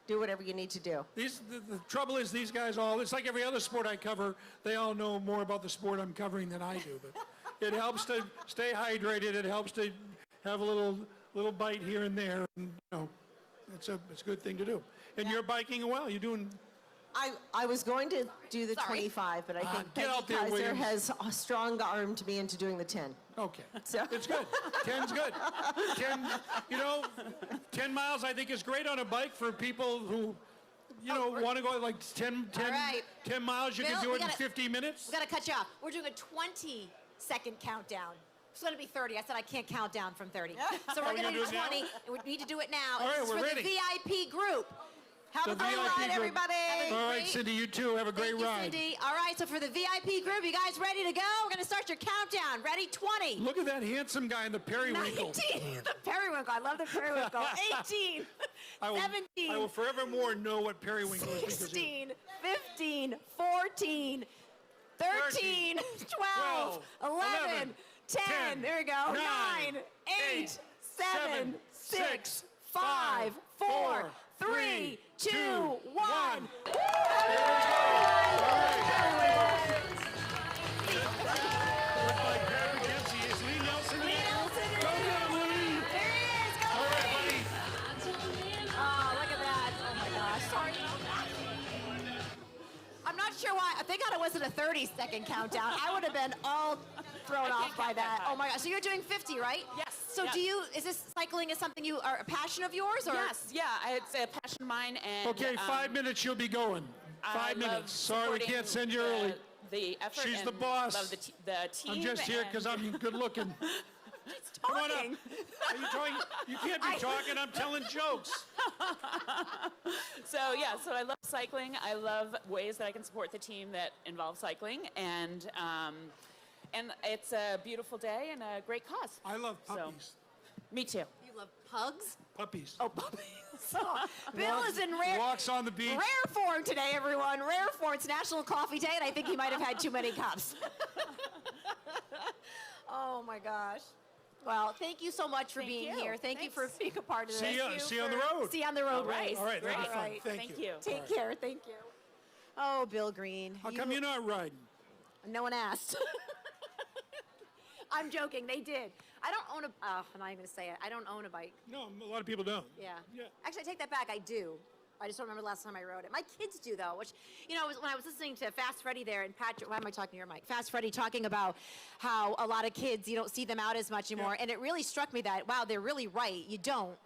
[SPEAKER 2] do whatever you need to do.
[SPEAKER 16] The trouble is these guys it's like every other sport I cover, they all know more about the sport I'm covering than I do. But it helps to stay hydrated. It helps to have a little bite here and there. And, it's a good thing to do. And you're biking well. You're doing...
[SPEAKER 2] I was going to do the 25, but I think
[SPEAKER 16] get out
[SPEAKER 2] Peggy
[SPEAKER 16] there,
[SPEAKER 2] Kaiser
[SPEAKER 16] Williams.
[SPEAKER 2] has strong-armed me into doing the 10.
[SPEAKER 16] Okay.
[SPEAKER 2] So.
[SPEAKER 16] It's good. 10's good. 10 miles I think is great on a bike for people who, want to go like 10 miles. You
[SPEAKER 13] Bill,
[SPEAKER 16] can do
[SPEAKER 13] we
[SPEAKER 16] it in
[SPEAKER 13] gotta-
[SPEAKER 16] 50 minutes.
[SPEAKER 13] We got to cut you off. We're doing a 20-second countdown. It's going to be 30. I said I can't count down from 30. So we're
[SPEAKER 16] Oh,
[SPEAKER 13] going to
[SPEAKER 16] you're
[SPEAKER 13] do
[SPEAKER 16] doing it
[SPEAKER 13] 20. And we need to do it now.
[SPEAKER 16] All right,
[SPEAKER 13] This is
[SPEAKER 16] we're
[SPEAKER 13] for
[SPEAKER 16] ready.
[SPEAKER 13] the VIP group.
[SPEAKER 2] Have a
[SPEAKER 16] The
[SPEAKER 2] great
[SPEAKER 16] VIP
[SPEAKER 2] ride,
[SPEAKER 16] group.
[SPEAKER 2] everybody.
[SPEAKER 16] All right, Cindy, you too. Have a great
[SPEAKER 13] Thank you,
[SPEAKER 16] ride.
[SPEAKER 13] Cindy. All right, so for the VIP group, you guys ready to go? We're going to start your countdown. Ready? 20.
[SPEAKER 16] Look at that handsome guy in the periwinkle.
[SPEAKER 13] 19. The periwinkle. I love the periwinkle. 18.
[SPEAKER 16] I will
[SPEAKER 13] 17.
[SPEAKER 16] forevermore know what periwinkle is because of you.
[SPEAKER 13] 16, 15, 14, 13, 12, 11, 10, there we go, 9, 8, 7, 6, 5, 4, 3, 2, 1.
[SPEAKER 16] Patrick Dempsey. Is Lee Nelson in there? Go get him, Lee.
[SPEAKER 13] There he is. Go,
[SPEAKER 16] All right,
[SPEAKER 13] Lee.
[SPEAKER 16] buddy.
[SPEAKER 13] Oh, look at that. Oh, my gosh. Sorry. I'm not sure why. Thank God it wasn't a 30-second countdown. I would have been all thrown off by that. Oh my gosh. So you're doing 50, right?
[SPEAKER 8] Yes.
[SPEAKER 13] So is this cycling is something you are a passion of yours, or?
[SPEAKER 8] Yes, yeah, it's a passion of mine. And
[SPEAKER 16] Okay, 5 minutes, you'll be going.
[SPEAKER 8] I
[SPEAKER 16] 5
[SPEAKER 8] love
[SPEAKER 16] minutes. Sorry, we can't send you early.
[SPEAKER 8] The effort.
[SPEAKER 16] She's
[SPEAKER 8] and
[SPEAKER 16] the boss.
[SPEAKER 8] Love the team.
[SPEAKER 16] I'm just here because I'm good looking. Come on up. Are you talking? You can't be talking. I'm telling jokes.
[SPEAKER 8] So I love cycling. I love ways that I can support the team that involve cycling, and it's a beautiful day and a great cause.
[SPEAKER 16] I love puppies.
[SPEAKER 8] Me too.
[SPEAKER 13] You love pugs?
[SPEAKER 16] Puppies.
[SPEAKER 13] Oh, puppies. Bill is in
[SPEAKER 16] walks on the beach.
[SPEAKER 13] Rare form today, everyone. Rare form. It's National Coffee Day, and I think he might have had too many cups. Oh my gosh. Well, thank you so much for being here. Thank you for being a part of this.
[SPEAKER 16] See you on the road.
[SPEAKER 13] See you on the road race.
[SPEAKER 16] All right, that'll be fun.
[SPEAKER 13] Right.
[SPEAKER 16] Thank you.
[SPEAKER 13] Take care. Thank you. Oh, Bill Green.
[SPEAKER 16] How come you're not riding?
[SPEAKER 13] No one asked. I'm joking. They did. I don't own I'm not even going to say it. I don't own a bike.
[SPEAKER 16] No, a lot of people don't.
[SPEAKER 13] Yeah. Actually, I take that back. I do. I just don't remember the last time I rode it. My kids do, though, which, when I was listening to Fast Freddy there and Patrick, why am I talking to your mic? Fast Freddy talking about how a lot of kids, you don't see them out as much anymore. And it really struck me that, wow, they're really right. You don't.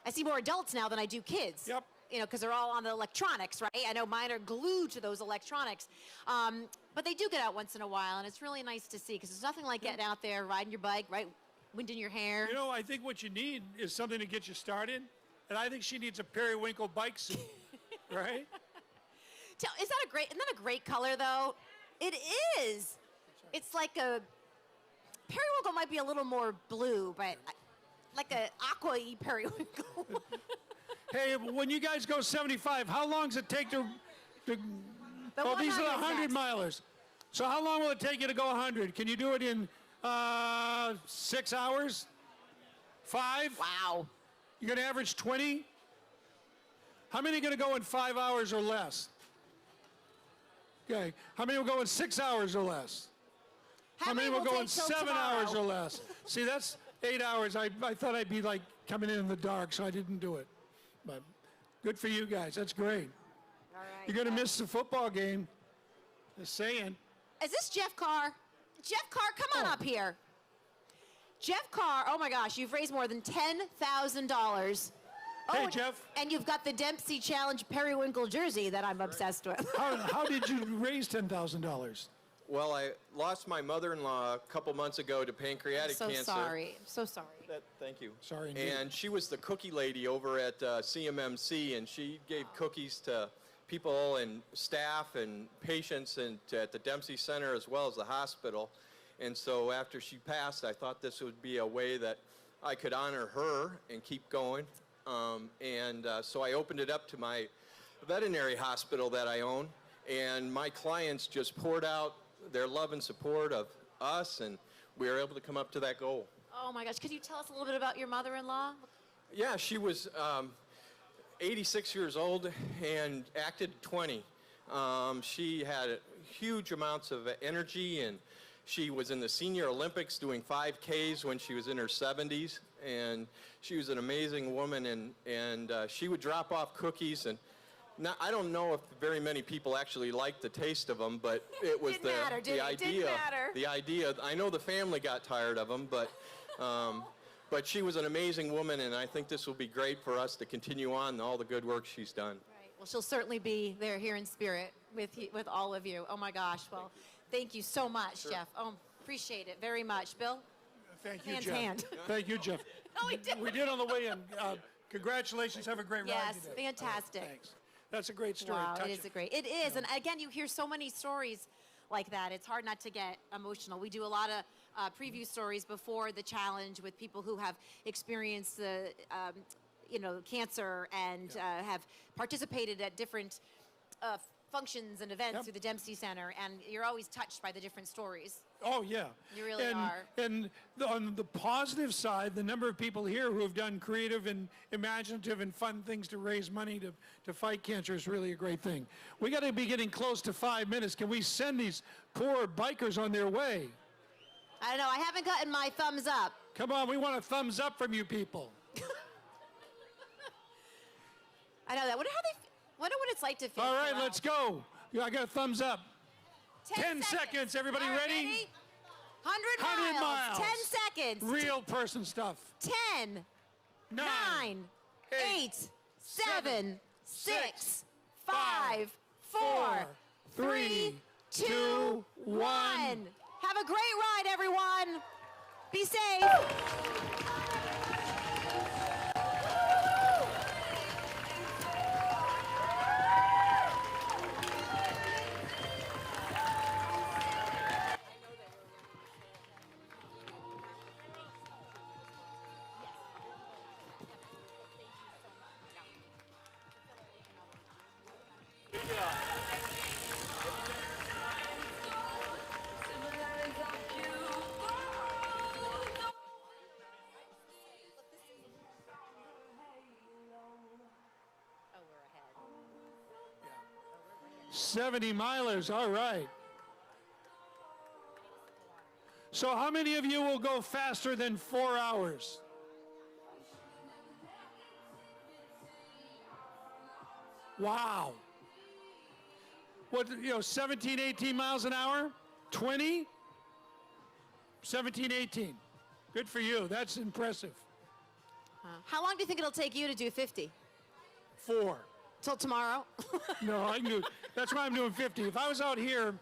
[SPEAKER 13] I see more adults now than I do kids.
[SPEAKER 16] Yep.
[SPEAKER 13] Because they're all on the electronics, right? I know mine are glued to those electronics. But they do get out once in a while, and it's really nice to see, because there's nothing like getting out there, riding your bike, right? Wind in your hair.
[SPEAKER 16] I think what you need is something to get you started. And I think she needs a periwinkle bike suit, right?
[SPEAKER 13] Isn't that a great color, though? It is. It's like a, periwinkle might be a little more blue, but like a aqua-y periwinkle.
[SPEAKER 16] Hey, when you guys go 75, how long does it take to
[SPEAKER 13] The
[SPEAKER 16] these are the
[SPEAKER 13] 100
[SPEAKER 16] 100 milers. So how long will it take you to go 100? Can you do it in 6 hours? 5?
[SPEAKER 13] Wow.
[SPEAKER 16] You're going to average 20? How many are going to go in 5 hours or less? Okay. How many will go in 6 hours or less? How many will go in 7 hours or less? See, that's 8 hours. I thought I'd be like coming in the dark, so I didn't do it. But good for you guys. That's great.
[SPEAKER 13] All right.
[SPEAKER 16] You're going to miss the football game. Just saying.
[SPEAKER 13] Is this Jeff Carr? Jeff Carr, come on up here. Jeff Carr, oh my gosh, you've raised more than $10,000.
[SPEAKER 16] Hey, Jeff.
[SPEAKER 13] And you've got the Dempsey Challenge periwinkle jersey that I'm obsessed with.
[SPEAKER 16] How did you raise $10,000?
[SPEAKER 7] Well, I lost my mother-in-law a couple months ago to pancreatic cancer.
[SPEAKER 13] Sorry. I'm so sorry.
[SPEAKER 7] Thank you.
[SPEAKER 16] Sorry. Indeed.
[SPEAKER 7] And she was the cookie lady over at CMMC, and she gave cookies to people and staff and patients and at the Dempsey Center as well as the hospital. And so after she passed, I thought this would be a way that I could honor her and keep going. So I opened it up to my veterinary hospital that I own, and my clients just poured out their love and support of us, and we were able to come up to that goal.
[SPEAKER 13] Oh my gosh, could you tell us a little bit about your mother-in-law?
[SPEAKER 7] Yeah, she was 86 years old and acted 20. She had huge amounts of energy, and she was in the Senior Olympics doing 5Ks when she was in her 70s, and she was an amazing woman, and she would drop off cookies, and I don't know if very many people actually liked the taste of them, but it was the idea. The idea. I know the family got tired of them, but she was an amazing woman, and I think this will be great for us to continue on all the good work she's done.
[SPEAKER 13] Right. Well, she'll certainly be there here in spirit with all of you. Oh my gosh. Well, thank you so much,
[SPEAKER 7] Sure.
[SPEAKER 13] Jeff. Oh, appreciate it very much. Bill?
[SPEAKER 16] Thank you,
[SPEAKER 13] Hand's
[SPEAKER 16] Jeff.
[SPEAKER 13] hand.
[SPEAKER 16] Thank you, Jeff.
[SPEAKER 13] No, we did.
[SPEAKER 16] We did on the way in. Congratulations. Have a great ride
[SPEAKER 13] Yes,
[SPEAKER 16] today.
[SPEAKER 13] fantastic.
[SPEAKER 16] Thanks. That's a great story.
[SPEAKER 13] Wow,
[SPEAKER 16] Touching.
[SPEAKER 13] it is a great. It is, and again, you hear so many stories like that. It's hard not to get emotional. We do a lot of preview stories before the challenge with people who have experienced the, cancer and have participated at different functions and events through the Dempsey Center, and you're always touched by the different stories.
[SPEAKER 16] Oh, yeah.
[SPEAKER 13] You really are.
[SPEAKER 16] And on the positive side, the number of people here who have done creative and imaginative and fun things to raise money to fight cancer is really a great thing. We got to be getting close to 5 minutes. Can we send these poor bikers on their way?
[SPEAKER 13] I don't know. I haven't gotten my thumbs up.
[SPEAKER 16] Come on, we want a thumbs up from you people.
[SPEAKER 13] I know that. Wonder what it's like to feel.
[SPEAKER 16] All right, let's go. I got a thumbs up. 10 seconds. Everybody
[SPEAKER 13] All right,
[SPEAKER 16] ready?
[SPEAKER 13] 100 miles. 10 seconds.
[SPEAKER 16] Real person stuff.
[SPEAKER 13] 10, 9, 8, 7, 6, 5, 4, 3, 2, 1. Have a great ride, everyone. Be safe.
[SPEAKER 16] Oh, we're ahead. 70 milers, all right. So how many of you will go faster than 4 hours? Wow. What, 17, 18 miles an hour? 20? 17, 18. Good for you. That's impressive.
[SPEAKER 13] How long do you think it'll take you to do 50?
[SPEAKER 16] 4.
[SPEAKER 13] Till tomorrow?
[SPEAKER 16] No, I can do. That's why I'm doing 50. If I was out here,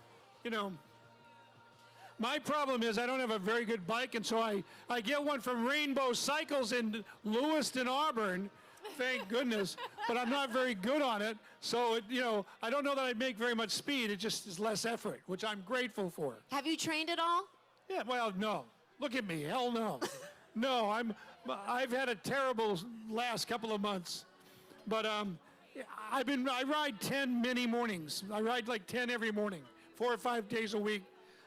[SPEAKER 16] my problem is I don't have a very good bike, and so I get one from Rainbow Cycles in Lewiston, Auburn. Thank goodness, but I'm not very good on it. So, I don't know that I'd make very much speed. It just is less effort, which I'm grateful for.
[SPEAKER 13] Have you trained at all?
[SPEAKER 16] Yeah, well, no. Look at me. Hell no. No, I've had a terrible last couple of months. But I ride 10 many mornings. I ride like 10 every morning, 4 or 5 days a week.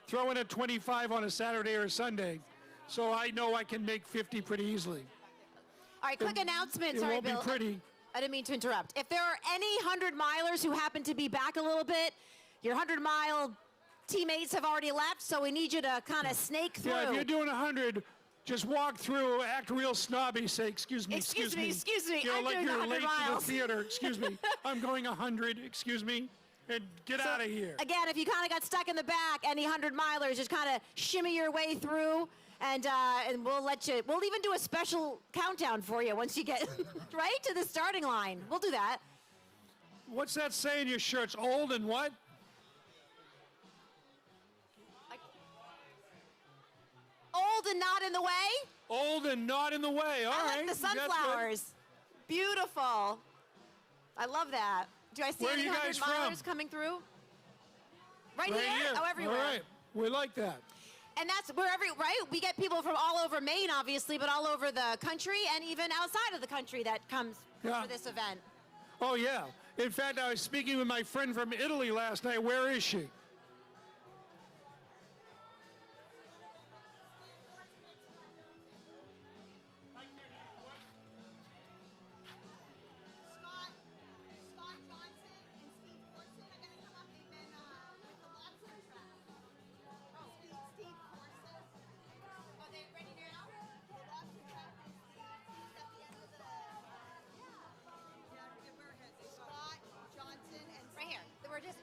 [SPEAKER 16] Throw in a 25 on a Saturday or a Sunday. So I know I can make 50 pretty easily.
[SPEAKER 13] All right, quick announcement.
[SPEAKER 16] It
[SPEAKER 13] Sorry,
[SPEAKER 16] won't
[SPEAKER 13] Bill.
[SPEAKER 16] be pretty.
[SPEAKER 13] I didn't mean to interrupt. If there are any 100-milers who happen to be back a little bit, your 100-mile teammates have already left, so we need you to kind of snake through.
[SPEAKER 16] Yeah, if you're doing 100, just walk through, act real snobby, say, excuse me.
[SPEAKER 13] Excuse me.
[SPEAKER 16] You know,
[SPEAKER 13] I'm
[SPEAKER 16] like
[SPEAKER 13] doing
[SPEAKER 16] you're
[SPEAKER 13] 100
[SPEAKER 16] late
[SPEAKER 13] miles.
[SPEAKER 16] to the theater. Excuse me. I'm going 100. Excuse me. And get out of here.
[SPEAKER 13] Again, if you kind of got stuck in the back, any 100-milers, just kind of shimmy your way through, and we'll let you. We'll even do a special countdown for you once you get right to the starting line. We'll do that.
[SPEAKER 16] What's that say in your shirts? Old and what?
[SPEAKER 13] Old and not in the way.
[SPEAKER 16] Old and not in the way. All right.
[SPEAKER 13] I like the sunflowers. Beautiful. I love that. Do I see
[SPEAKER 16] Where are
[SPEAKER 13] any
[SPEAKER 16] you guys
[SPEAKER 13] 100-milers
[SPEAKER 16] from?
[SPEAKER 13] coming through? Right here? Oh, everywhere.
[SPEAKER 16] All right. We like that.
[SPEAKER 13] And that's right? We get people from all over Maine, obviously, but all over the country and even outside of the country that comes for this event.
[SPEAKER 16] Oh, yeah. In fact, I was speaking with my friend from Italy last night. Where is she?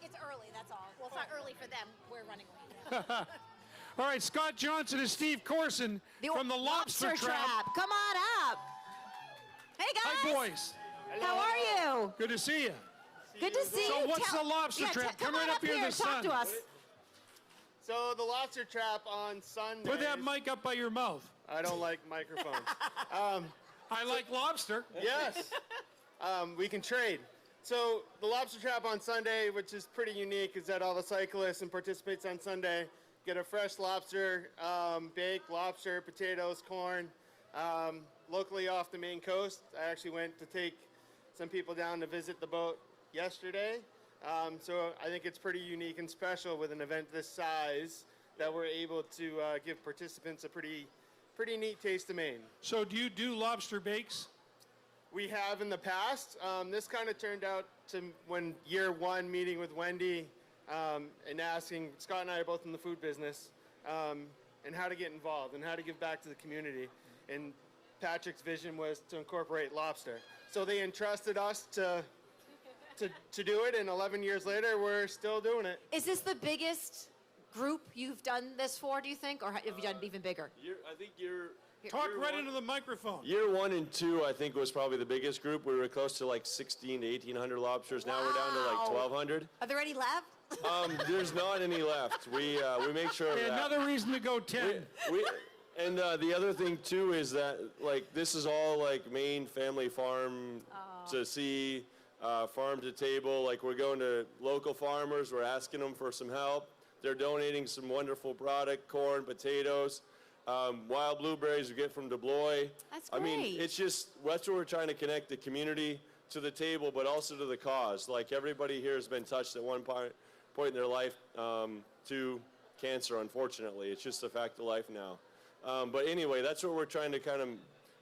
[SPEAKER 13] It's early, that's all. Well, it's not early for them. We're running late.
[SPEAKER 16] All right, Scott Johnson and Steve Corson from the Lobster Trap.
[SPEAKER 13] Come on up. Hey, guys.
[SPEAKER 16] Hi, boys.
[SPEAKER 13] How are you?
[SPEAKER 16] Good to see you.
[SPEAKER 13] Good to see you.
[SPEAKER 16] So what's the Lobster Trap?
[SPEAKER 13] Come right up here in the sun. Talk to us.
[SPEAKER 6] So the Lobster Trap on Sunday.
[SPEAKER 16] Put that mic up by your mouth.
[SPEAKER 6] I don't like microphones.
[SPEAKER 16] I like lobster.
[SPEAKER 6] Yes. We can trade. So the Lobster Trap on Sunday, which is pretty unique, is that all the cyclists and participants on Sunday get a fresh lobster, baked lobster, potatoes, corn, locally off the Maine coast. I actually went to take some people down to visit the boat yesterday. So I think it's pretty unique and special with an event this size that we're able to give participants a pretty neat taste of Maine.
[SPEAKER 16] So do you do lobster bakes?
[SPEAKER 6] We have in the past. This kind of turned out to when year one meeting with Wendy and asking, Scott and I are both in the food business, and how to get involved and how to give back to the community. And Patrick's vision was to incorporate lobster. So they entrusted us to do it, and 11 years later, we're still doing it.
[SPEAKER 13] Is this the biggest group you've done this for, do you think? Or have you done even bigger?
[SPEAKER 9] I think you're...
[SPEAKER 16] Talk right into the microphone.
[SPEAKER 9] Year 1 and 2, I think, was probably the biggest group. We were close to like 16 to 1,800 lobsters. Now we're down to like 1,200.
[SPEAKER 13] Are there any left?
[SPEAKER 9] There's not any left. We make sure of that.
[SPEAKER 16] Another reason to go 10.
[SPEAKER 9] And the other thing too is that like this is all like Maine family farm to see, farm to table. Like we're going to local farmers. We're asking them for some help. They're donating some wonderful product: corn, potatoes. Wild blueberries we get from DeBlois.
[SPEAKER 13] That's
[SPEAKER 9] I mean,
[SPEAKER 13] great.
[SPEAKER 9] it's just, that's where we're trying to connect the community to the table, but also to the cause. Like everybody here has been touched at one point in their life to cancer, unfortunately. It's just a fact of life now. But anyway, that's where we're trying to kind of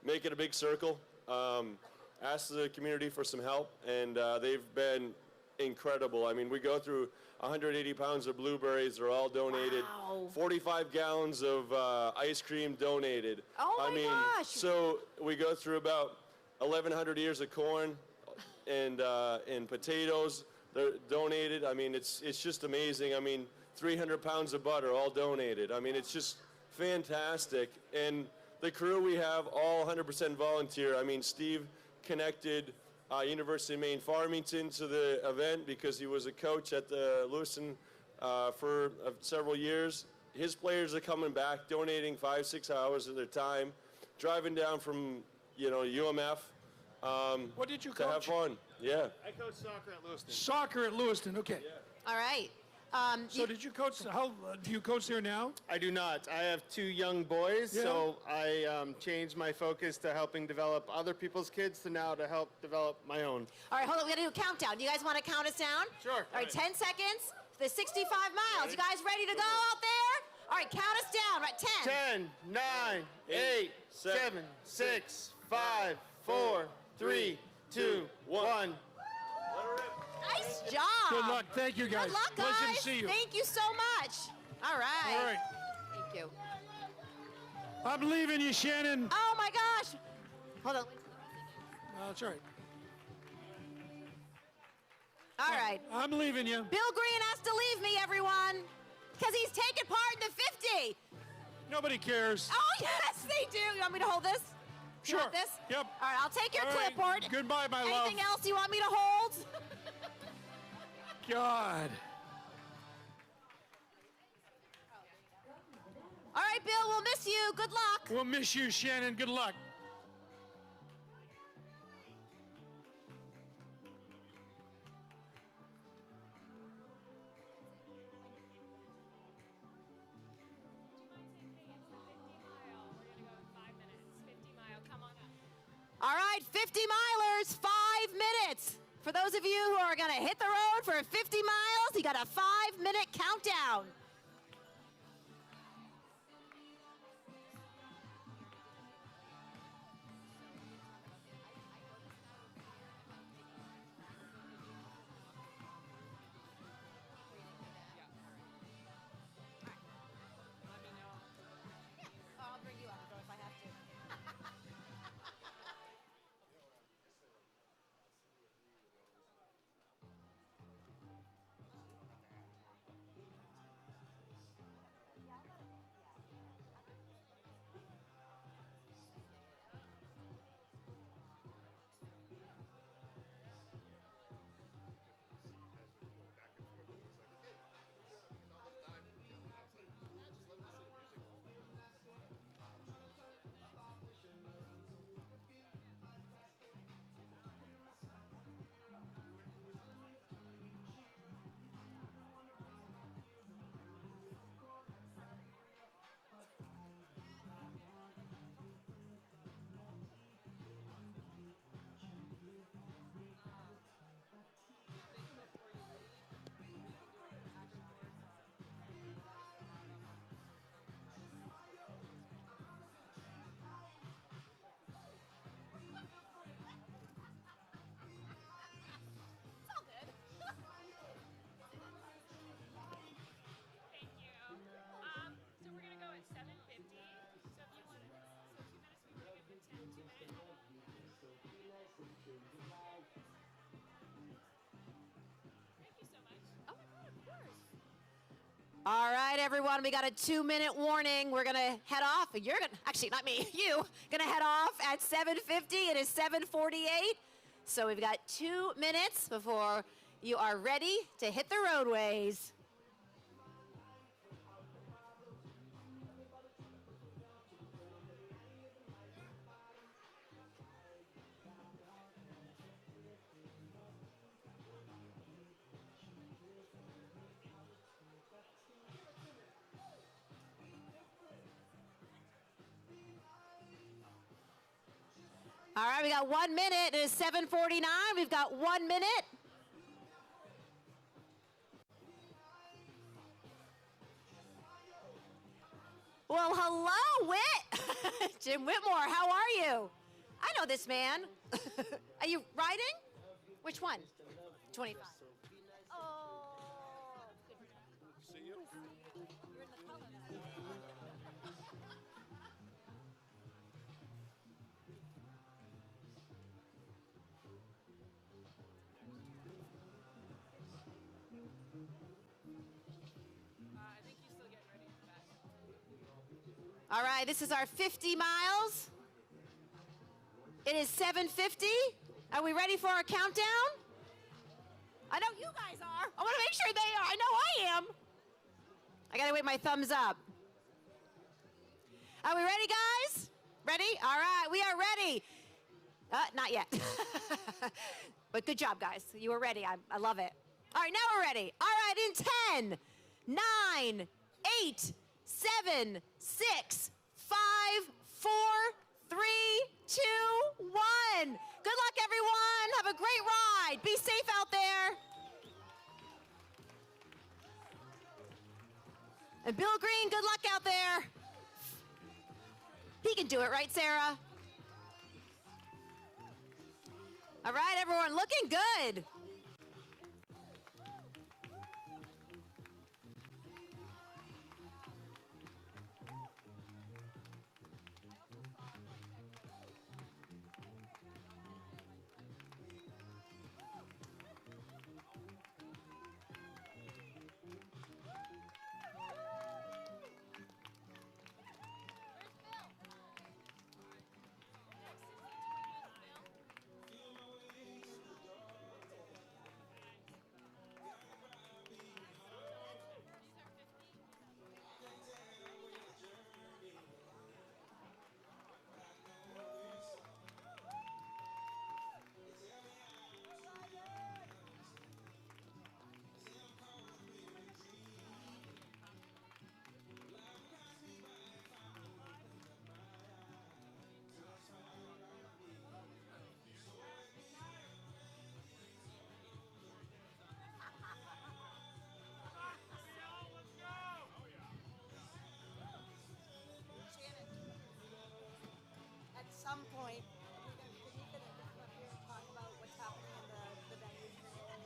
[SPEAKER 9] make it a big circle, ask the community for some help, and they've been incredible. I mean, we go through 180 pounds of blueberries, they're all donated.
[SPEAKER 13] Wow.
[SPEAKER 9] 45 gallons of ice cream donated.
[SPEAKER 13] Oh my
[SPEAKER 9] I mean,
[SPEAKER 13] gosh.
[SPEAKER 9] so we go through about 1,100 ears of corn and potatoes. They're donated. I mean, it's just amazing. I mean, 300 pounds of butter, all donated. I mean, it's just fantastic. And the crew we have, all 100% volunteer. I mean, Steve connected University of Maine Farmington to the event because he was a coach at the Lewiston for several years. His players are coming back, donating 5-6 hours of their time, driving down from UMF.
[SPEAKER 16] What did you
[SPEAKER 9] to have
[SPEAKER 16] coach?
[SPEAKER 9] fun? Yeah.
[SPEAKER 6] I coach soccer at Lewiston.
[SPEAKER 16] Soccer at Lewiston, okay.
[SPEAKER 13] All right.
[SPEAKER 16] So did you coach, do you coach there now?
[SPEAKER 6] I do not. I have 2 young boys, so I changed my focus to helping develop other people's kids to now to help develop my own.
[SPEAKER 13] All right, hold on. We got to do a countdown. You guys want to count us down?
[SPEAKER 6] Sure.
[SPEAKER 13] All right, 10 seconds. The 65 miles. You guys ready to go out there? All right, count us down. Right, 10.
[SPEAKER 6] 10, 9, 8, 7, 6, 5, 4, 3, 2, 1.
[SPEAKER 13] Nice job.
[SPEAKER 16] Good luck. Thank you, guys.
[SPEAKER 13] Good luck, guys.
[SPEAKER 16] Pleasure to see you.
[SPEAKER 13] Thank you so much. All right.
[SPEAKER 16] All right.
[SPEAKER 13] Thank you.
[SPEAKER 16] I'm leaving you, Shannon.
[SPEAKER 13] Oh, my gosh. Hold on.
[SPEAKER 16] That's all right.
[SPEAKER 13] All right.
[SPEAKER 16] I'm leaving you.
[SPEAKER 13] Bill Green has to leave me, everyone, because he's taking part in the 50.
[SPEAKER 16] Nobody cares.
[SPEAKER 13] Oh, yes, they do. You want me to hold this? You
[SPEAKER 16] Sure.
[SPEAKER 13] want this?
[SPEAKER 16] Yep.
[SPEAKER 13] All right, I'll take your
[SPEAKER 16] All right.
[SPEAKER 13] clipboard.
[SPEAKER 16] Goodbye, my love.
[SPEAKER 13] Anything else you want me to hold?
[SPEAKER 16] God.
[SPEAKER 13] All right, Bill, we'll miss you. Good luck.
[SPEAKER 16] We'll miss you, Shannon. Good luck.
[SPEAKER 13] All right, 50 milers, 5 minutes. For those of you who are going to hit the road for 50 miles, you got a 5-minute countdown. I'll bring you up if I have to. All right, everyone, we got a 2-minute warning. We're gonna head off. You're gonna, actually, not me, you, gonna head off at 7:50. It is 7:48. So we've got 2 minutes before you are ready to hit the roadways. All right, we got 1 minute. It is 7:49. We've got 1 minute. Well, hello, Whit. Jim Whitmore, how are you? I know this man. Are you riding? Which one? 25. Oh.
[SPEAKER 19] See you.
[SPEAKER 13] You're in the color now. All right, this is our 50 miles. It is 7:50. Are we ready for our countdown? I know you guys are. I want to make sure they are. I know I am. I got to wait my thumbs up. Are we ready, guys? Ready? All right, we are ready. Not yet. But good job, guys. You were ready. I love it. All right, now we're ready. All right, in 10, 9, 8, 7, 6, 5, 4, 3, 2, 1. Good luck, everyone. Have a great ride. Be safe out there. And Bill Green, good luck out there. He can do it, right, Sarah? All right, everyone, looking good.
[SPEAKER 11] At some point, we're going to come up here and talk about what's happening in the venue today.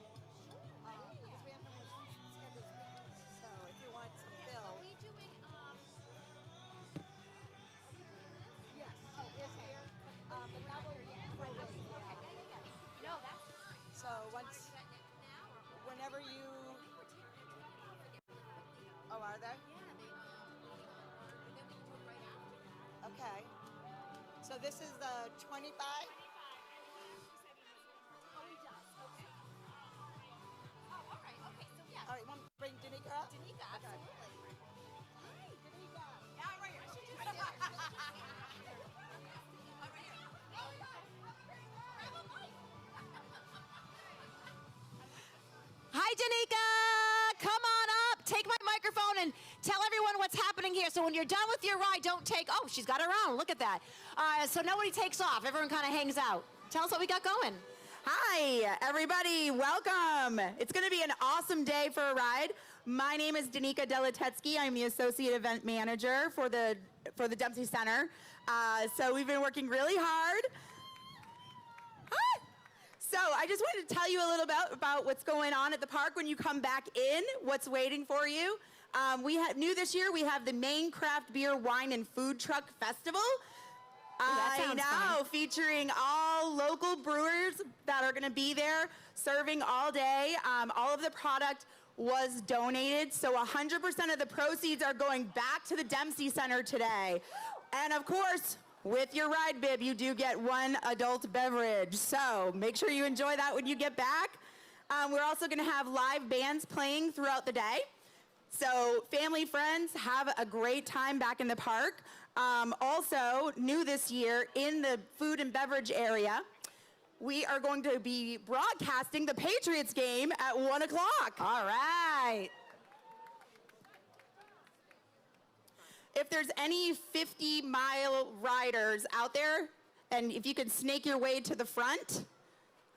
[SPEAKER 11] Because we have no more scheduled speakers. So if you want to fill. Are we doing, yes. Oh, yes, here. But now we're prorating. No, that's fine. So once, whenever you. Oh, are they? Okay. So this is the 25? Oh, he does. Okay. Oh, all right. Okay. So yeah. All right. Want to bring Danica up? Danica, absolutely. Hi, Danica. Yeah, right here. I should do it. All right here. Oh my God. Grab a mic.
[SPEAKER 13] Hi, Danica. Come on up. Take my microphone and tell everyone what's happening here. So when you're done with your ride, don't take. Oh, she's got her own. Look at that. So nobody takes off. Everyone kind of hangs out. Tell us what we got going.
[SPEAKER 12] Hi, everybody. Welcome. It's going to be an awesome day for a ride. My name is Danica Delatetsky. I'm the Associate Event Manager for the Dempsey Center. So we've been working really hard. Hi. So I just wanted to tell you a little bit about what's going on at the park when you come back in, what's waiting for you. New this year, we have the Maine Craft Beer, Wine, and Food Truck Festival. I know, featuring all local brewers that are going to be there serving all day. All of the product was donated, so 100% of the proceeds are going back to the Dempsey Center today. And of course, with your ride bib, you do get one adult beverage. So make sure you enjoy that when you get back. We're also going to have live bands playing throughout the day. So family, friends, have a great time back in the park. Also, new this year in the food and beverage area, we are going to be broadcasting the Patriots game at 1 o'clock.
[SPEAKER 13] All right.
[SPEAKER 12] If there's any 50-mile riders out there, and if you can snake your way to the front,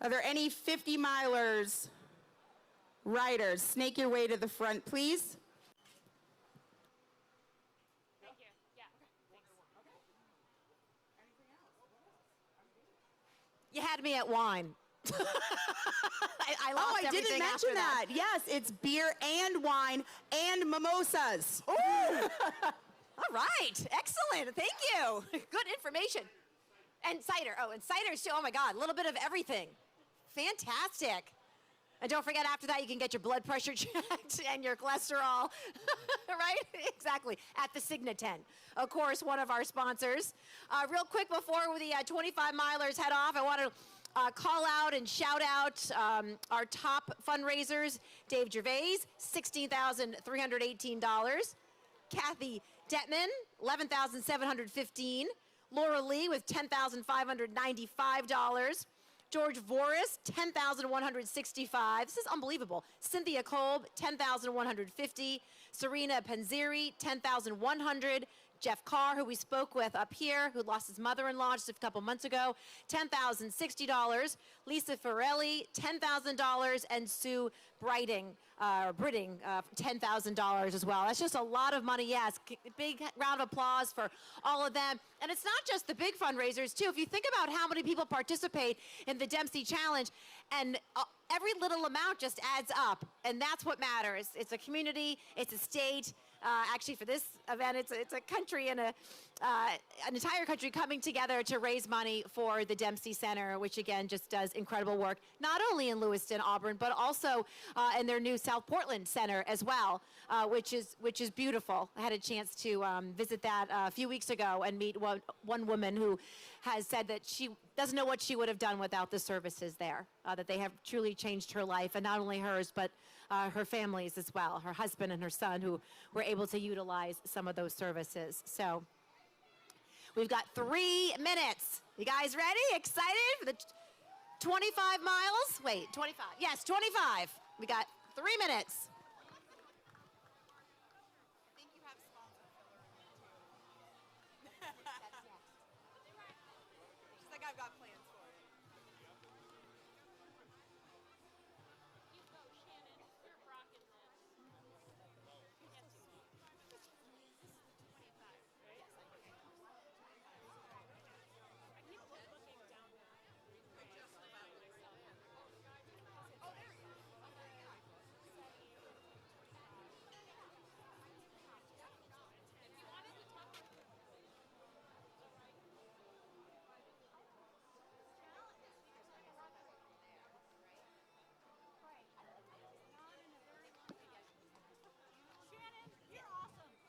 [SPEAKER 12] are there any 50-milers riders? Snake your way to the front, please.
[SPEAKER 13] You had me at wine. I lost
[SPEAKER 12] I didn't
[SPEAKER 13] everything
[SPEAKER 12] mention
[SPEAKER 13] after
[SPEAKER 12] that. Yes, it's beer and wine and mimosas.
[SPEAKER 13] Ooh. All right. Excellent. Thank you. Good information. And cider. Oh, and cider too. Oh my God. A little bit of everything. Fantastic. And don't forget, after that, you can get your blood pressure checked and your cholesterol, right? Exactly, at the Signa tent. Of course, one of our sponsors. Real quick, before the 25-milers head off, I want to call out and shout out our top fundraisers. Dave Gervais, $16,318. Kathy Detman, $11,715. Laura Lee with $10,595. George Voris, $10,165. This is unbelievable. Cynthia Kolb, $10,150. Serena Panzeri, $10,100. Jeff Carr, who we spoke with up here, who lost his mother-in-law just a couple months ago, $10,060. Lisa Farelli, $10,000. And Sue Britting, $10,000 as well. That's just a lot of money. Yes, big round of applause for all of them. And it's not just the big fundraisers, too. If you think about how many people participate in the Dempsey Challenge, and every little amount just adds up, and that's what matters. It's a community, it's a state. Actually, for this event, it's a country and an entire country coming together to raise money for the Dempsey Center, which again just does incredible work, not only in Lewiston, Auburn, but also in their new South Portland Center as well, which is beautiful. I had a chance to visit that a few weeks ago and meet one woman who has said that she doesn't know what she would have done without the services there, that they have truly changed her life, and not only hers, but her family's as well, her husband and her son, who were able to utilize some of those services. So we've got 3 minutes. You guys ready? Excited for the 25 miles? Wait, 25. Yes, 25. We got 3 minutes.
[SPEAKER 12] I think you have sponsor filler in it too. She's like, I've got plans for it.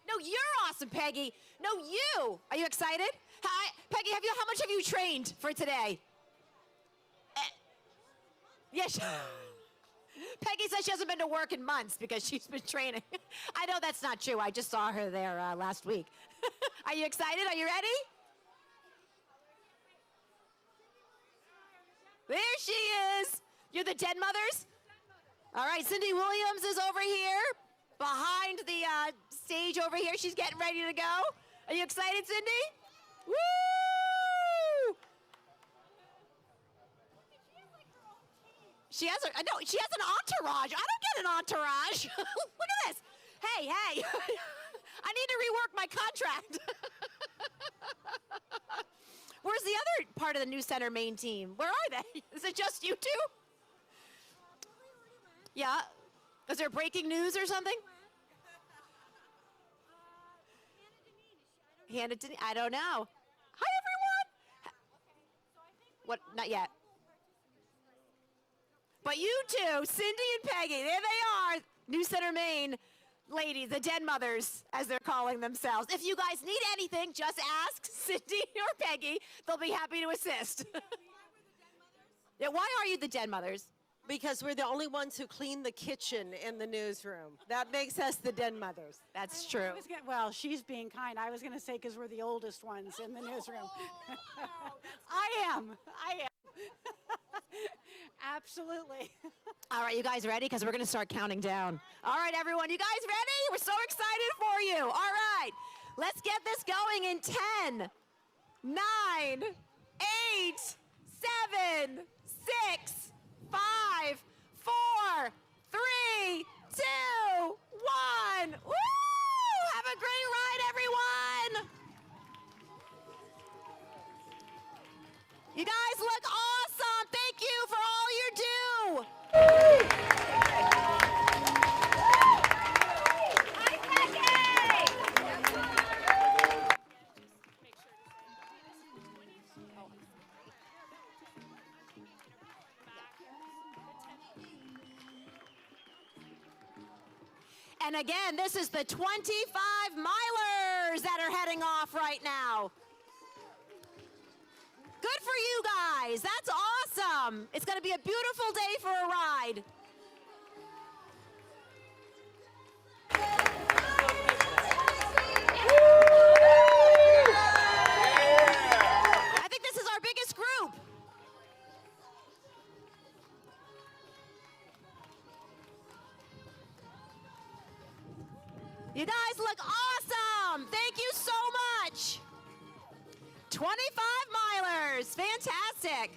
[SPEAKER 13] No, you're awesome, Peggy. No, you. Are you excited? Hi, Peggy, how much have you trained for today? Yes. Peggy says she hasn't been to work in months because she's been training. I know that's not true. I just saw her there last week. Are you excited? Are you ready? There she is. You're the Den Mothers? All right, Cindy Williams is over here. Behind the stage over here. She's getting ready to go. Are you excited, Cindy? Woo! She has an entourage. I don't get an entourage. Look at this. Hey. I need to rework my contract. Where's the other part of the New Center main team? Where are they? Is it just you two? Yeah. Is there breaking news or something? Hannah Denise. I don't know. Hi, everyone. What? Not yet. But you two, Cindy and Peggy, there they are. New Center, Maine ladies, the Den Mothers, as they're calling themselves. If you guys need anything, just ask Cindy or Peggy. They'll be happy to assist. Yeah, why are you the Den Mothers?
[SPEAKER 2] Because we're the only ones who clean the kitchen in the newsroom. That makes us the Den Mothers.
[SPEAKER 13] That's true.
[SPEAKER 11] Well, she's being kind. I was going to say because we're the oldest ones in the newsroom. I am. Absolutely.
[SPEAKER 13] All right, you guys ready? Because we're going to start counting down. All right, everyone, you guys ready? We're so excited for you. All right, let's get this going in 10, 9, 8, 7, 6, 5, 4, 3, 2, 1. Woo! Have a great ride, everyone. You guys look awesome. Thank you for all you do. And again, this is the 25 milers that are heading off right now. Good for you guys. That's awesome. It's going to be a beautiful day for a ride. I think this is our biggest group. You guys look awesome. Thank you so much. 25 milers. Fantastic.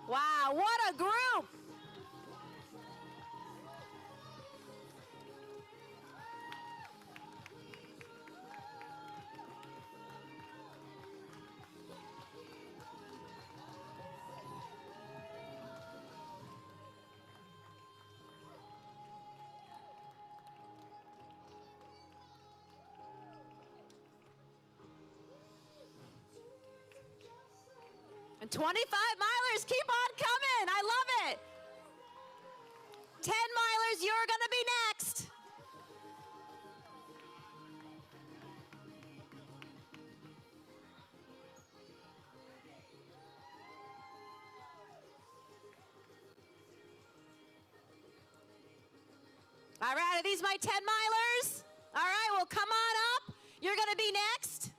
[SPEAKER 13] Wow, what a group. And 25 milers, keep on coming. I love it. 10 milers, you're going to be next. All right, are these my 10 milers? All right, well, come on up. You're going to be next.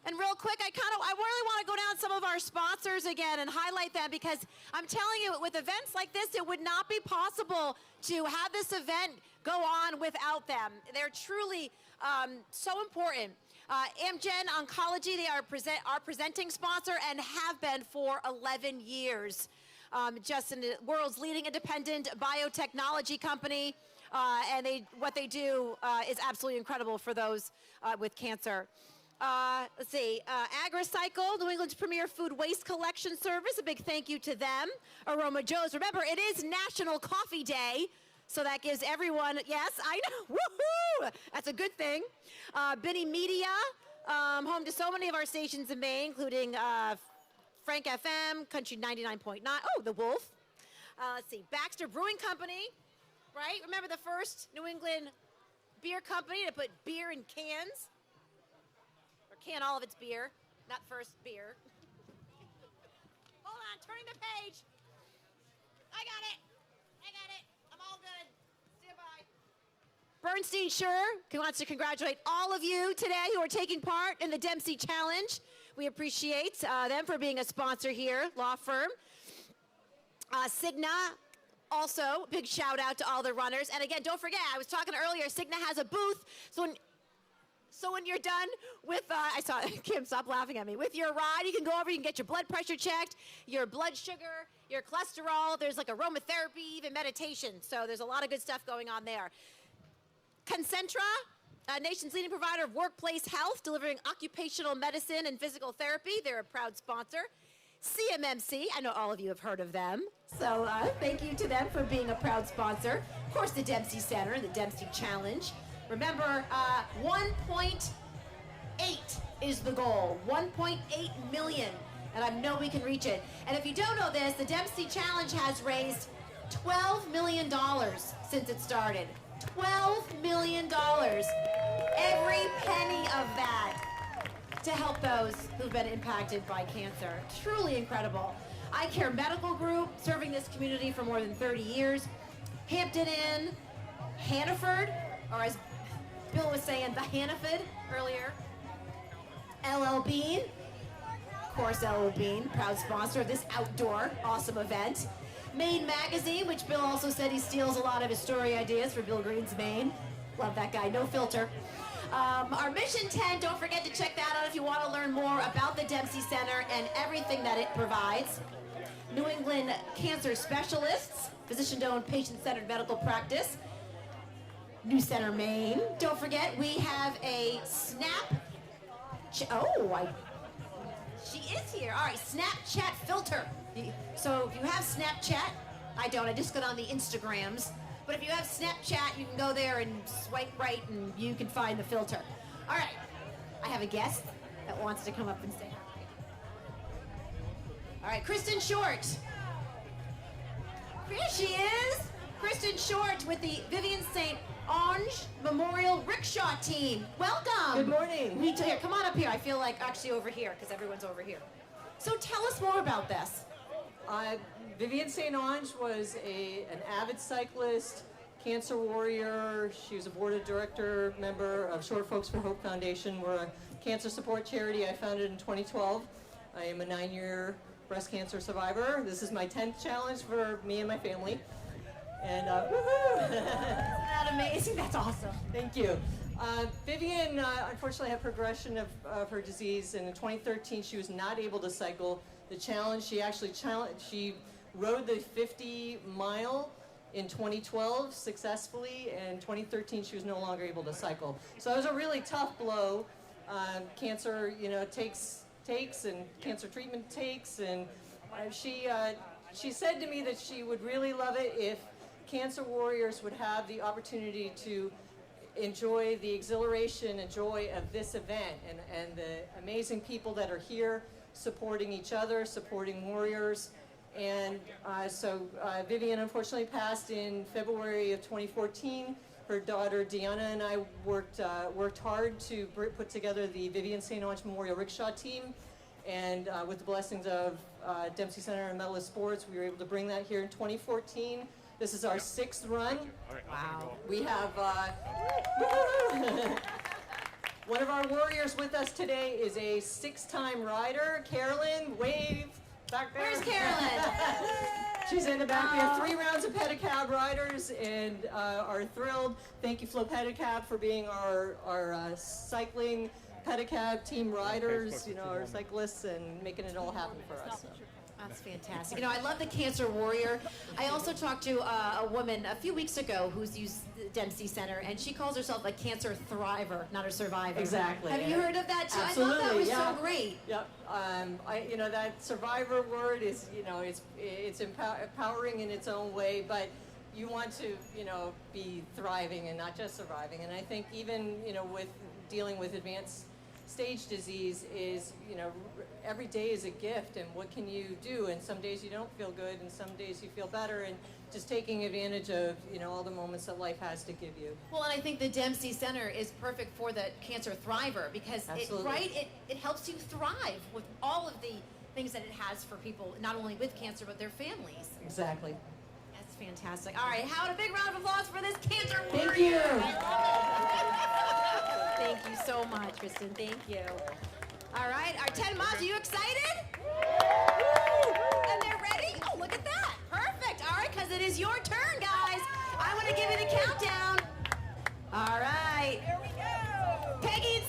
[SPEAKER 13] And real quick, I really want to go down some of our sponsors again and highlight them, because I'm telling you, with events like this, it would not be possible to have this event go on without them. They're truly so important. Amgen Oncology, they are presenting sponsor and have been for 11 years. Just in the world's leading independent biotechnology company, and what they do is absolutely incredible for those with cancer. Let's see, AgriCycle, New England's premier food waste collection service. A big thank you to them. Aroma Joe's. Remember, it is National Coffee Day, so that gives everyone, yes, I know, woohoo! That's a good thing. Binny Media, home to so many of our stations in Maine, including Frank FM, Country 99.9. Oh, The Wolf. Let's see, Baxter Brewing Company, right? Remember the first New England beer company to put beer in cans? Can all of its beer, not first beer. Hold on, turning the page. I got it. I'm all good. Stand by. Bernstein Sure wants to congratulate all of you today who are taking part in the Dempsey Challenge. We appreciate them for being a sponsor here, law firm. Cigna, also, big shout out to all the runners. And again, don't forget, I was talking earlier, Cigna has a booth, so when you're done with, I saw Kim, stop laughing at me. With your ride, you can go over, you can get your blood pressure checked, your blood sugar, your cholesterol. There's like aromatherapy, even meditation. So there's a lot of good stuff going on there. Concentra, nation's leading provider of workplace health, delivering occupational medicine and physical therapy. They're a proud sponsor. CMMC. I know all of you have heard of them. So thank you to them for being a proud sponsor. Of course, the Dempsey Center and the Dempsey Challenge. Remember, 1.8 is the goal. 1.8 million. And I know we can reach it. And if you don't know this, the Dempsey Challenge has raised $12 million since it started. $12 million. Every penny of that to help those who've been impacted by cancer. Truly incredible. Eye Care Medical Group, serving this community for more than 30 years. Hampton Inn, Hannaford, or as Bill was saying, the Hannaford earlier. LL Bean, of course LL Bean, proud sponsor of this outdoor awesome event. Maine Magazine, which Bill also said he steals a lot of his story ideas for Bill Green's Maine. Love that guy, no filter. Our Mission 10, don't forget to check that out if you want to learn more about the Dempsey Center and everything that it provides. New England Cancer Specialists, physician-owned, patient-centered medical practice. New Center, Maine. Don't forget, we have a she is here. All right, Snapchat filter. So if you have Snapchat, I don't, I just got on the Instagrams. But if you have Snapchat, you can go there and swipe right and you can find the filter. All right, I have a guest that wants to come up and say hi. All right, Kristen Short. Here she is. Kristen Short with the Vivian St. Ange Memorial Rickshaw Team. Welcome.
[SPEAKER 3] Good morning.
[SPEAKER 13] Here, come on up here. I feel like actually over here because everyone's over here. So tell us more about this.
[SPEAKER 3] Vivian St. Ange was an avid cyclist, cancer warrior. She was a board of director member of Short Folks for Hope Foundation. We're a cancer support charity I founded in 2012. I am a 9-year breast cancer survivor. This is my 10th challenge for me and my family. And woohoo!
[SPEAKER 13] Isn't that amazing? That's awesome.
[SPEAKER 3] Thank you. Vivian unfortunately had progression of her disease, and in 2013 she was not able to cycle the challenge. She rode the 50-mile in 2012 successfully, and in 2013 she was no longer able to cycle. So it was a really tough blow. Cancer, takes, and cancer treatment takes, and she said to me that she would really love it if cancer warriors would have the opportunity to enjoy the exhilaration and joy of this event and the amazing people that are here supporting each other, supporting warriors. And so Vivian unfortunately passed in February of 2014. Her daughter Deanna and I worked hard to put together the Vivian St. Ange Memorial Rickshaw Team. And with the blessings of Dempsey Center and Medalist Sports, we were able to bring that here in 2014. This is our 6th run. Wow. We have one of our warriors with us today is a 6-time rider, Carolyn. Wave back there.
[SPEAKER 13] Where's Carolyn?
[SPEAKER 3] She's in the back. We have 3 rounds of pedicab riders and are thrilled. Thank you, Flo Pedicab, for being our cycling pedicab team riders, our cyclists, and making it all happen for us. So.
[SPEAKER 13] That's fantastic. I love the cancer warrior. I also talked to a woman a few weeks ago who's used the Dempsey Center, and she calls herself a cancer thriver, not a survivor.
[SPEAKER 3] Exactly.
[SPEAKER 13] Have you heard of that too?
[SPEAKER 3] Absolutely,
[SPEAKER 13] I thought that was
[SPEAKER 3] yeah.
[SPEAKER 13] so great.
[SPEAKER 3] Yep. That survivor word is, it's empowering in its own way, but you want to, be thriving and not just surviving. And I think even, with dealing with advanced stage disease is, every day is a gift, and what can you do? And some days you don't feel good, and some days you feel better, and just taking advantage of, all the moments that life has to give you.
[SPEAKER 13] Well, and I think the Dempsey Center is perfect for the cancer thriver because it helps you thrive with all of the things that it has for people, not only with cancer, but their families.
[SPEAKER 3] Exactly.
[SPEAKER 13] That's fantastic. All right, how about a big round of applause for this cancer warrior?
[SPEAKER 3] Thank you.
[SPEAKER 13] Thank you so much, Kristen. Thank you. All right, our 10 moms, are you excited? And they're ready? Oh, look at that. Perfect. All right, because it is your turn, guys. I want to give you the countdown. All right. Here we go. Peggy